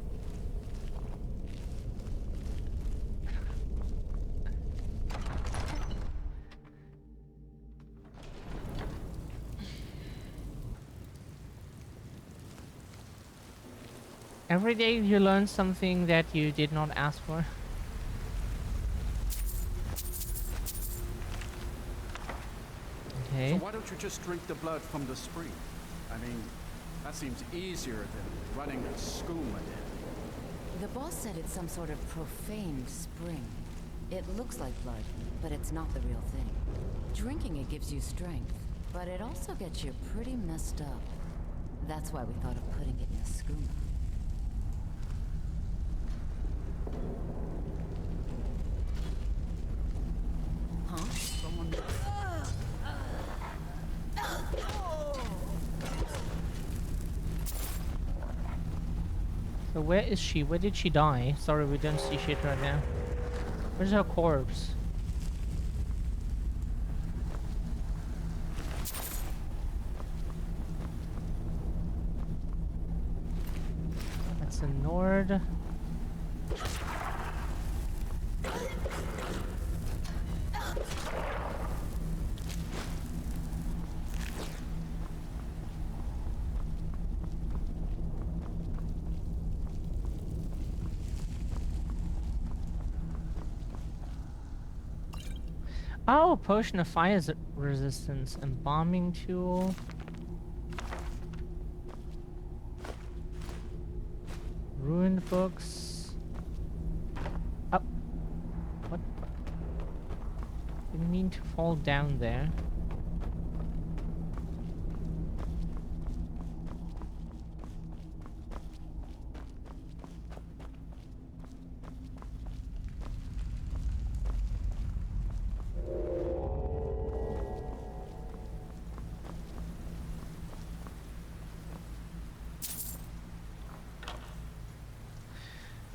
Every day you learn something that you did not ask for. Okay. So why don't you just drink the blood from the spring? I mean, that seems easier than running a skooma did. The boss said it's some sort of profane spring. It looks like blood, but it's not the real thing. Drinking it gives you strength, but it also gets you pretty messed up. That's why we thought of putting it in a skooma. Huh? Someone... So where is she? Where did she die? Sorry, we don't see shit right now. Where's her corpse? That's a Nord. Oh, potion of fire resistance, embalming tool. Ruined books. Oh, what? Didn't mean to fall down there.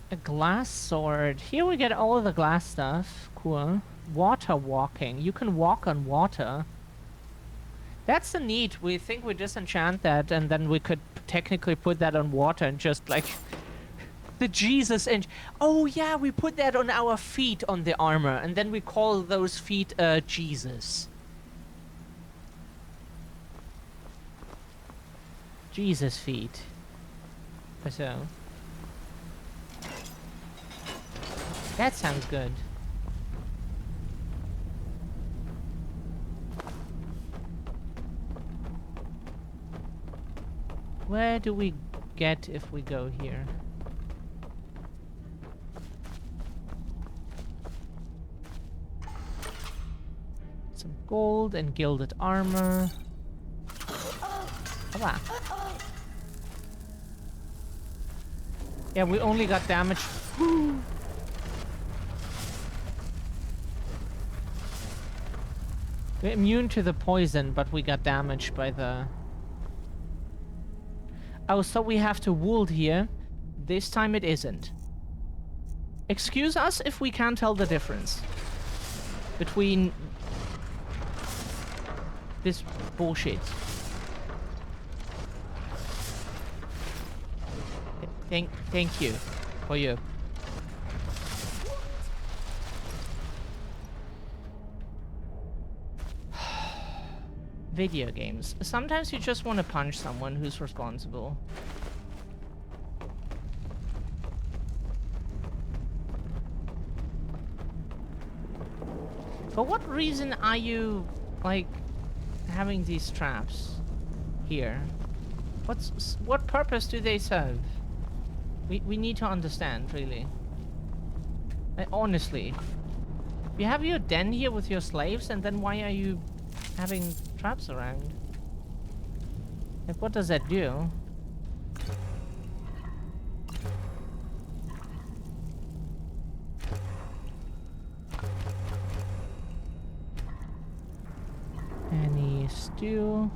A glass sword. Here we get all of the glass stuff. Cool. Water walking. You can walk on water. That's the neat. We think we disenchant that, and then we could technically put that on water and just like the Jesus and oh yeah, we put that on our feet on the armor, and then we call those feet Jesus. Jesus feet. So. That sounds good. Where do we get if we go here? Some gold and gilded armor. Hola. Yeah, we only got damage. We're immune to the poison, but we got damaged by the... Oh, so we have to wound here. This time it isn't. Excuse us if we can't tell the difference between this bullshit. Thank you for your... Video games. Sometimes you just want to punch someone who's responsible. For what reason are you, like, having these traps here? What purpose do they serve? We need to understand, really. Honestly. You have your den here with your slaves, and then why are you having traps around? Like, what does that do? Any stew?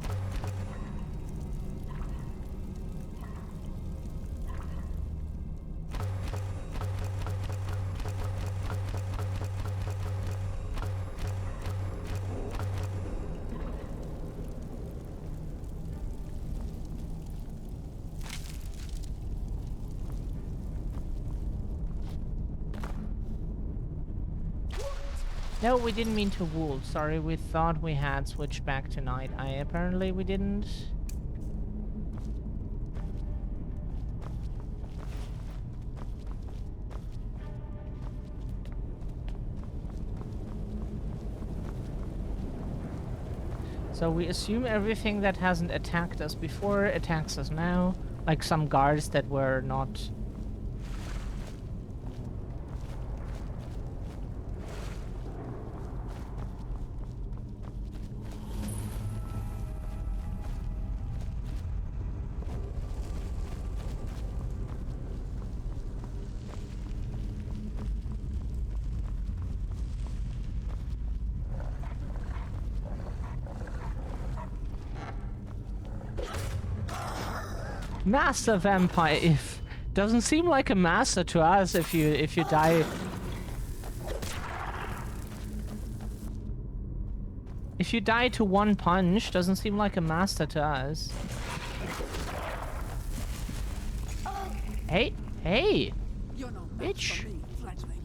No, we didn't mean to wool. Sorry, we thought we had switched back to night. Apparently we didn't. So we assume everything that hasn't attacked us before attacks us now. Like some guards that were not... Master vampire, if doesn't seem like a master to us if you die. If you die to one punch, doesn't seem like a master to us. Hey, hey, You're no match bitch. for me, fledgling.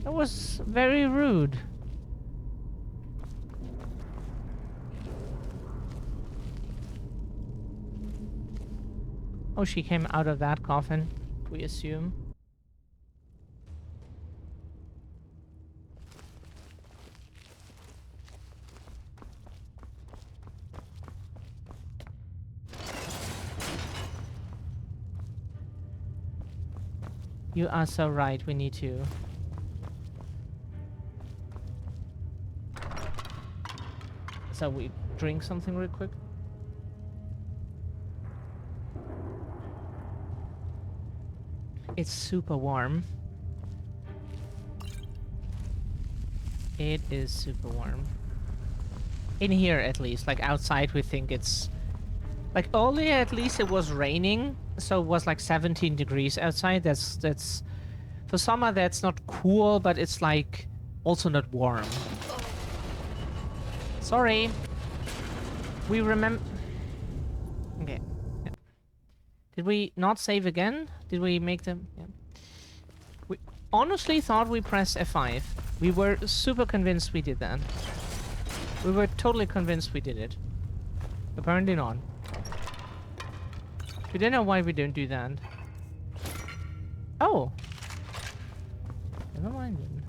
That was very rude. Oh, she came out of that coffin, we assume. You are so right, we need to. So we drink something real quick. It's super warm. It is super warm. In here, at least. Like, outside, we think it's... Like, earlier, at least, it was raining. So it was, like, 17 degrees outside. That's... For summer, that's not cool, but it's, like, also not warm. Sorry. We remember... Okay. Did we not save again? Did we make them? Yeah. We honestly thought we pressed F5. We were super convinced we did that. We were totally convinced we did it. Apparently not. We don't know why we don't do that. Oh! Never mind then.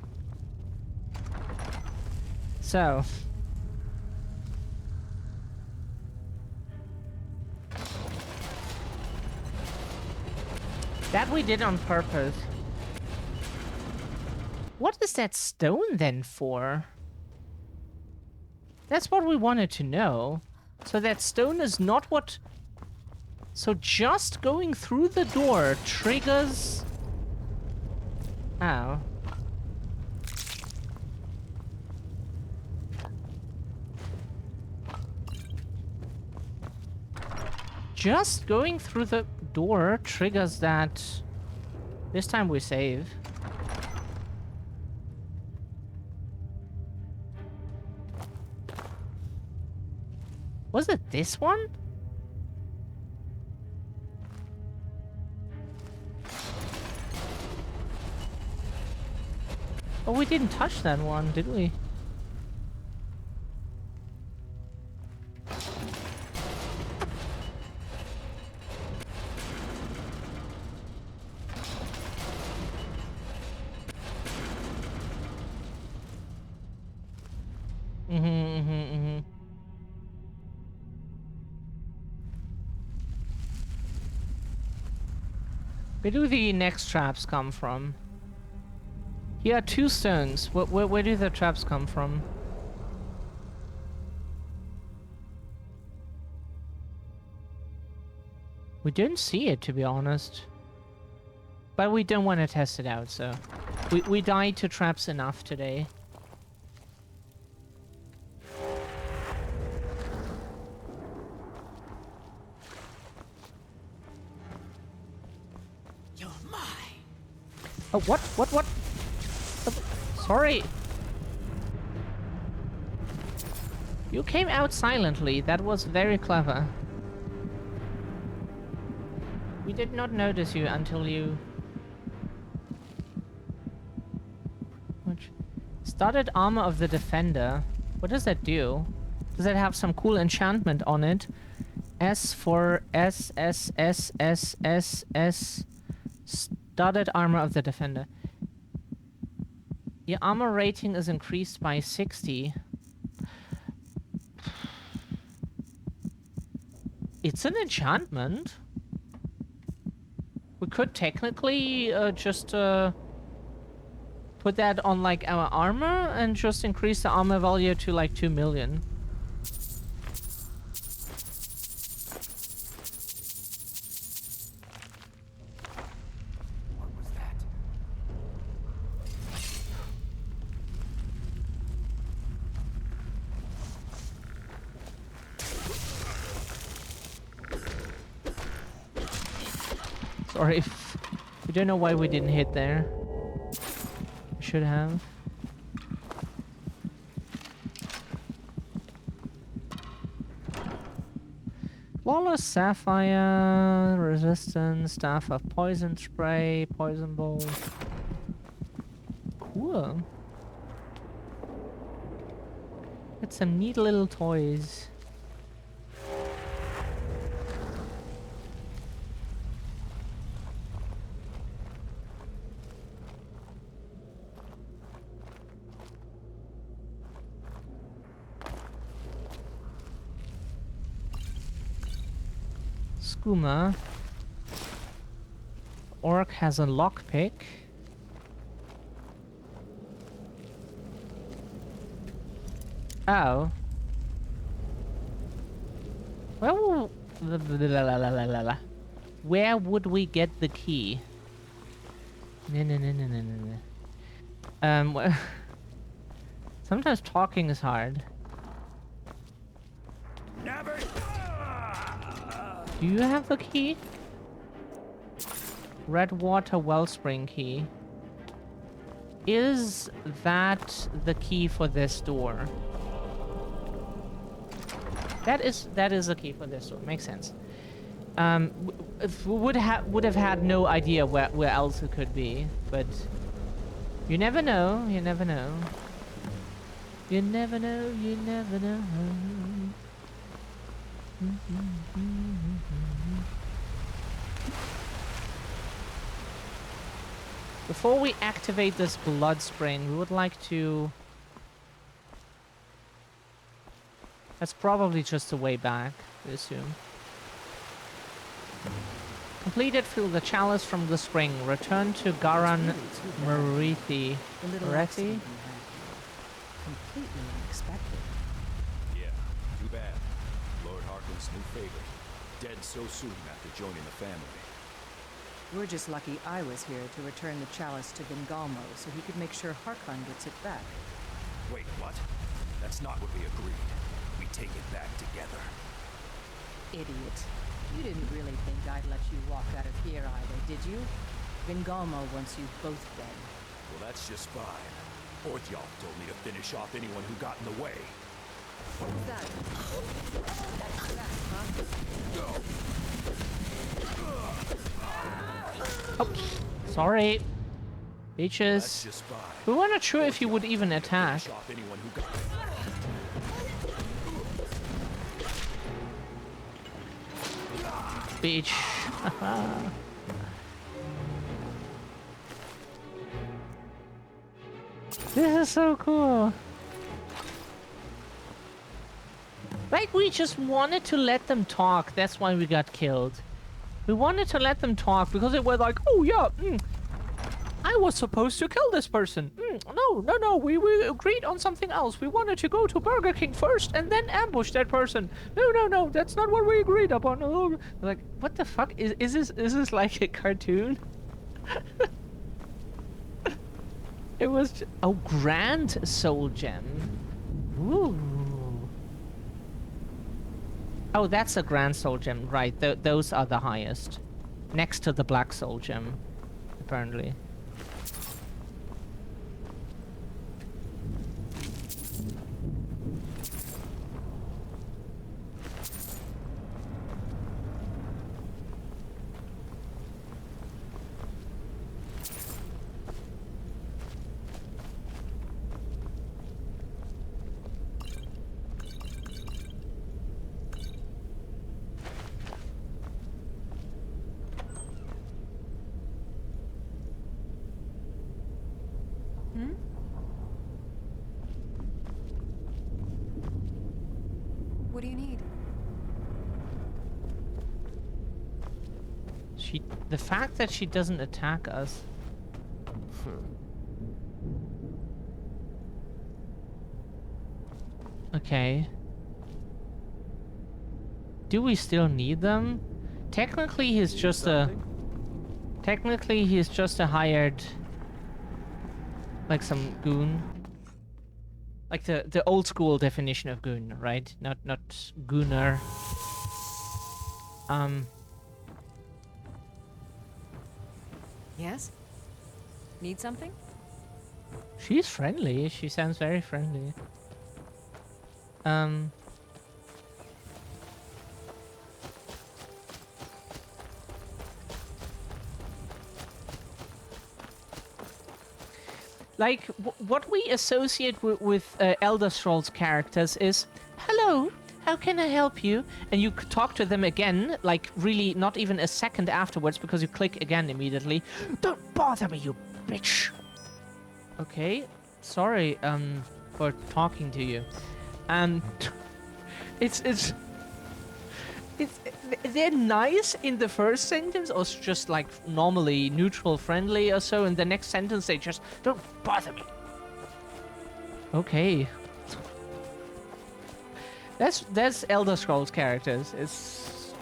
So... That we did on purpose. What is that stone then for? That's what we wanted to know. So that stone is not what... So just going through the door triggers... Oh. Just going through the door triggers that. This time we save. Was it this one? Oh, we didn't touch that one, did we? Where do the next traps come from? Here are 2 stones. Where do the traps come from? We don't see it, to be honest. But we don't want to test it out, so... We died to traps enough today. You're mine. Oh, what? What? Sorry. You came out silently. That was very clever. We did not notice you until you... Which... Studded armor of the defender. What does that do? Does it have some cool enchantment on it? S for S. Studded armor of the defender. Your armor rating is increased by 60. It's an enchantment. We could technically just put that on like our armor and just increase the armor value to like 2 million. What was that? Sorry if we don't know why we didn't hit there. We should have. Flawless Sapphire, Resistance, Staff of Poison Spray, Poison Bolt. Cool. Got some neat little toys. Skooma. Orc has a lockpick. Oh. Well, where would we get the key? No. Well, sometimes talking is hard. Never. Do you have the key? Redwater Wellspring key. Is that the key for this door? That is a key for this door. Makes sense. Would have had no idea where else it could be, but you never know. You never know. You never know. You never know. Before we activate this blood spring, we would like to... That's probably just the way back, I assume. Completed, fill the chalice from the spring. Return to Garan Marithi. Completely unexpected. Yeah, too bad. Lord Harkin's new favorite. Dead so soon after joining the family. We're just lucky I was here to return the chalice to Vingalmo so he could make sure Harkon gets it back. Wait, what? That's not what we agreed. We take it back together. Idiot. You didn't really think I'd let you walk out of here either, did you? Vingalmo wants you both dead. Well, that's just fine. Orthyolf told me to finish off anyone who got in the way. What was that? Oh, sorry. Beaches. We were not sure if you would even attack. Beach. This is so cool. Like, we just wanted to let them talk. That's why we got killed. We wanted to let them talk because it was like, oh yeah, I was supposed to kill this person. No, we agreed on something else. We wanted to go to Burger King first and then ambush that person. No, that's not what we agreed upon. Oh. Like, what the fuck? Is this like a cartoon? It was oh, Grand Soul Gem. Ooh. Oh, that's a Grand Soul Gem, right? Those are the highest, next to the Black Soul Gem, apparently. What do you need? The fact that she doesn't attack us. Okay. Do we still need them? Technically, he's just a hired, like, some goon. Like the old school definition of goon, right? Not gooner. Yes? Need something? She's friendly. She sounds very friendly. Like, what we associate with Elder Scrolls characters is, hello, how can I help you? And you could talk to them again, like, really not even a second afterwards, because you click again immediately. Don't bother me, you bitch! Okay, sorry, for talking to you. They're nice in the first sentence, or just like normally neutral, friendly or so. In the next sentence, they just don't bother me. Okay, that's Elder Scrolls characters. It's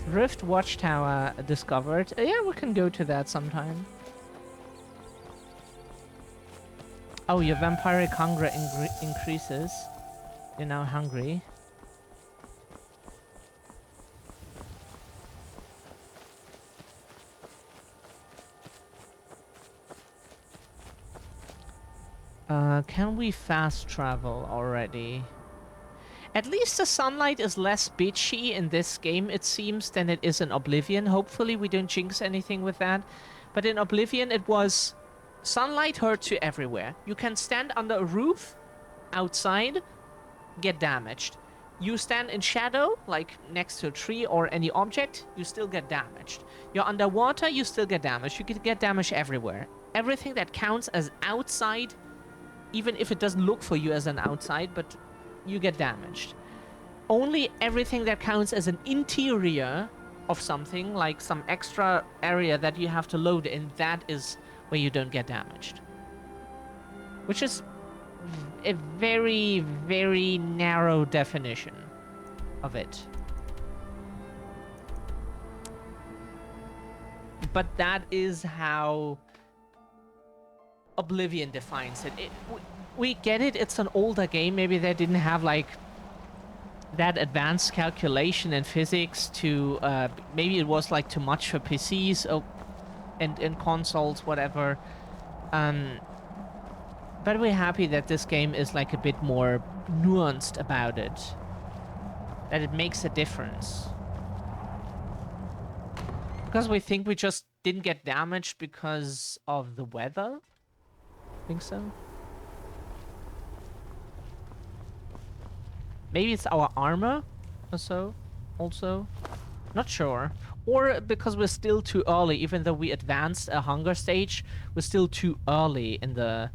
Rift Watchtower discovered. Yeah, we can go to that sometime. Oh, your vampiric hunger increases. You're now hungry. Can we fast travel already? At least the sunlight is less bitchy in this game, it seems, than it is in Oblivion. Hopefully we don't jinx anything with that. But in Oblivion it was... sunlight hurts you everywhere. You can stand under a roof, outside, get damaged. You stand in shadow, like next to a tree or any object, you still get damaged. You're underwater, you still get damaged. You can get damage everywhere. Everything that counts as outside, even if it doesn't look for you as an outside, but you get damaged. Only everything that counts as an interior of something, like some extra area that you have to load in, that is where you don't get damaged. Which is a very, very narrow definition of it. But that is how Oblivion defines it. We get it, it's an older game. Maybe they didn't have like that advanced calculation and physics to... maybe it was like too much for PCs and consoles, whatever. But we're happy that this game is like a bit more nuanced about it. That it makes a difference. Because we think we just didn't get damaged because of the weather? Think so? Maybe it's our armor or so, also. Not sure. Or because we're still too early, even though we advanced a hunger stage, we're still too early in the...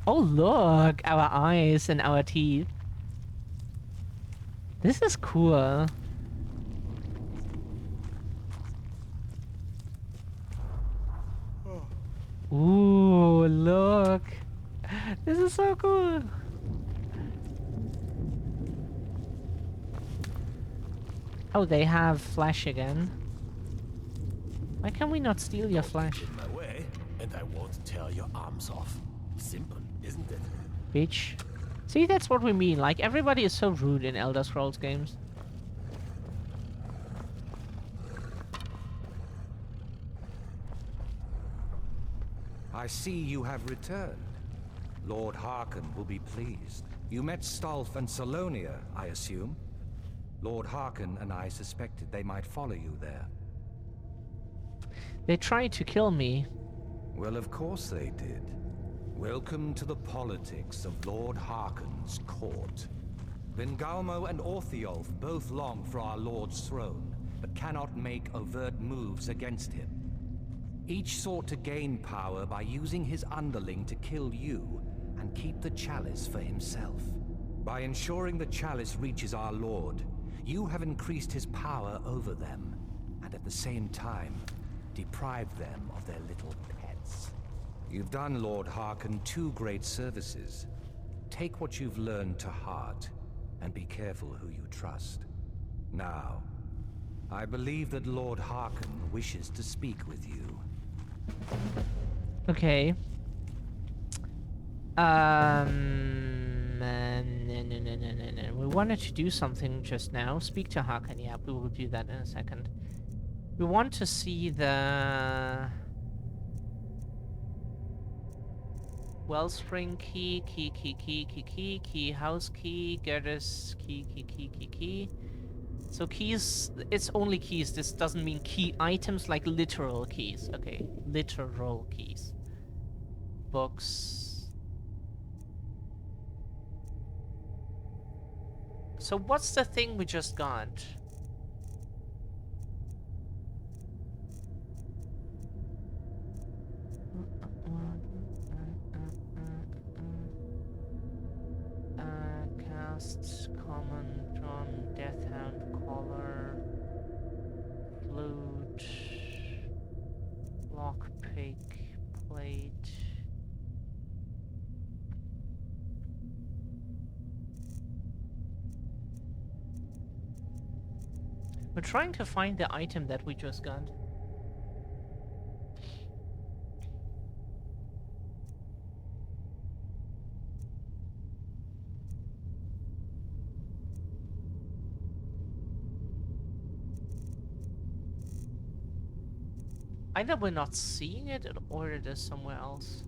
Oh look! Our eyes and our teeth. This is cool. Ooh, look! This is so cool! Oh, they have flash again. Why can we not steal your flash? In my way, and I won't tear your arms off. Simple, isn't it? Bitch. See, that's what we mean. Like, everybody is so rude in Elder Scrolls games. I see you have returned. Lord Harkon will be pleased. You met Stolf and Salonia, I assume? Lord Harkon and I suspected they might follow you there. They tried to kill me. Well, of course they did. Welcome to the politics of Lord Harkon's court. Vingalmo and Orthiolf both long for our Lord's throne, but cannot make overt moves against him. Each sought to gain power by using his underling to kill you and keep the chalice for himself. By ensuring the chalice reaches our Lord, you have increased his power over them, and at the same time, deprived them of their little pets. You've done Lord Harkon 2 great services. Take what you've learned to heart, and be careful who you trust. Now, I believe that Lord Harkon wishes to speak with you. Okay. No. We wanted to do something just now. Speak to Harkon. Yeah, we will do that in a second. We want to see the Wellspring key, house key, Gerdes key. So keys, it's only keys. This doesn't mean key items like literal keys. Okay, literal keys. Books. So what's the thing we just got? Cast, common, drum, deathhound, collar, flute, lockpick, plate. We're trying to find the item that we just got. Either we're not seeing it or it is somewhere else.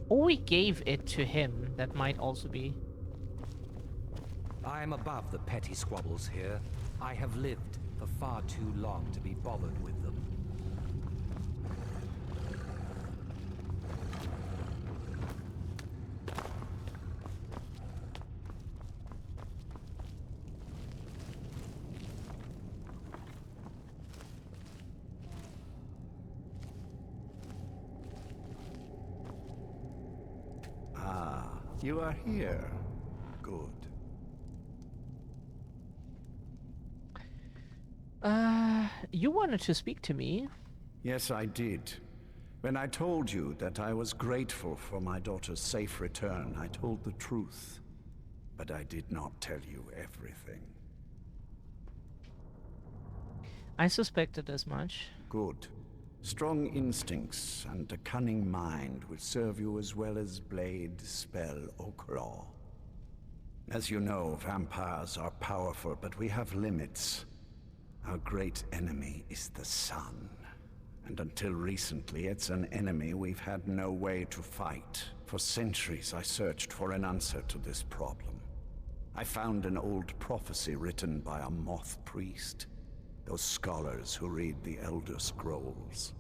Or we gave it to him. That might also be. I am above the petty squabbles here. I have lived for far too long to be bothered with them. You are here. Good. You wanted to speak to me? Yes, I did. When I told you that I was grateful for my daughter's safe return, I told the truth. But I did not tell you everything. I suspected as much. Good. Strong instincts and a cunning mind will serve you as well as blade, spell, or claw. As you know, vampires are powerful, but we have limits. Our great enemy is the sun. And until recently, it's an enemy we've had no way to fight. For centuries, I searched for an answer to this problem. I found an old prophecy written by a moth priest. Those scholars who read the Elder Scrolls.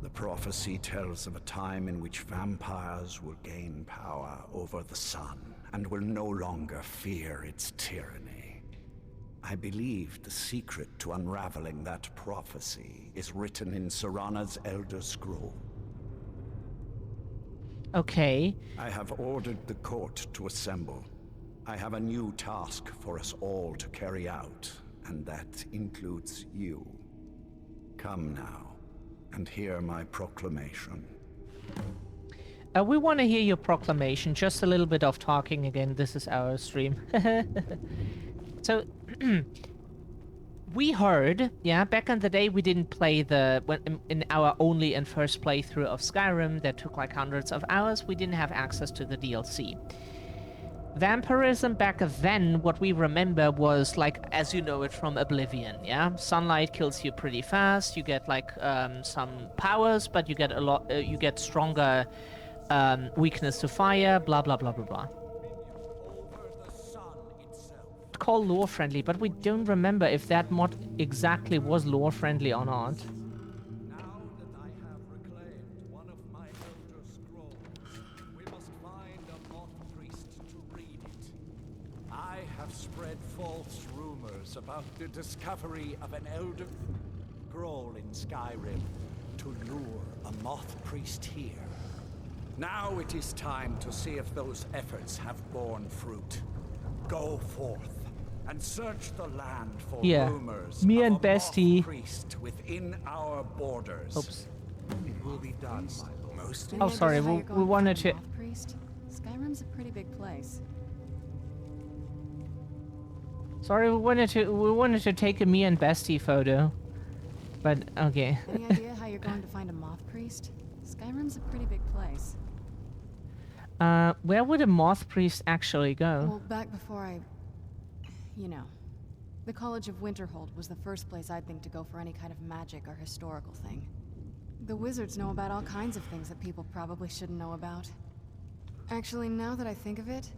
The prophecy tells of a time in which vampires will gain power over the sun and will no longer fear its tyranny. I believe the secret to unraveling that prophecy is written in Serana's Elder Scroll. Okay. I have ordered the court to assemble. I have a new task for us all to carry out, and that includes you. Come now, and hear my proclamation. We want to hear your proclamation. Just a little bit of talking again. This is our stream. So, we heard, yeah, back in the day we didn't play in our only and first playthrough of Skyrim that took like hundreds of hours, we didn't have access to the DLC. Vampirism back then, what we remember was like, as you know it from Oblivion, yeah? Sunlight kills you pretty fast, you get like some powers, but you get you get stronger weakness to fire, blah blah blah blah blah. Called lore friendly, but we don't remember if that mod exactly was lore friendly or not. Now that I have reclaimed one of my Elder Scrolls, we must find a moth priest to read it. I have spread false rumors rumors about the discovery of an elder Growl in Skyrim to lure a moth priest here. Now it is time to see if those efforts have borne fruit. Go forth and search the land for rumors me of and a Bestie. moth priest within our borders. Oops. It will be done, my lord. Oh, sorry. We wanted to. Priest? Skyrim's a pretty big place. Sorry, we wanted to take a me and Bestie photo, but okay. Any idea how you're going to find a moth priest? Skyrim's a pretty big place. Where would a moth priest actually go? Well, back before you know, the College of Winterhold was the first place I'd think to go for any kind of magic or historical thing. The wizards know about all kinds of things that people probably shouldn't know about. Actually, now that I think of it,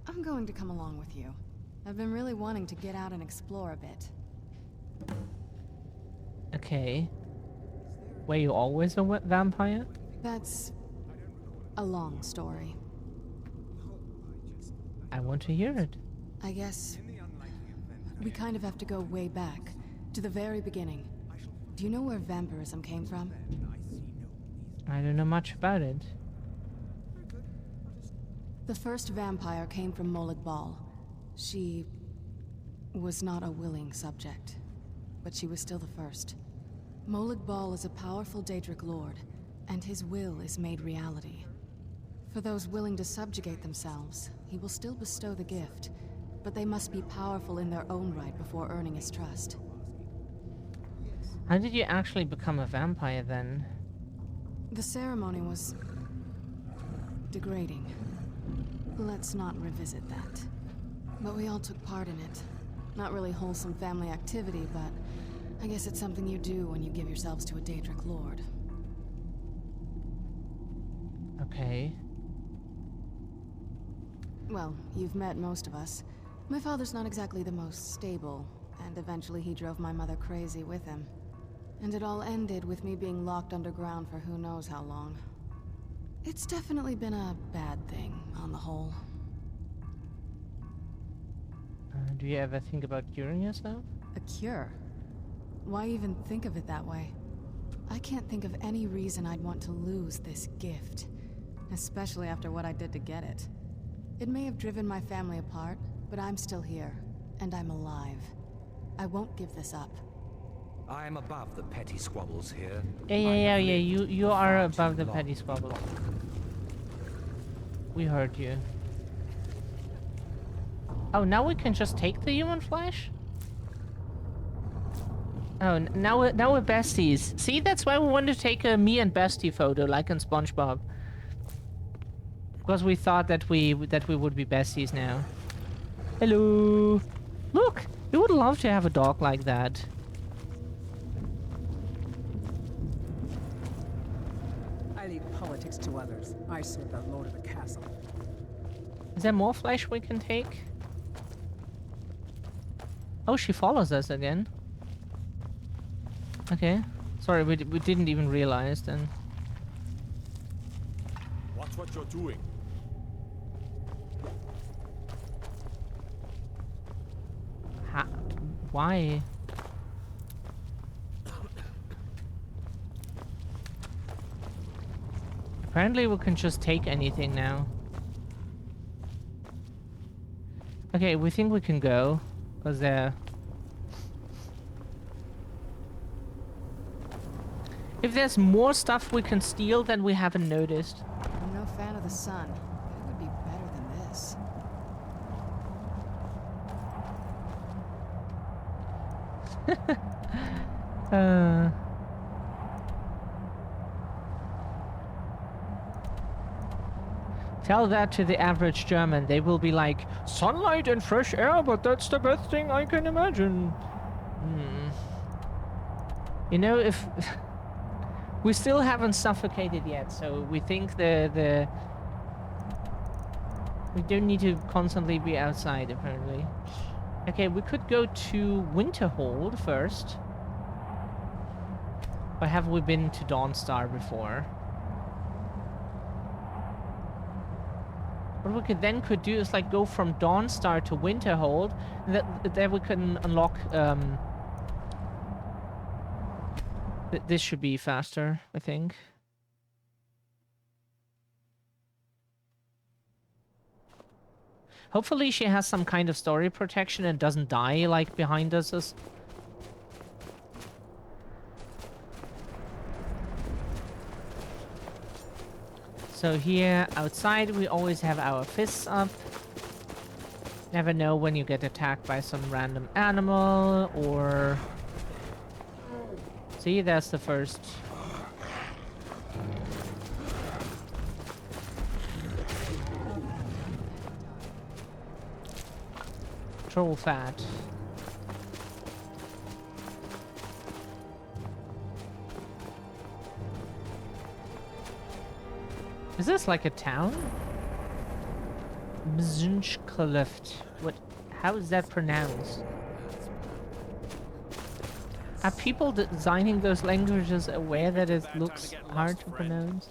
I'm going to come along with you. I've been really wanting to get out and explore a bit. Okay. Were you always a vampire? That's a long story. I want to hear it. I guess we kind of have to go way back, to the very beginning. Do you know where vampirism came from? I don't know much about it. The first vampire came from Molag Bal. She was not a willing subject, but she was still the first. Molag Bal is a powerful Daedric lord, and his will is made reality. For those willing to subjugate themselves, he will still bestow the gift, but they must be powerful in their own right before earning his trust. How did you actually become a vampire then? The ceremony was degrading. Let's not revisit that. But we all took part in it. Not really wholesome family activity, but I guess it's something you do when you give yourselves to a Daedric lord. Okay. Well, you've met most of us. My father's not exactly the most stable, and eventually he drove my mother crazy with him. And it all ended with me being locked underground for who knows how long. It's definitely been a bad thing, on the whole. Do you ever think about curing yourself? A cure? Why even think of it that way? I can't think of any reason I'd want to lose this gift. Especially after what I did to get it. It may have driven my family apart, but I'm still here, and I'm alive. I won't give this up. I am above the petty squabbles here. Yeah. You are above the petty squabbles. We heard you. Oh, now we can just take the human flesh? Oh, now we're besties. See, that's why we wanted to take a me and bestie photo, like in SpongeBob. Because we thought that we would be besties now. Hello. Look, we would love to have a dog like that. I leave politics to others. I serve the lord of the castle. Is there more flesh we can take? Oh, she follows us again. Okay. Sorry, we didn't even realize then. Watch what you're doing. Why? Apparently we can just take anything now. Okay, we think we can go. Because there... If there's more stuff we can steal than we haven't noticed. I'm no fan of the sun. It would be better than this. Tell that to the average German. They will be like, sunlight and fresh air, but that's the best thing I can imagine. You know, if... we still haven't suffocated yet, so we think we don't need to constantly be outside, apparently. Okay, we could go to Winterhold first. Or have we been to Dawnstar before? What we could do is like go from Dawnstar to Winterhold, and that we can unlock. This should be faster, I think. Hopefully she has some kind of story protection and doesn't die like behind us. So here outside we always have our fists up. Never know when you get attacked by some random animal or... See, that's the first. Troll fat. Is this like a town? Mzunchklift. What? How is that pronounced? Are people designing those languages aware that it looks hard to pronounce?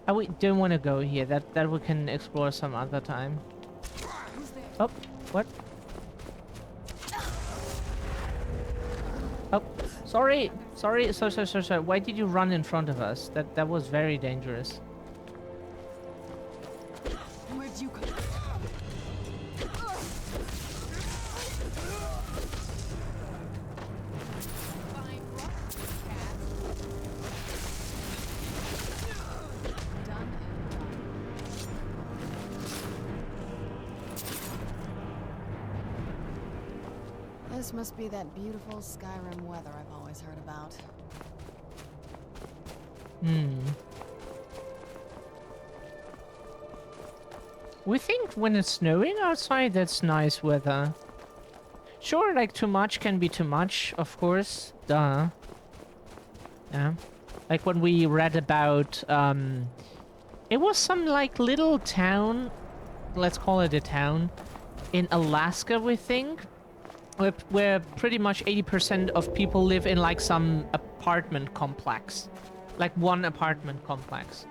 Oh, we don't want to go here. That we can explore some other time. Oh, what? Oh, sorry. Sorry. Sorry. Why did you run in front of us? That was very dangerous. Where'd you come? This must be that beautiful Skyrim weather I've always heard about. We think when it's snowing outside, that's nice weather. Sure, like too much can be too much, of course. Duh. Yeah. Like when we read about, it was some like little town, let's call it a town, in Alaska, we think. Where pretty much 80% of people live in like some apartment complex. Like one apartment complex.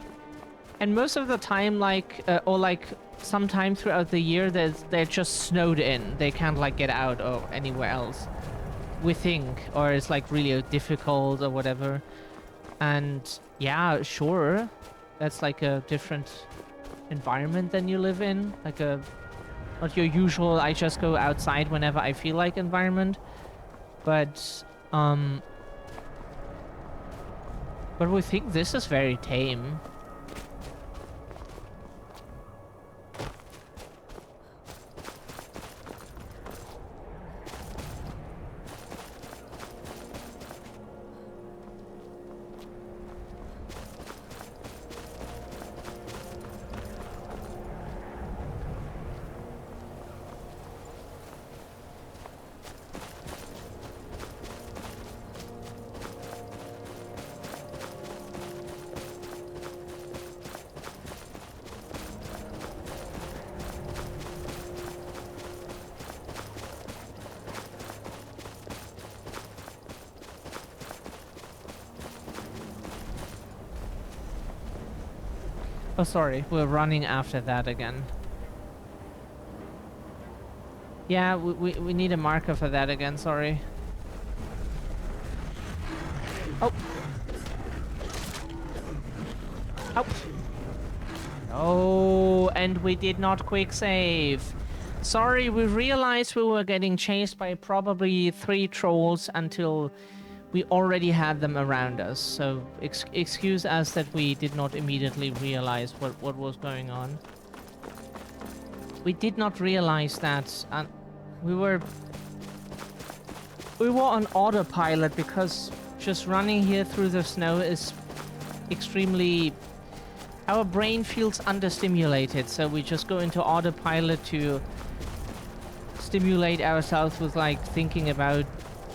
And most of the time, like, or like sometime throughout the year, they're just snowed in. They can't like get out or anywhere else. We think. Or it's like really difficult or whatever. And yeah, sure. That's like a different environment than you live in. Like a... Not your usual, I just go outside whenever I feel like environment. But we think this is very tame. Oh, sorry, we're running after that again. Yeah, we need a marker for that again, sorry. Oh! Oh! Oh, and we did not quick save. Sorry, we realized we were getting chased by probably 3 trolls until we already had them around us, so excuse us that we did not immediately realize what was going on. We did not realize that we were on autopilot because just running here through the snow is extremely... Our brain feels understimulated, so we just go into autopilot to stimulate ourselves with like thinking about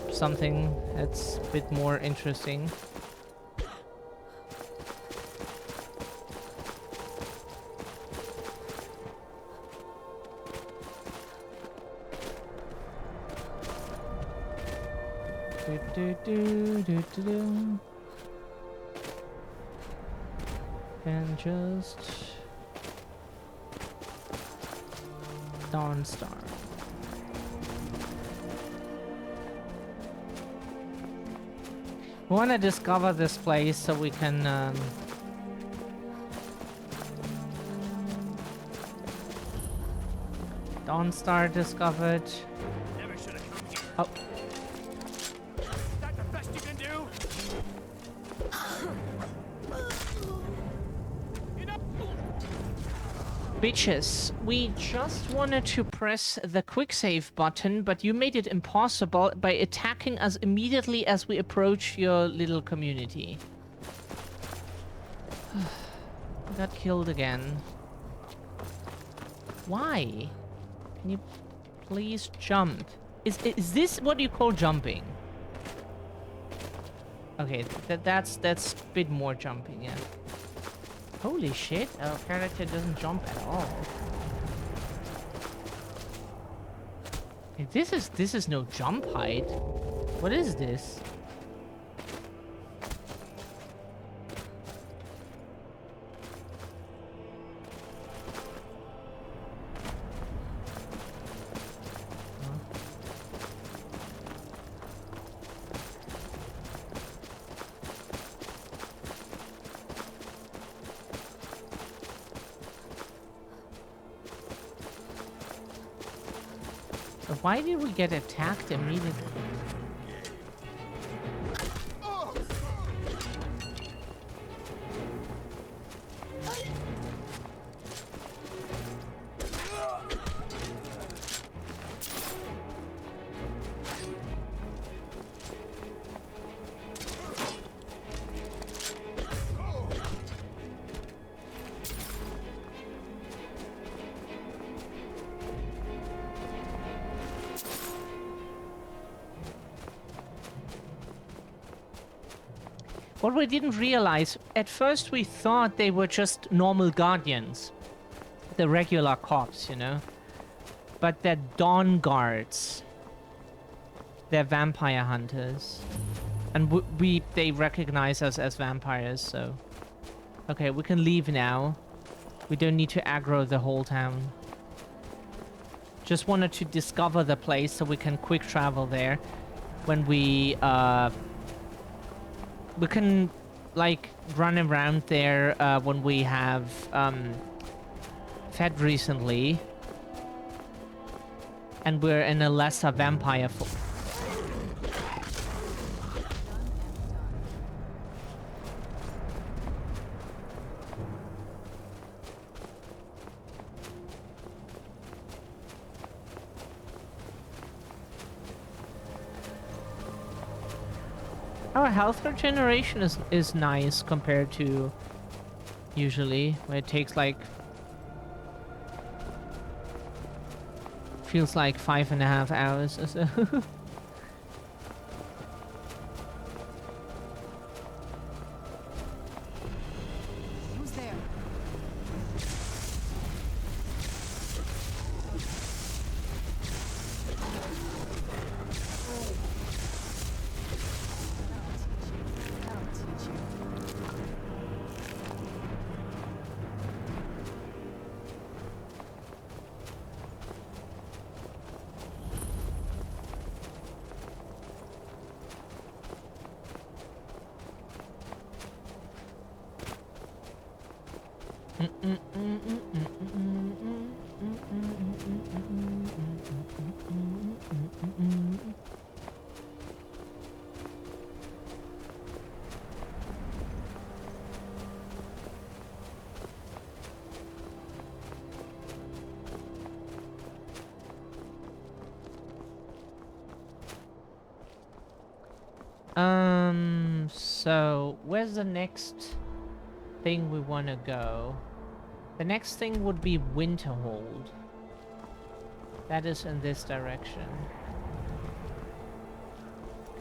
something that's a bit more interesting. And just Dawnstar. We want to discover this place so we can Dawnstar discovered. Never should have come here. Oh. Is that the best you can do? Bitches, we just wanted to press the quick save button, but you made it impossible by attacking us immediately as we approach your little community. Got killed again. Why? Can you please jump? Is this what you call jumping? Okay, that's a bit more jumping, yeah. Holy shit, our character doesn't jump at all. Hey, this is no jump height. What is this? Why did we get attacked immediately? What we didn't realize, at first we thought they were just normal guardians. The regular cops, you know? But they're dawn guards. They're vampire hunters. And they recognize us as vampires, so... Okay, we can leave now. We don't need to aggro the whole town. Just wanted to discover the place so we can quick travel there. When we can, like, run around there when we have fed recently. And we're in a lesser vampire form. Our health regeneration is nice compared to usually, where it takes like... feels like 5.5 hours or so. Who's there? So where's the next thing we want to go? The next thing would be Winterhold. That is in this direction.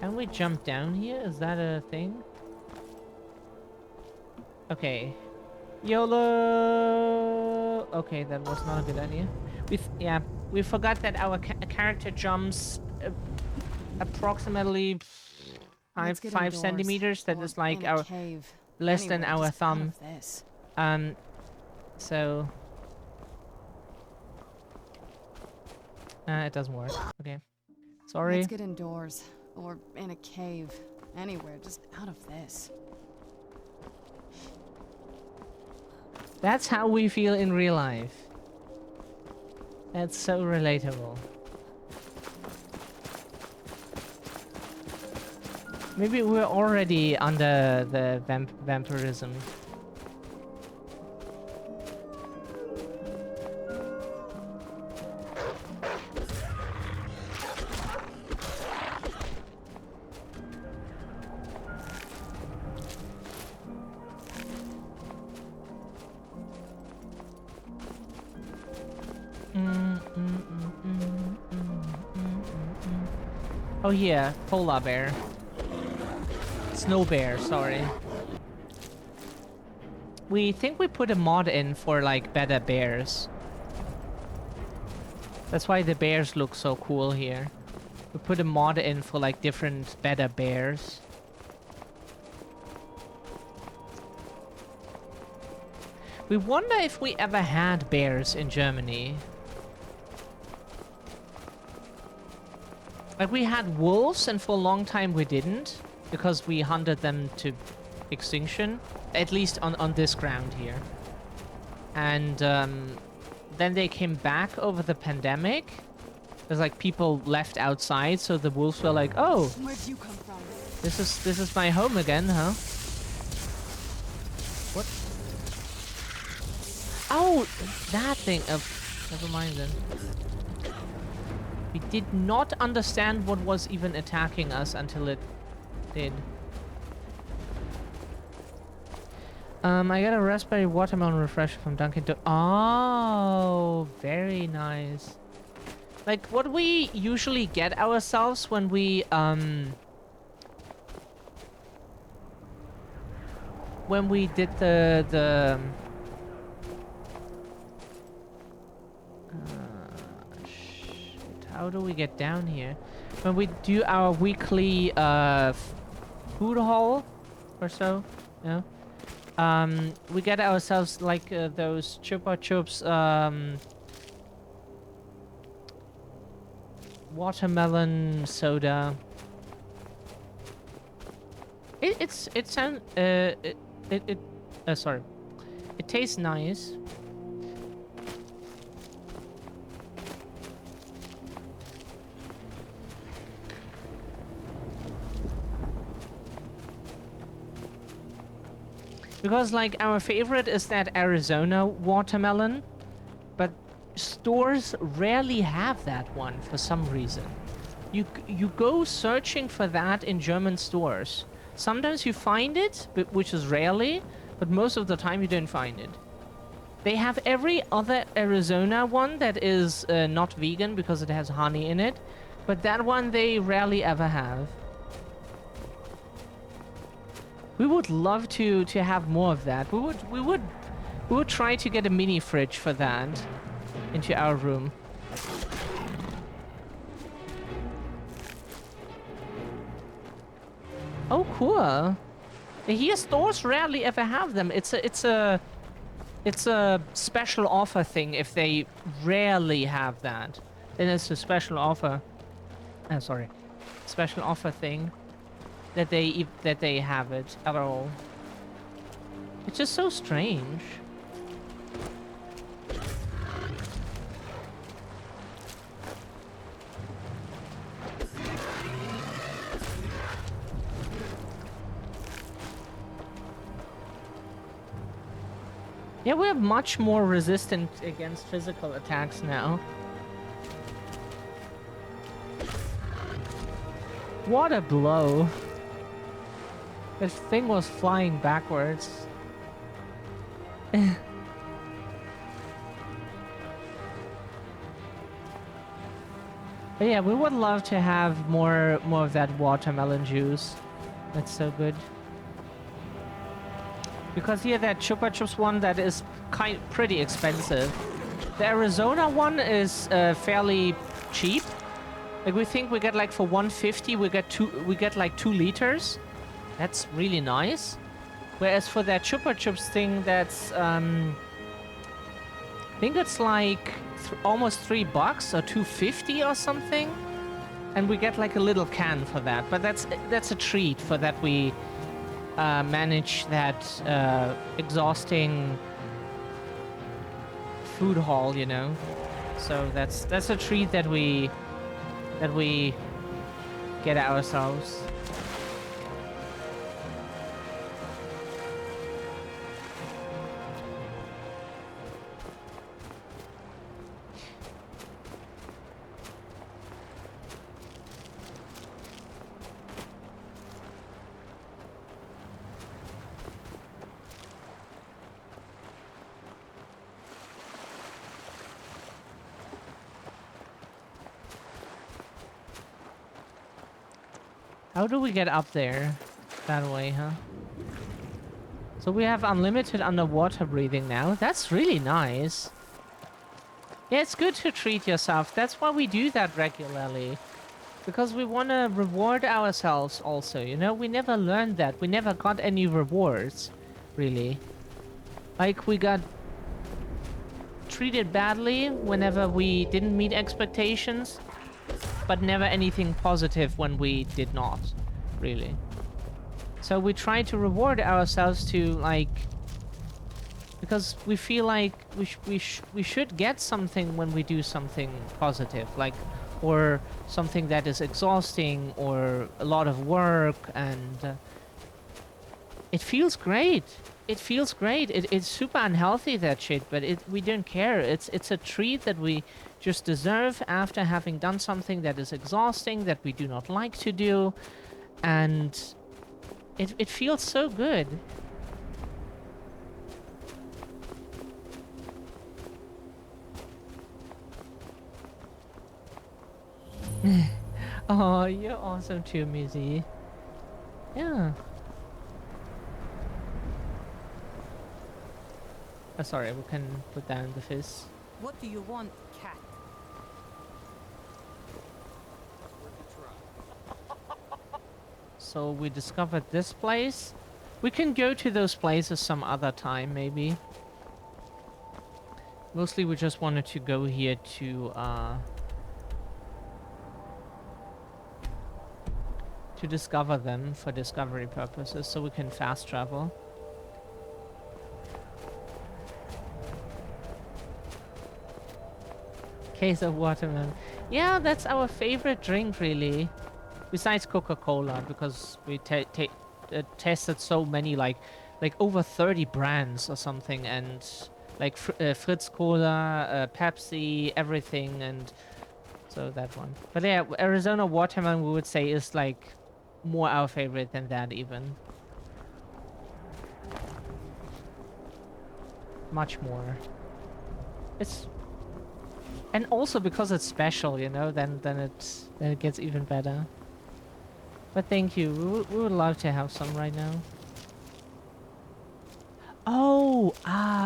Can we jump down here? Is that a thing? Okay. YOLO! Okay, that was not a good idea. We forgot that our character jumps approximately Let's get 5 indoors, centimeters. That or is like in a our cave. less than Anywhere, our just out thumb. of this. So it doesn't work. Okay, sorry. Let's get indoors, or in a cave. Anywhere, just out of this. That's how we feel in real life. That's so relatable. Maybe we're already under the vampirism. Oh yeah, polar bear. Snow bear, sorry. We think we put a mod in for like better bears. That's why the bears look so cool here. We put a mod in for like different better bears. We wonder if we ever had bears in Germany. Like we had wolves and for a long time we didn't. Because we hunted them to extinction. At least on this ground here. And then they came back over the pandemic. There's like people left outside, so the wolves were like, oh, Where'd you come from? this is my home again, huh? What? Oh, that thing. Oh, never mind then. We did not understand what was even attacking us until it did. I got a raspberry watermelon refresher from Dunkin' Donuts. Oh, very nice. Like what we usually get ourselves when we did the shit, how do we get down here? When we do our weekly food haul or so, you know, we get ourselves like those Chupa Chups watermelon soda. Sorry, it tastes nice. Because like our favorite is that Arizona watermelon, but stores rarely have that one for some reason. You go searching for that in German stores. Sometimes you find it, which is rarely, but most of the time you don't find it. They have every other Arizona one that is not vegan because it has honey in it, but that one they rarely ever have. We would love to have more of that. We would try to get a mini fridge for that into our room. Oh, cool. Here stores rarely ever have them. It's a special offer thing. If they rarely have that, then it's a special offer. Sorry, special offer thing. That they have it at all. It's just so strange. Yeah, we're much more resistant against physical attacks now. What a blow. This thing was flying backwards. But yeah, we would love to have more of that watermelon juice. That's so good. Because here that Chupa Chups one that is pretty expensive. The Arizona one is fairly cheap. Like we think we get like for 150 we get like 2 liters. That's really nice. Whereas for that Chupa Chups thing, that's I think it's like almost $3 or $2.50 or something, and we get like a little can for that. But that's a treat for that we manage that exhausting food haul, you know. So that's a treat that we get ourselves. How do we get up there? That way, huh? So we have unlimited underwater breathing now. That's really nice. Yeah, it's good to treat yourself. That's why we do that regularly. Because we want to reward ourselves also, you know? We never learned that. We never got any rewards, really. Like, we got treated badly whenever we didn't meet expectations, but never anything positive when we did not, really. So we try to reward ourselves to, like, because we feel like we should get something when we do something positive, like, or something that is exhausting or a lot of work, and it feels great. It feels great. It's super unhealthy, that shit, but we don't care. It's a treat that we just deserve after having done something that is exhausting, that we do not like to do, and it feels so good. Oh, you're awesome too, Mizzy. Yeah. Oh, sorry, we can put down the fizz. What do you want, cat? So we discovered this place. We can go to those places some other time, maybe. Mostly we just wanted to go here to discover them for discovery purposes, so we can fast travel. Case of watermelon. Yeah, that's our favorite drink, really. Besides Coca-Cola, because we tested so many, like over 30 brands or something, and like Fritz Cola, Pepsi, everything, and so that one. But yeah, Arizona watermelon, we would say, is like more our favorite than that, even. Much more. It's... And also because it's special, you know, then it gets even better. But thank you. We would love to have some right now. Oh,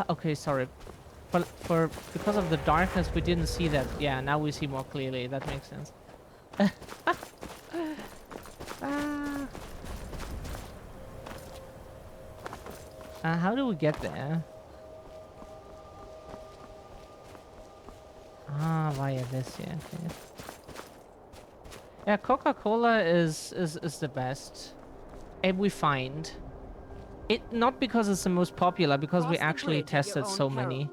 okay, sorry. Because of the darkness, we didn't see that. Yeah, now we see more clearly. That makes sense. How do we get there? Via this, yeah. Okay. Yeah, Coca-Cola is the best. And we find it not because it's the most popular, because we actually tested so many.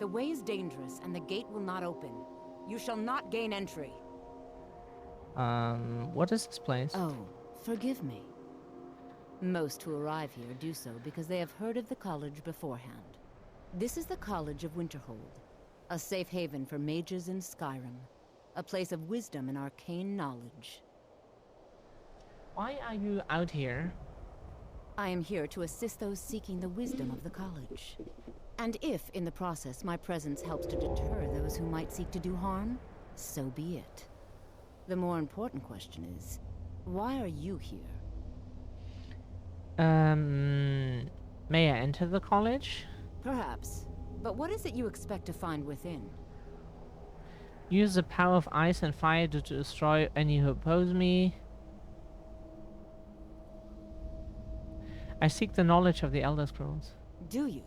The way is dangerous and the gate will not open. You shall not gain entry. What is this place? Oh, forgive me. Most who arrive here do so because they have heard of the college beforehand. This is the College of Winterhold, a safe haven for mages in Skyrim, a place of wisdom and arcane knowledge. Why are you out here? I am here to assist those seeking the wisdom of the college. And if, in the process, my presence helps to deter those who might seek to do harm, so be it. The more important question is, why are you here? May I enter the college? Perhaps. But what is it you expect to find within? Use the power of ice and fire to destroy any who oppose me. I seek the knowledge of the Elder Scrolls. Do you?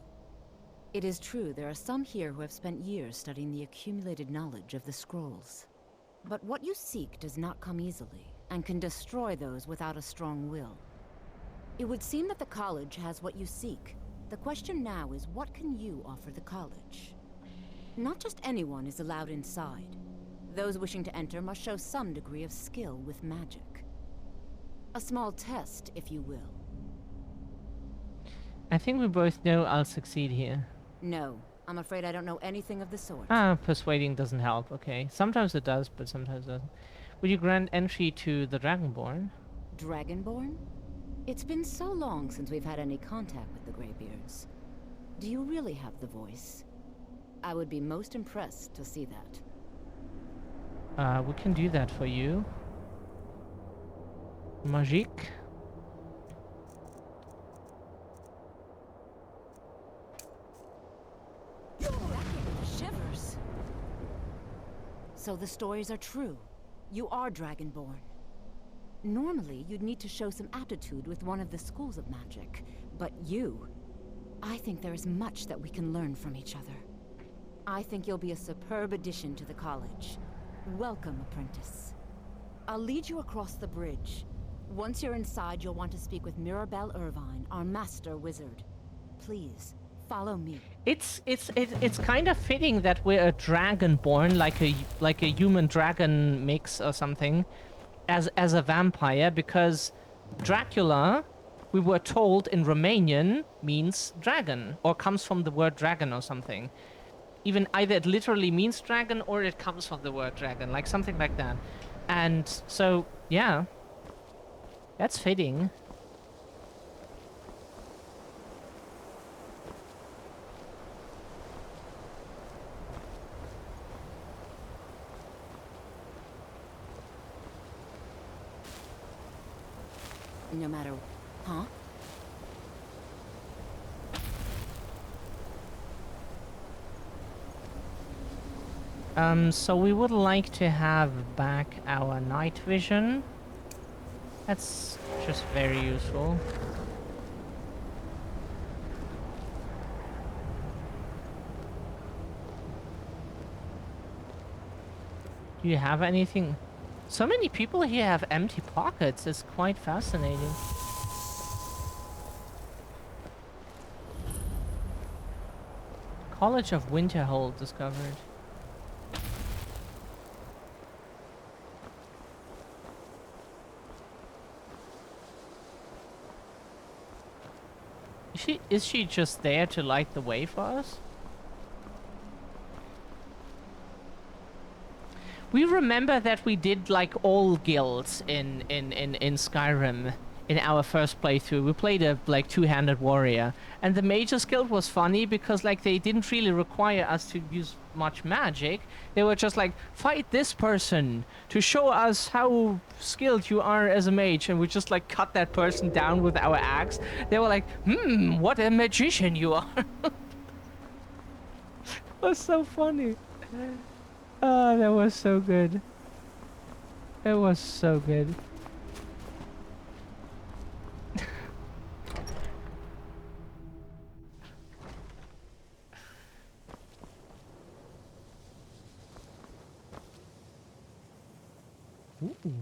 It is true there are some here who have spent years studying the accumulated knowledge of the scrolls. But what you seek does not come easily, and can destroy those without a strong will. It would seem that the college has what you seek. The question now is, what can you offer the college? Not just anyone is allowed inside. Those wishing to enter must show some degree of skill with magic. A small test, if you will. I think we both know I'll succeed here. No, I'm afraid I don't know anything of the sort. Ah, persuading doesn't help, okay. Sometimes it does, but sometimes it doesn't. Would you grant entry to the Dragonborn? Dragonborn? It's been so long since we've had any contact with the Greybeards. Do you really have the voice? I would be most impressed to see that. We can do that for you. Magique. Shivers. So the stories are true. You are Dragonborn. Normally, you'd need to show some aptitude with one of the schools of magic. But you... I think there is much that we can learn from each other. I think you'll be a superb addition to the college. Welcome, apprentice. I'll lead you across the bridge. Once you're inside, you'll want to speak with Mirabelle Irvine, our master wizard. Please, follow me. It's kind of fitting that we're a Dragonborn, like a human dragon mix or something, as a vampire, because Dracula, we were told in Romanian, means dragon, or comes from the word dragon or something. Even either it literally means dragon or it comes from the word dragon, like something like that. And so, yeah, that's fitting. No matter... Huh? So we would like to have back our night vision. That's just very useful. Do you have anything? So many people here have empty pockets. It's quite fascinating. College of Winterhold discovered. Is she just there to light the way for us? We remember that we did like all guilds in Skyrim in our first playthrough. We played a like two-handed warrior, and the mage's guild was funny because like they didn't really require us to use much magic. They were just like, fight this person to show us how skilled you are as a mage, and we just like cut that person down with our axe. They were like, what a magician you are. It was so funny. Oh, that was so good. It was so good. Ooh.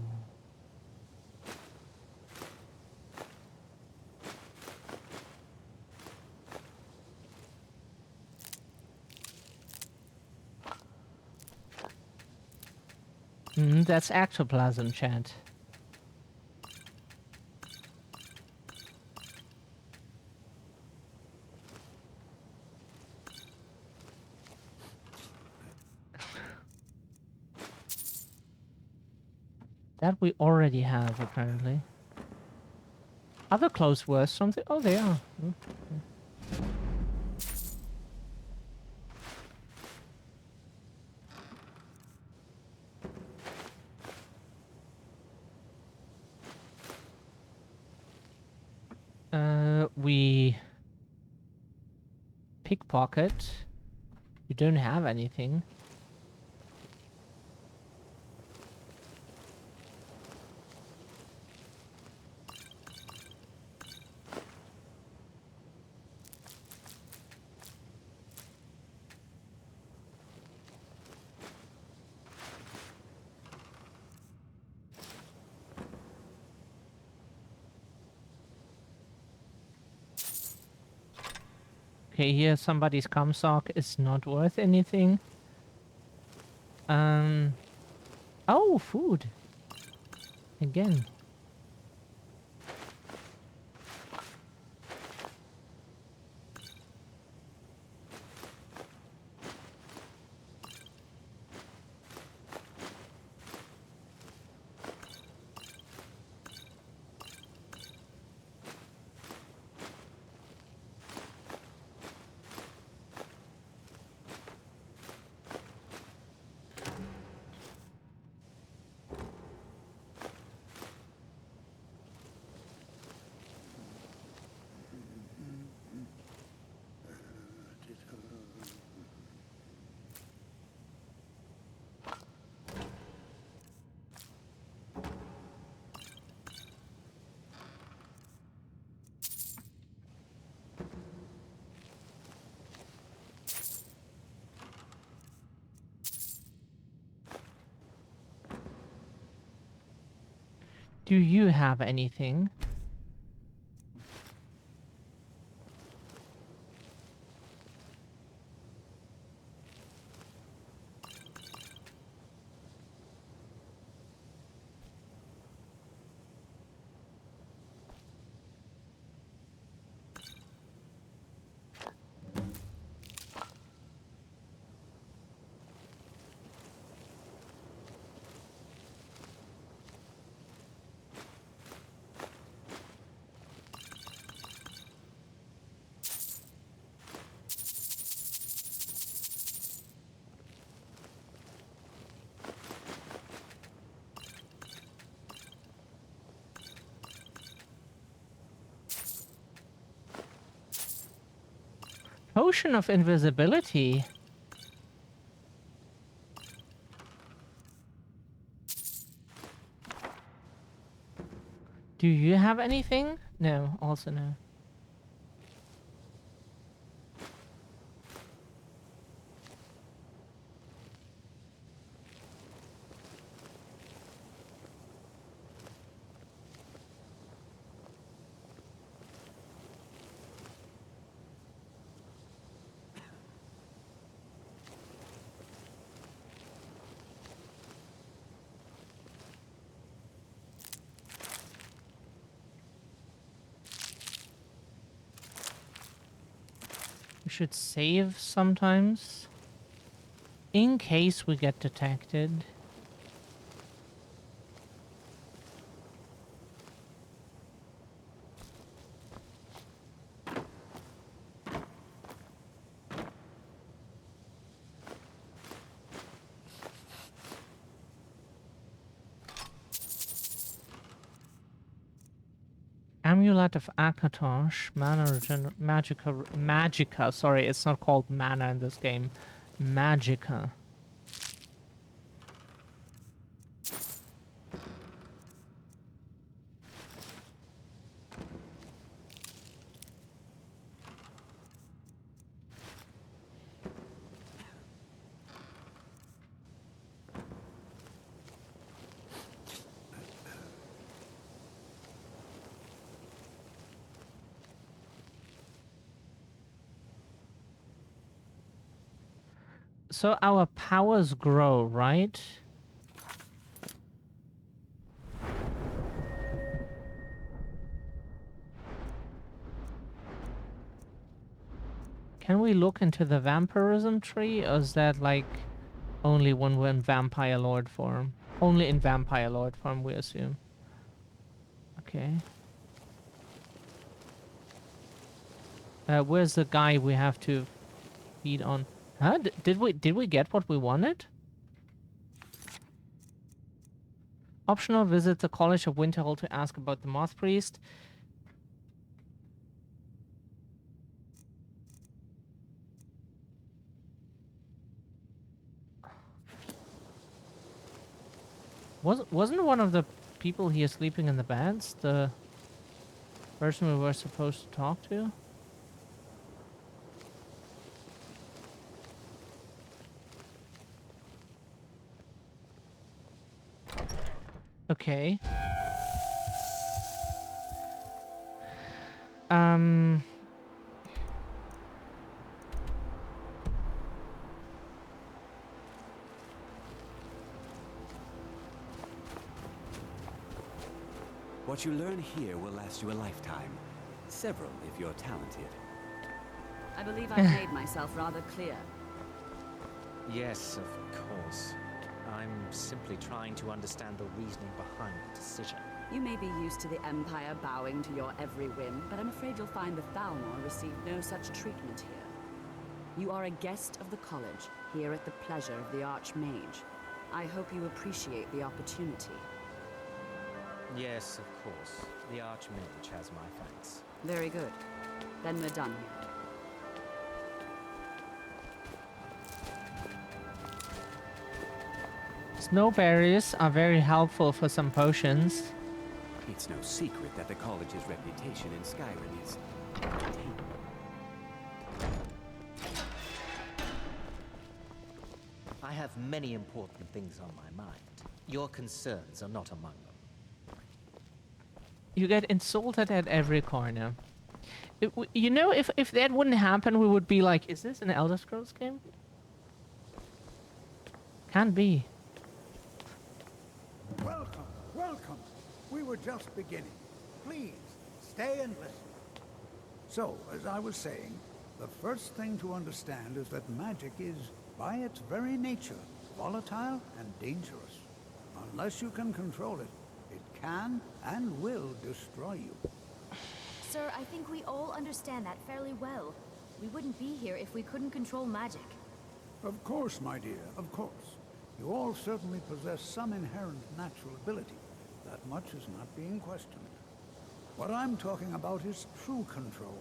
That's ectoplasm, chat. That we already have, apparently. Other clothes worth something? Oh, they are. We pickpocket. You don't have anything. Okay, here somebody's comsock is not worth anything. Oh, food. Again. Do you have anything? Potion of invisibility. Do you have anything? No, also no. We should save sometimes, in case we get detected. Amulet of Akatosh, mana magica. Sorry, it's not called mana in this game. Magica. So our powers grow, right? Can we look into the vampirism tree, or is that like only when we're in vampire lord form? Only in vampire lord form, we assume. Okay. Where's the guy we have to feed on? Huh? Did we get what we wanted? Optional, visit the College of Winterhold to ask about the Moth Priest. Wasn't one of the people here sleeping in the beds the person we were supposed to talk to? Okay. What you learn here will last you a lifetime. Several, if you're talented. I believe I've made myself rather clear. Yes, of course. I'm simply trying to understand the reasoning behind the decision. You may be used to the Empire bowing to your every whim, but I'm afraid you'll find the Thalmor received no such treatment here. You are a guest of the college, here at the pleasure of the Archmage. I hope you appreciate the opportunity. Yes, of course. The Archmage has my thanks. Very good. Then we're done here. Snowberries are very helpful for some potions. It's no secret that the college's reputation in Skyrim is entertaining. I have many important things on my mind. Your concerns are not among them. You get insulted at every corner. You know, if that wouldn't happen, we would be like, is this an Elder Scrolls game? Can't be. Welcome, welcome. We were just beginning. Please, stay and listen. So, as I was saying, the first thing to understand is that magic is, by its very nature, volatile and dangerous. Unless you can control it, it can and will destroy you. Sir, I think we all understand that fairly well. We wouldn't be here if we couldn't control magic. Of course, my dear, of course. You all certainly possess some inherent natural ability. That much is not being questioned. What I'm talking about is true control,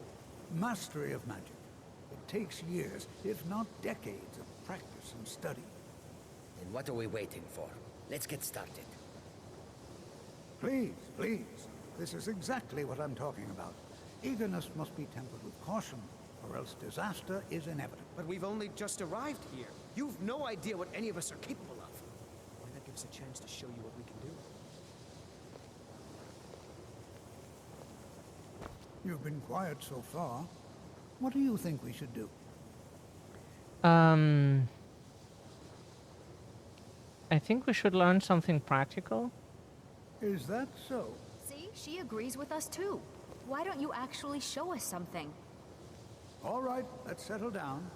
mastery of magic. It takes years, if not decades, of practice and study. Then what are we waiting for? Let's get started. Please, please. This is exactly what I'm talking about. Eagerness must be tempered with caution, or else disaster is inevitable. But we've only just arrived here. You've no idea what any of us are capable of. Why not give us a chance to show you what we can do? You've been quiet so far. What do you think we should do? I think we should learn something practical. Is that so? See, she agrees with us too. Why don't you actually show us something? All right, let's settle down.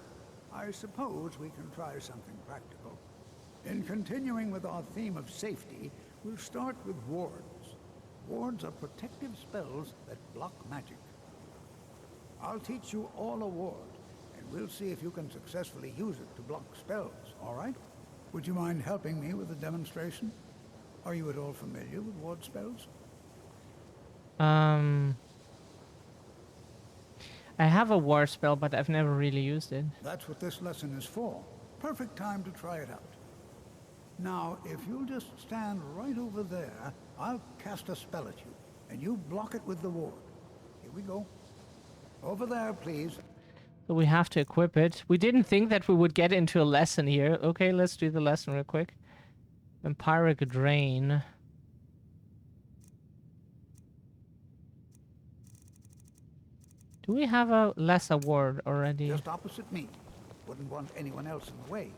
I suppose we can try something practical. In continuing with our theme of safety, we'll start with wards. Wards are protective spells that block magic. I'll teach you all a ward, and we'll see if you can successfully use it to block spells, all right? Would you mind helping me with the demonstration? Are you at all familiar with ward spells? I have a war spell, but I've never really used it. That's what this lesson is for. Perfect time to try it out. Now, if you'll just stand right over there, I'll cast a spell at you, and you block it with the ward. Here we go. Over there, please. So we have to equip it. We didn't think that we would get into a lesson here. Okay, let's do the lesson real quick. Vampiric Drain. Do we have a lesser ward already? Just opposite me. Wouldn't want anyone else in the way.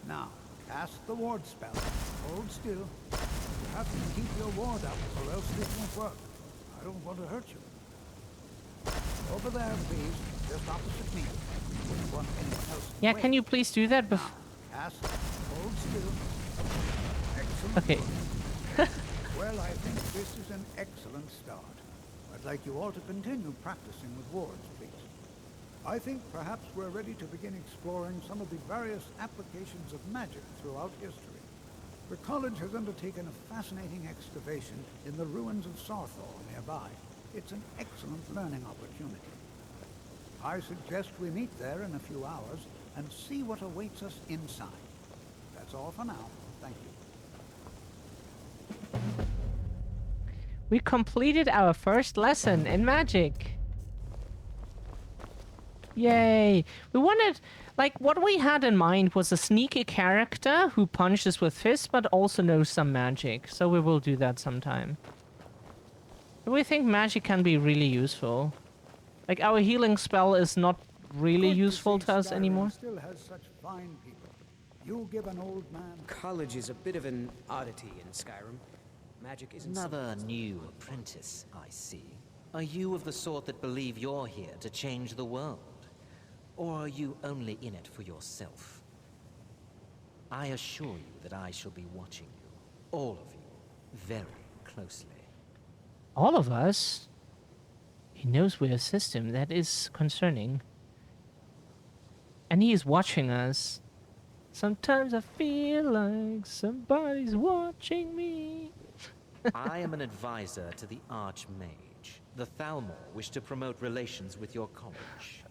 Now, cast the ward spell. Hold still. You have to keep your ward up, or else this won't work. I don't want to hurt you. Over there, please. Just opposite me. Wouldn't want anyone else. Yeah, can you please do that before? Cast. Hold still. Excellent. Okay. Well, I think this is an excellent start. I'd like you all to continue practicing with wards, please. I think perhaps we're ready to begin exploring some of the various applications of magic throughout history. The college has undertaken a fascinating excavation in the ruins of Sarthor nearby. It's an excellent learning opportunity. I suggest we meet there in a few hours and see what awaits us inside. That's all for now. Thank you. We completed our first lesson in magic. Yay! We wanted, like, what we had in mind was a sneaky character who punches with fists but also knows some magic. So we will do that sometime. Do we think magic can be really useful? Like, our healing spell is not really useful to us anymore? Still has such fine people. You give an old man... College is a bit of an oddity in Skyrim. Magic isn't Another new apprentice, I see. Are you of the sort that believe you're here to change the world? Or are you only in it for yourself? I assure you that I shall be watching you, all of you, very closely. All of us? He knows we assist him. That is concerning. And he is watching us. Sometimes I feel like somebody's watching me. I am an advisor to the Archmage. The Thalmor wish to promote relations with your college.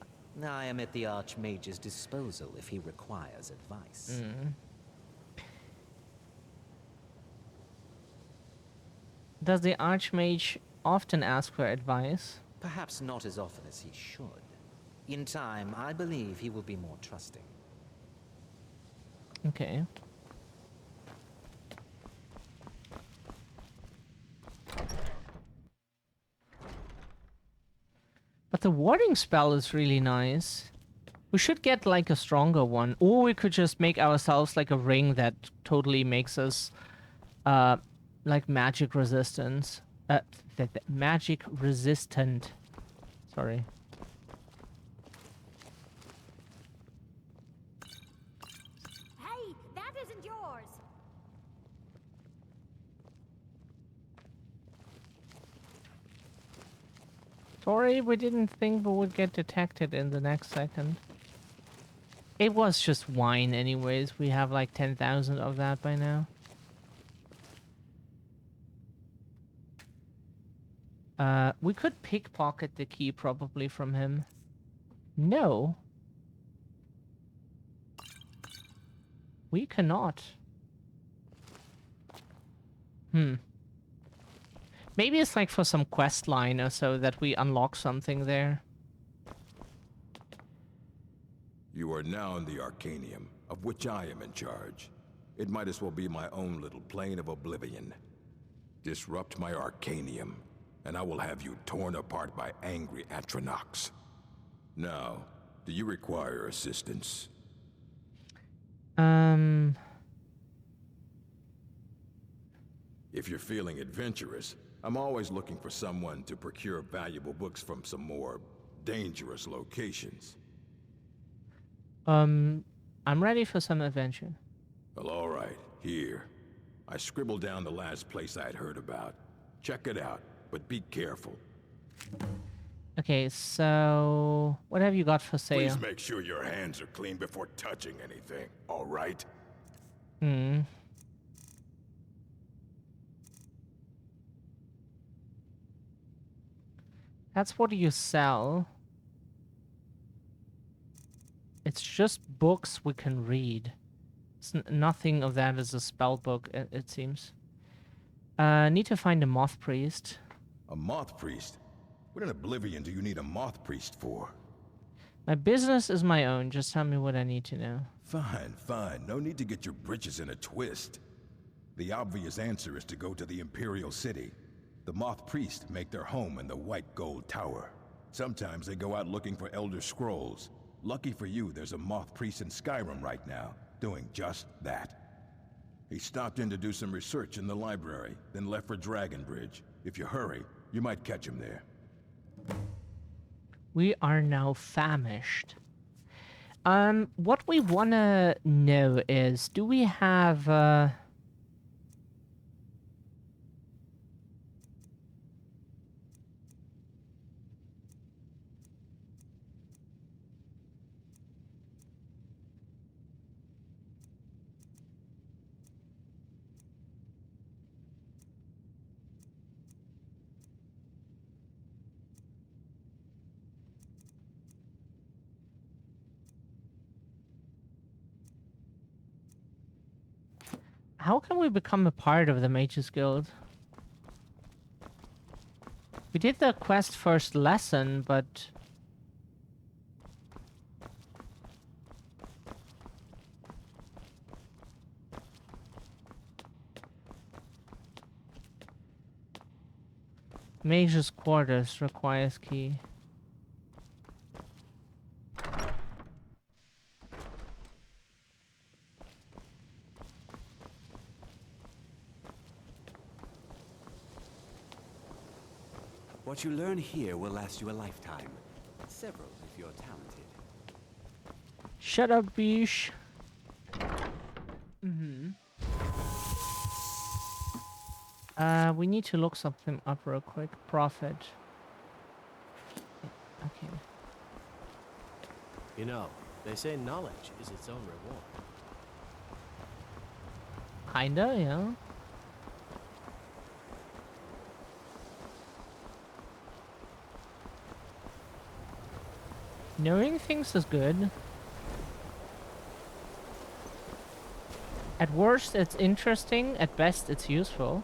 I am at the Archmage's disposal if he requires advice. Does the Archmage often ask for advice? Perhaps not as often as he should. In time, I believe he will be more trusting. Okay. But the warding spell is really nice. We should get like a stronger one, or we could just make ourselves like a ring that totally makes us like magic resistance. Magic resistant. Sorry. Hey, that isn't yours. Sorry, we didn't think we would get detected in the next second. It was just wine anyways. We have like 10,000 of that by now. We could pickpocket the key probably from him. No. We cannot. Maybe it's like for some quest line or so that we unlock something there. You are now in the Arcanium, of which I am in charge. It might as well be my own little plane of oblivion. Disrupt my Arcanium, and I will have you torn apart by angry Atronachs. Now, do you require assistance? If you're feeling adventurous, I'm always looking for someone to procure valuable books from some more dangerous locations. I'm ready for some adventure. Well, all right. Here. I scribbled down the last place I'd heard about. Check it out, but be careful. Okay, so what have you got for sale? Please make sure your hands are clean before touching anything, all right? That's what you sell. It's just books we can read. Nothing of that is a spell book, it seems. Need to find a moth priest. A moth priest? What in oblivion do you need a moth priest for? My business is my own. Just tell me what I need to know. Fine, fine. No need to get your britches in a twist. The obvious answer is to go to the Imperial City. The moth priests make their home in the White Gold Tower. Sometimes they go out looking for Elder Scrolls. Lucky for you, there's a moth priest in Skyrim right now, doing just that. He stopped in to do some research in the library, then left for Dragonbridge. If you hurry, you might catch him there. We are now famished. What we wanna know is, do we have, how can we become a part of the Mages Guild? We did the quest first lesson, but... Mage's quarters requires key. What you learn here will last you a lifetime. Several if you're talented. Shut up, Bish. We need to look something up real quick. Profit. Okay. You know, they say knowledge is its own reward. Kinda, yeah. Knowing things is good. At worst, it's interesting. At best, it's useful.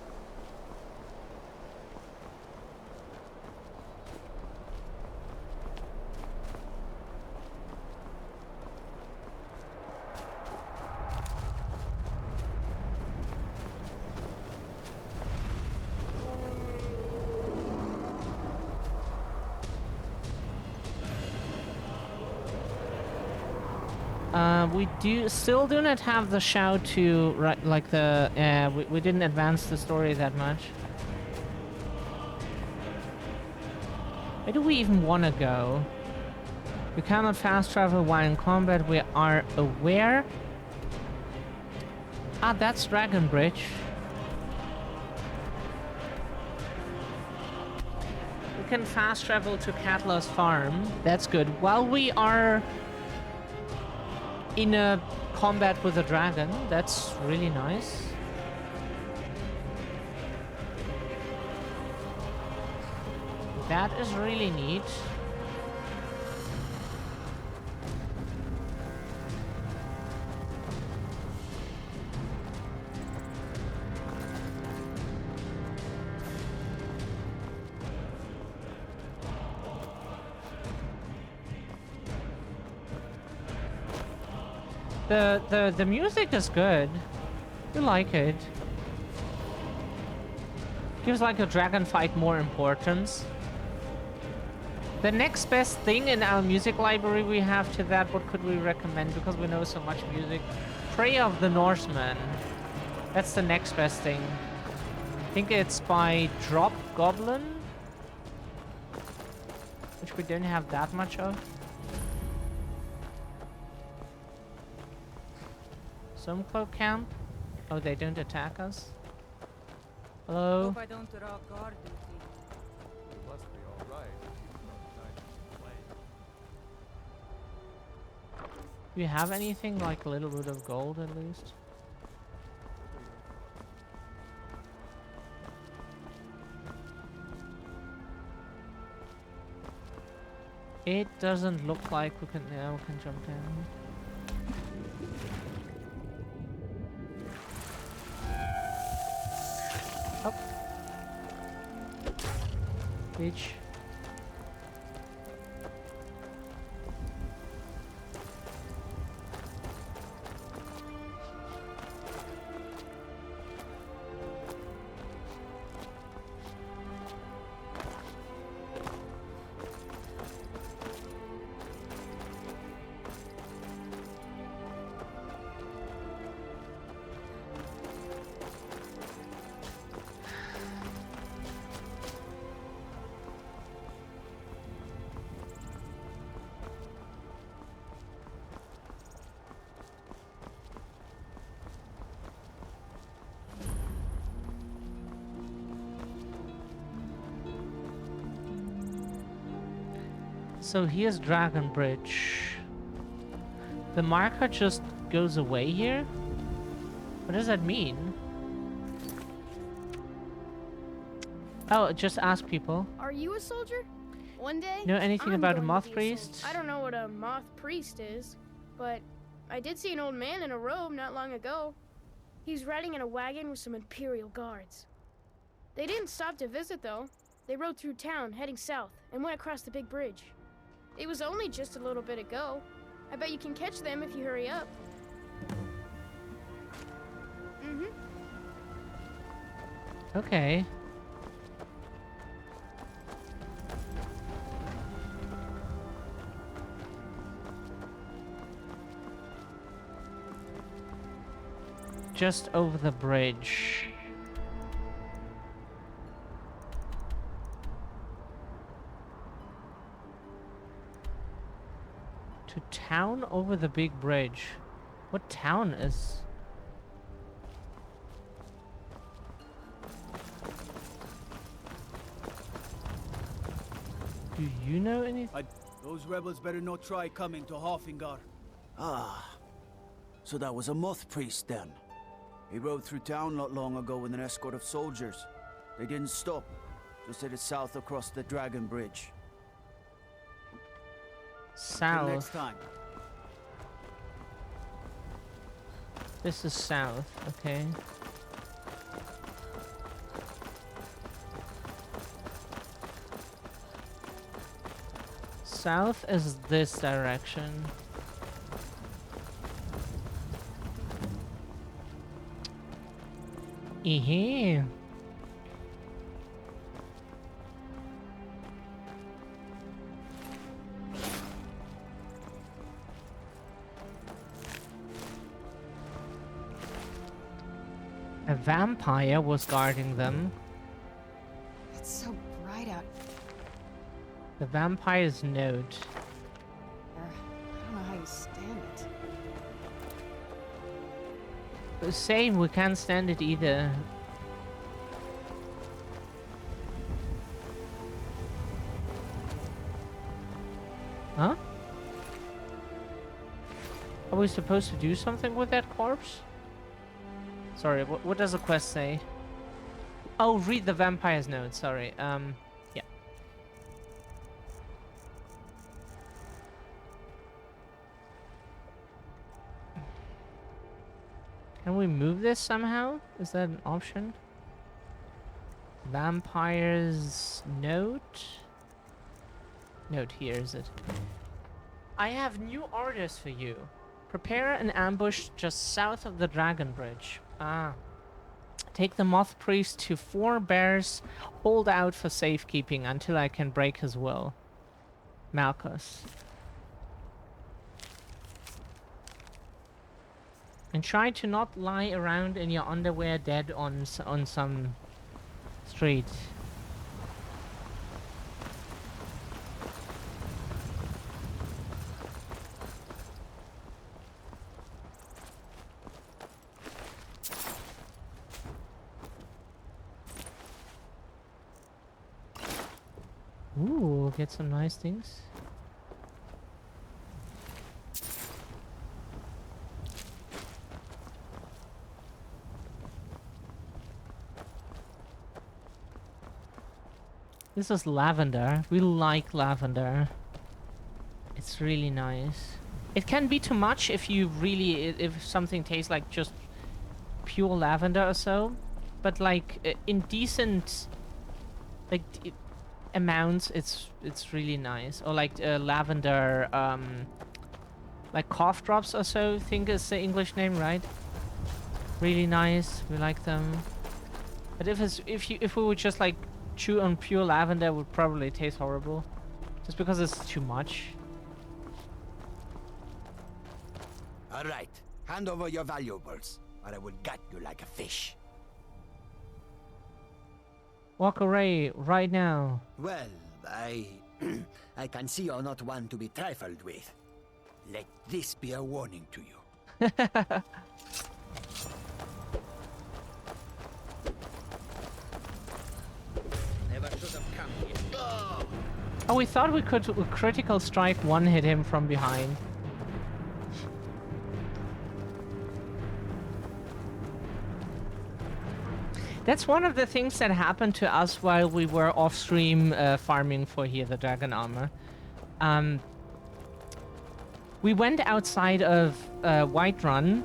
We still do not have the shout to like the we didn't advance the story that much. Where do we even want to go? We cannot fast travel while in combat. We are aware. Ah, that's Dragon Bridge. We can fast travel to Catla's farm. That's good. While we are in a combat with a dragon, that's really nice. That is really neat. The music is good. You like it. Gives like a dragon fight more importance. The next best thing in our music library we have to that, what could we recommend? Because we know so much music. Prayer of the Norsemen. That's the next best thing. I think it's by Drop Goblin, which we don't have that much of. Cloak camp? Oh, they don't attack us? Hello? Hope I don't rock guard duty. You must be alright. Do you have anything like a little bit of gold at least? It doesn't look like we can. Yeah, we can jump down. Up. Bitch. So here's Dragon Bridge. The marker just goes away here? What does that mean? Oh, just ask people. Are you a soldier? One day? Know anything I'm about a going moth to be priest? soldier. I don't know what a moth priest is, but I did see an old man in a robe not long ago. He was riding in a wagon with some Imperial guards. They didn't stop to visit, though. They rode through town, heading south, and went across the big bridge. It was only just a little bit ago. I bet you can catch them if you hurry up. Okay. just over the bridge. To town over the big bridge. What town is... Do you know anything? Those rebels better not try coming to Hoffingar. Ah, so that was a moth priest then. He rode through town not long ago with an escort of soldiers. They didn't stop, just headed south across the Dragon Bridge. South. Till next time. This is south, okay. South is this direction. Ehe. A vampire was guarding them. It's so bright out. The vampire's note. I don't know how you stand it. Same, we can't stand it either. Huh? Are we supposed to do something with that corpse? Sorry, what does the quest say? Oh, read the vampire's note, sorry. Yeah. Can we move this somehow? Is that an option? Vampire's note? Note here, is it? I have new orders for you. Prepare an ambush just south of the Dragon Bridge. Ah. Take the Moth Priest to 4 bears. Hold out for safekeeping until I can break his will. Malchus. And try to not lie around in your underwear dead on some street. Ooh, get some nice things. This is lavender. We like lavender. It's really nice. It can be too much if you really, if something tastes like just pure lavender or so. But like in decent, like amounts, it's really nice. Or like lavender, like cough drops or so. I think is the English name, right? Really nice. We like them. But if we would just like chew on pure lavender, would probably taste horrible, just because it's too much. All right, hand over your valuables, or I will gut you like a fish. Walk away right now. Well, I can see you're not one to be trifled with. Let this be a warning to you. Oh, we thought we could critical strike one-hit him from behind. That's one of the things that happened to us while we were off-stream farming for here, the dragon armor. We went outside of Whiterun,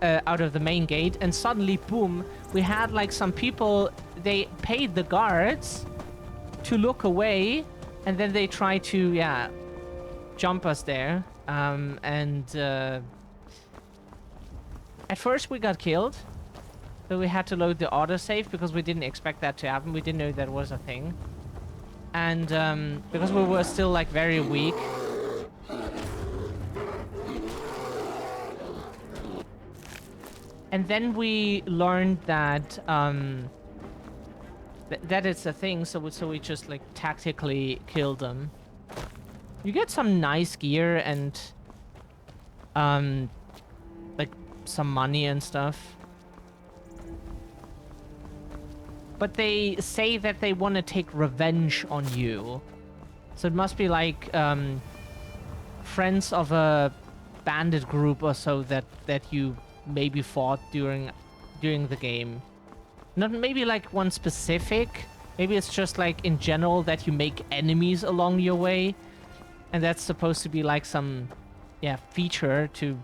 out of the main gate, and suddenly, boom, we had like some people, they paid the guards to look away, and then they tried to, yeah, jump us there. At first we got killed. So we had to load the autosave because we didn't expect that to happen. We didn't know that was a thing. And because we were still like very weak. And then we learned that that it's a thing, so we just like tactically killed them. You get some nice gear and like some money and stuff. But they say that they want to take revenge on you. So it must be like friends of a bandit group or so that you maybe fought during the game. Not maybe like one specific. Maybe it's just like in general that you make enemies along your way. And that's supposed to be like some, yeah, feature to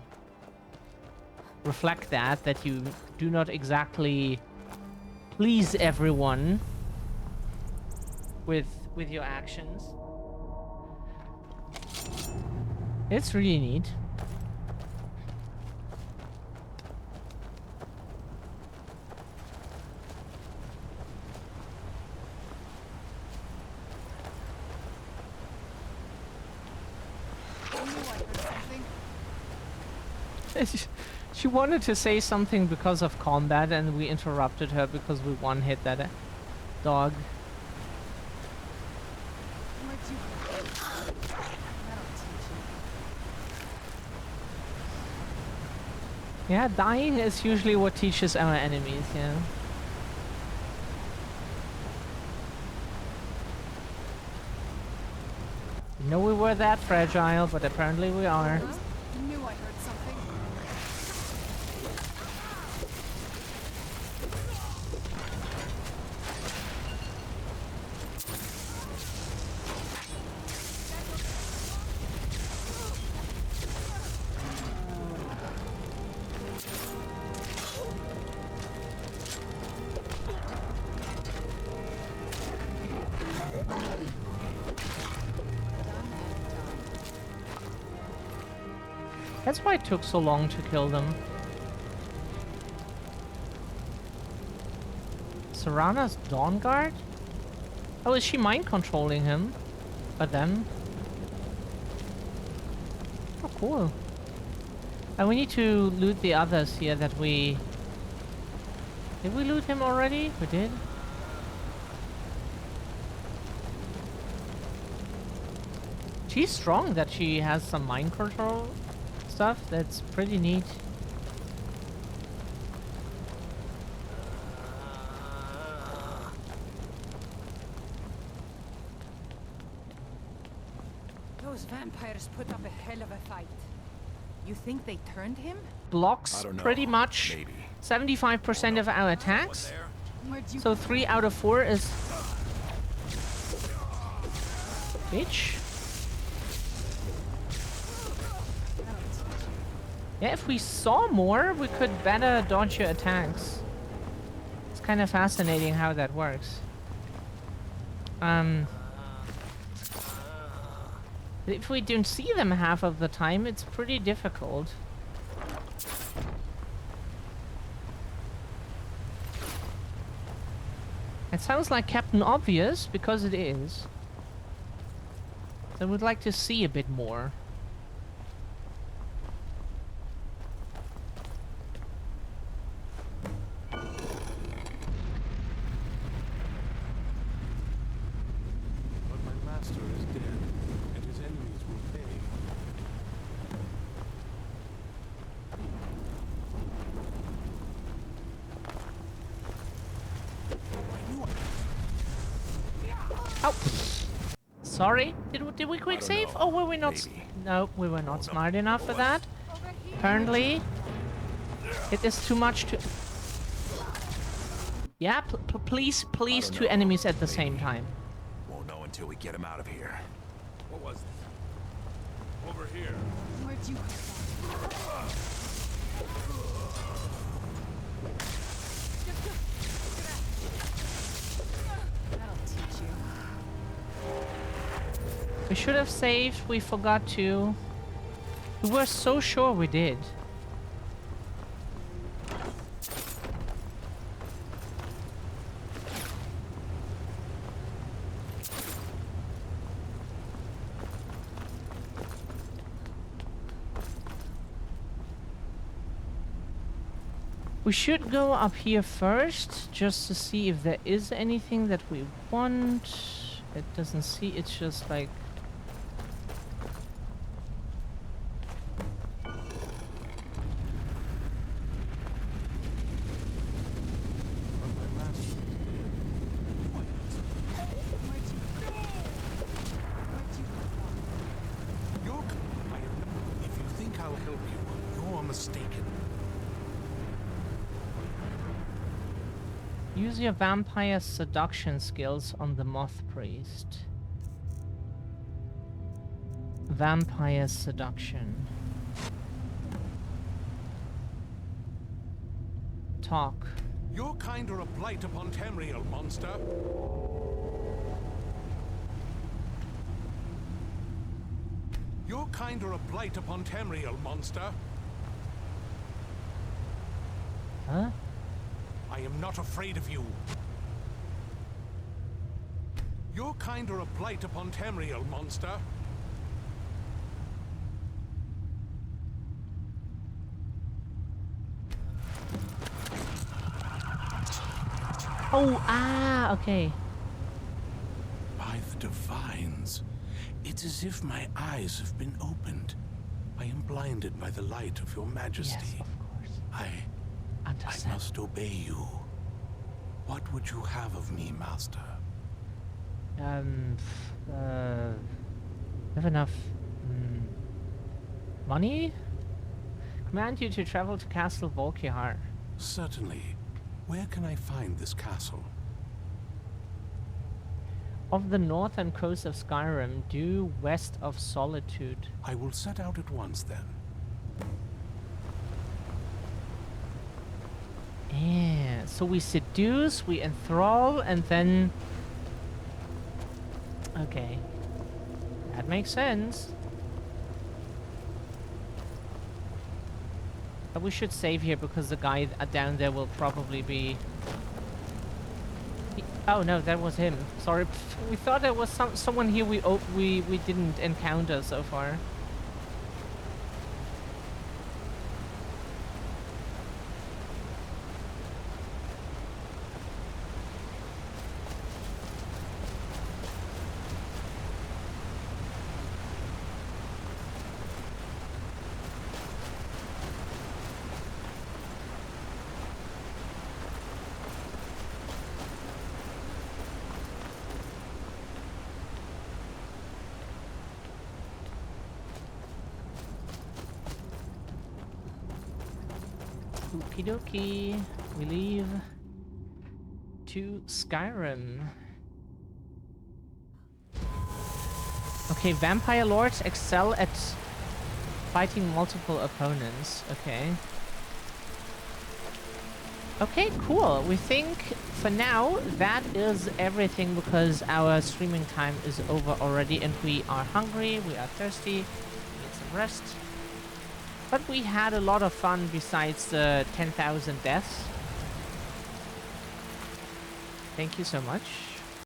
reflect that you do not exactly please everyone with your actions. It's really neat. She wanted to say something because of combat, and we interrupted her because we one-hit that dog. Yeah, dying is usually what teaches our enemies, yeah. You know we were that fragile, but apparently we are. Knew I heard something. That's why it took so long to kill them. Serana's Dawn Guard? Oh, is she mind controlling him? Or them? Oh, cool. And we need to loot the others here that we... Did we loot him already? We did? She's strong that she has some mind control stuff. That's pretty neat. Those vampires put up a hell of a fight. You think they turned him? Blocks pretty much 75% of our attacks. So 3 out of 4 is... Bitch. Yeah, if we saw more, we could better dodge your attacks. It's kind of fascinating how that works. If we don't see them half of the time, it's pretty difficult. It sounds like Captain Obvious, because it is. So we'd like to see a bit more. Sorry, did we quick save? Oh, were we not? No, we were not smart enough for that. Apparently, it is too much to. Yeah, please, 2 enemies at the same time. Won't know until we get him out of here. What was it? Over here. Where'd you come from? That'll teach you. We should have saved, we forgot to. We were so sure we did. We should go up here first, just to see if there is anything that we want. It doesn't see, it's just like... If you think I'll help you, you're mistaken. Use your vampire seduction skills on the Moth Priest. Vampire seduction. Talk. Your kind are a blight upon Tamriel, monster. Your kind are a blight upon Tamriel, monster. Huh? I am not afraid of you. Your kind are a blight upon Tamriel, monster. Oh, okay. By the divines, it's as if my eyes have been opened. I am blinded by the light of your majesty. Yes, of course. I must obey you. What would you have of me, master? Have enough money? Command you to travel to Castle Volkihar. Certainly. Where can I find this castle? Off the northern coast of Skyrim, due west of Solitude. I will set out at once then. Yeah, so we seduce, we enthrall, and then... Okay. That makes sense. But we should save here because the guy down there will probably be... Oh no, that was him. Sorry, we thought there was someone here we didn't encounter so far. Okie dokie, we leave to Skyrim. Okay, vampire lords excel at fighting multiple opponents. Okay. Okay, cool. We think for now that is everything because our streaming time is over already and we are hungry, we are thirsty, we need some rest. But we had a lot of fun besides the 10,000 deaths. Thank you so much.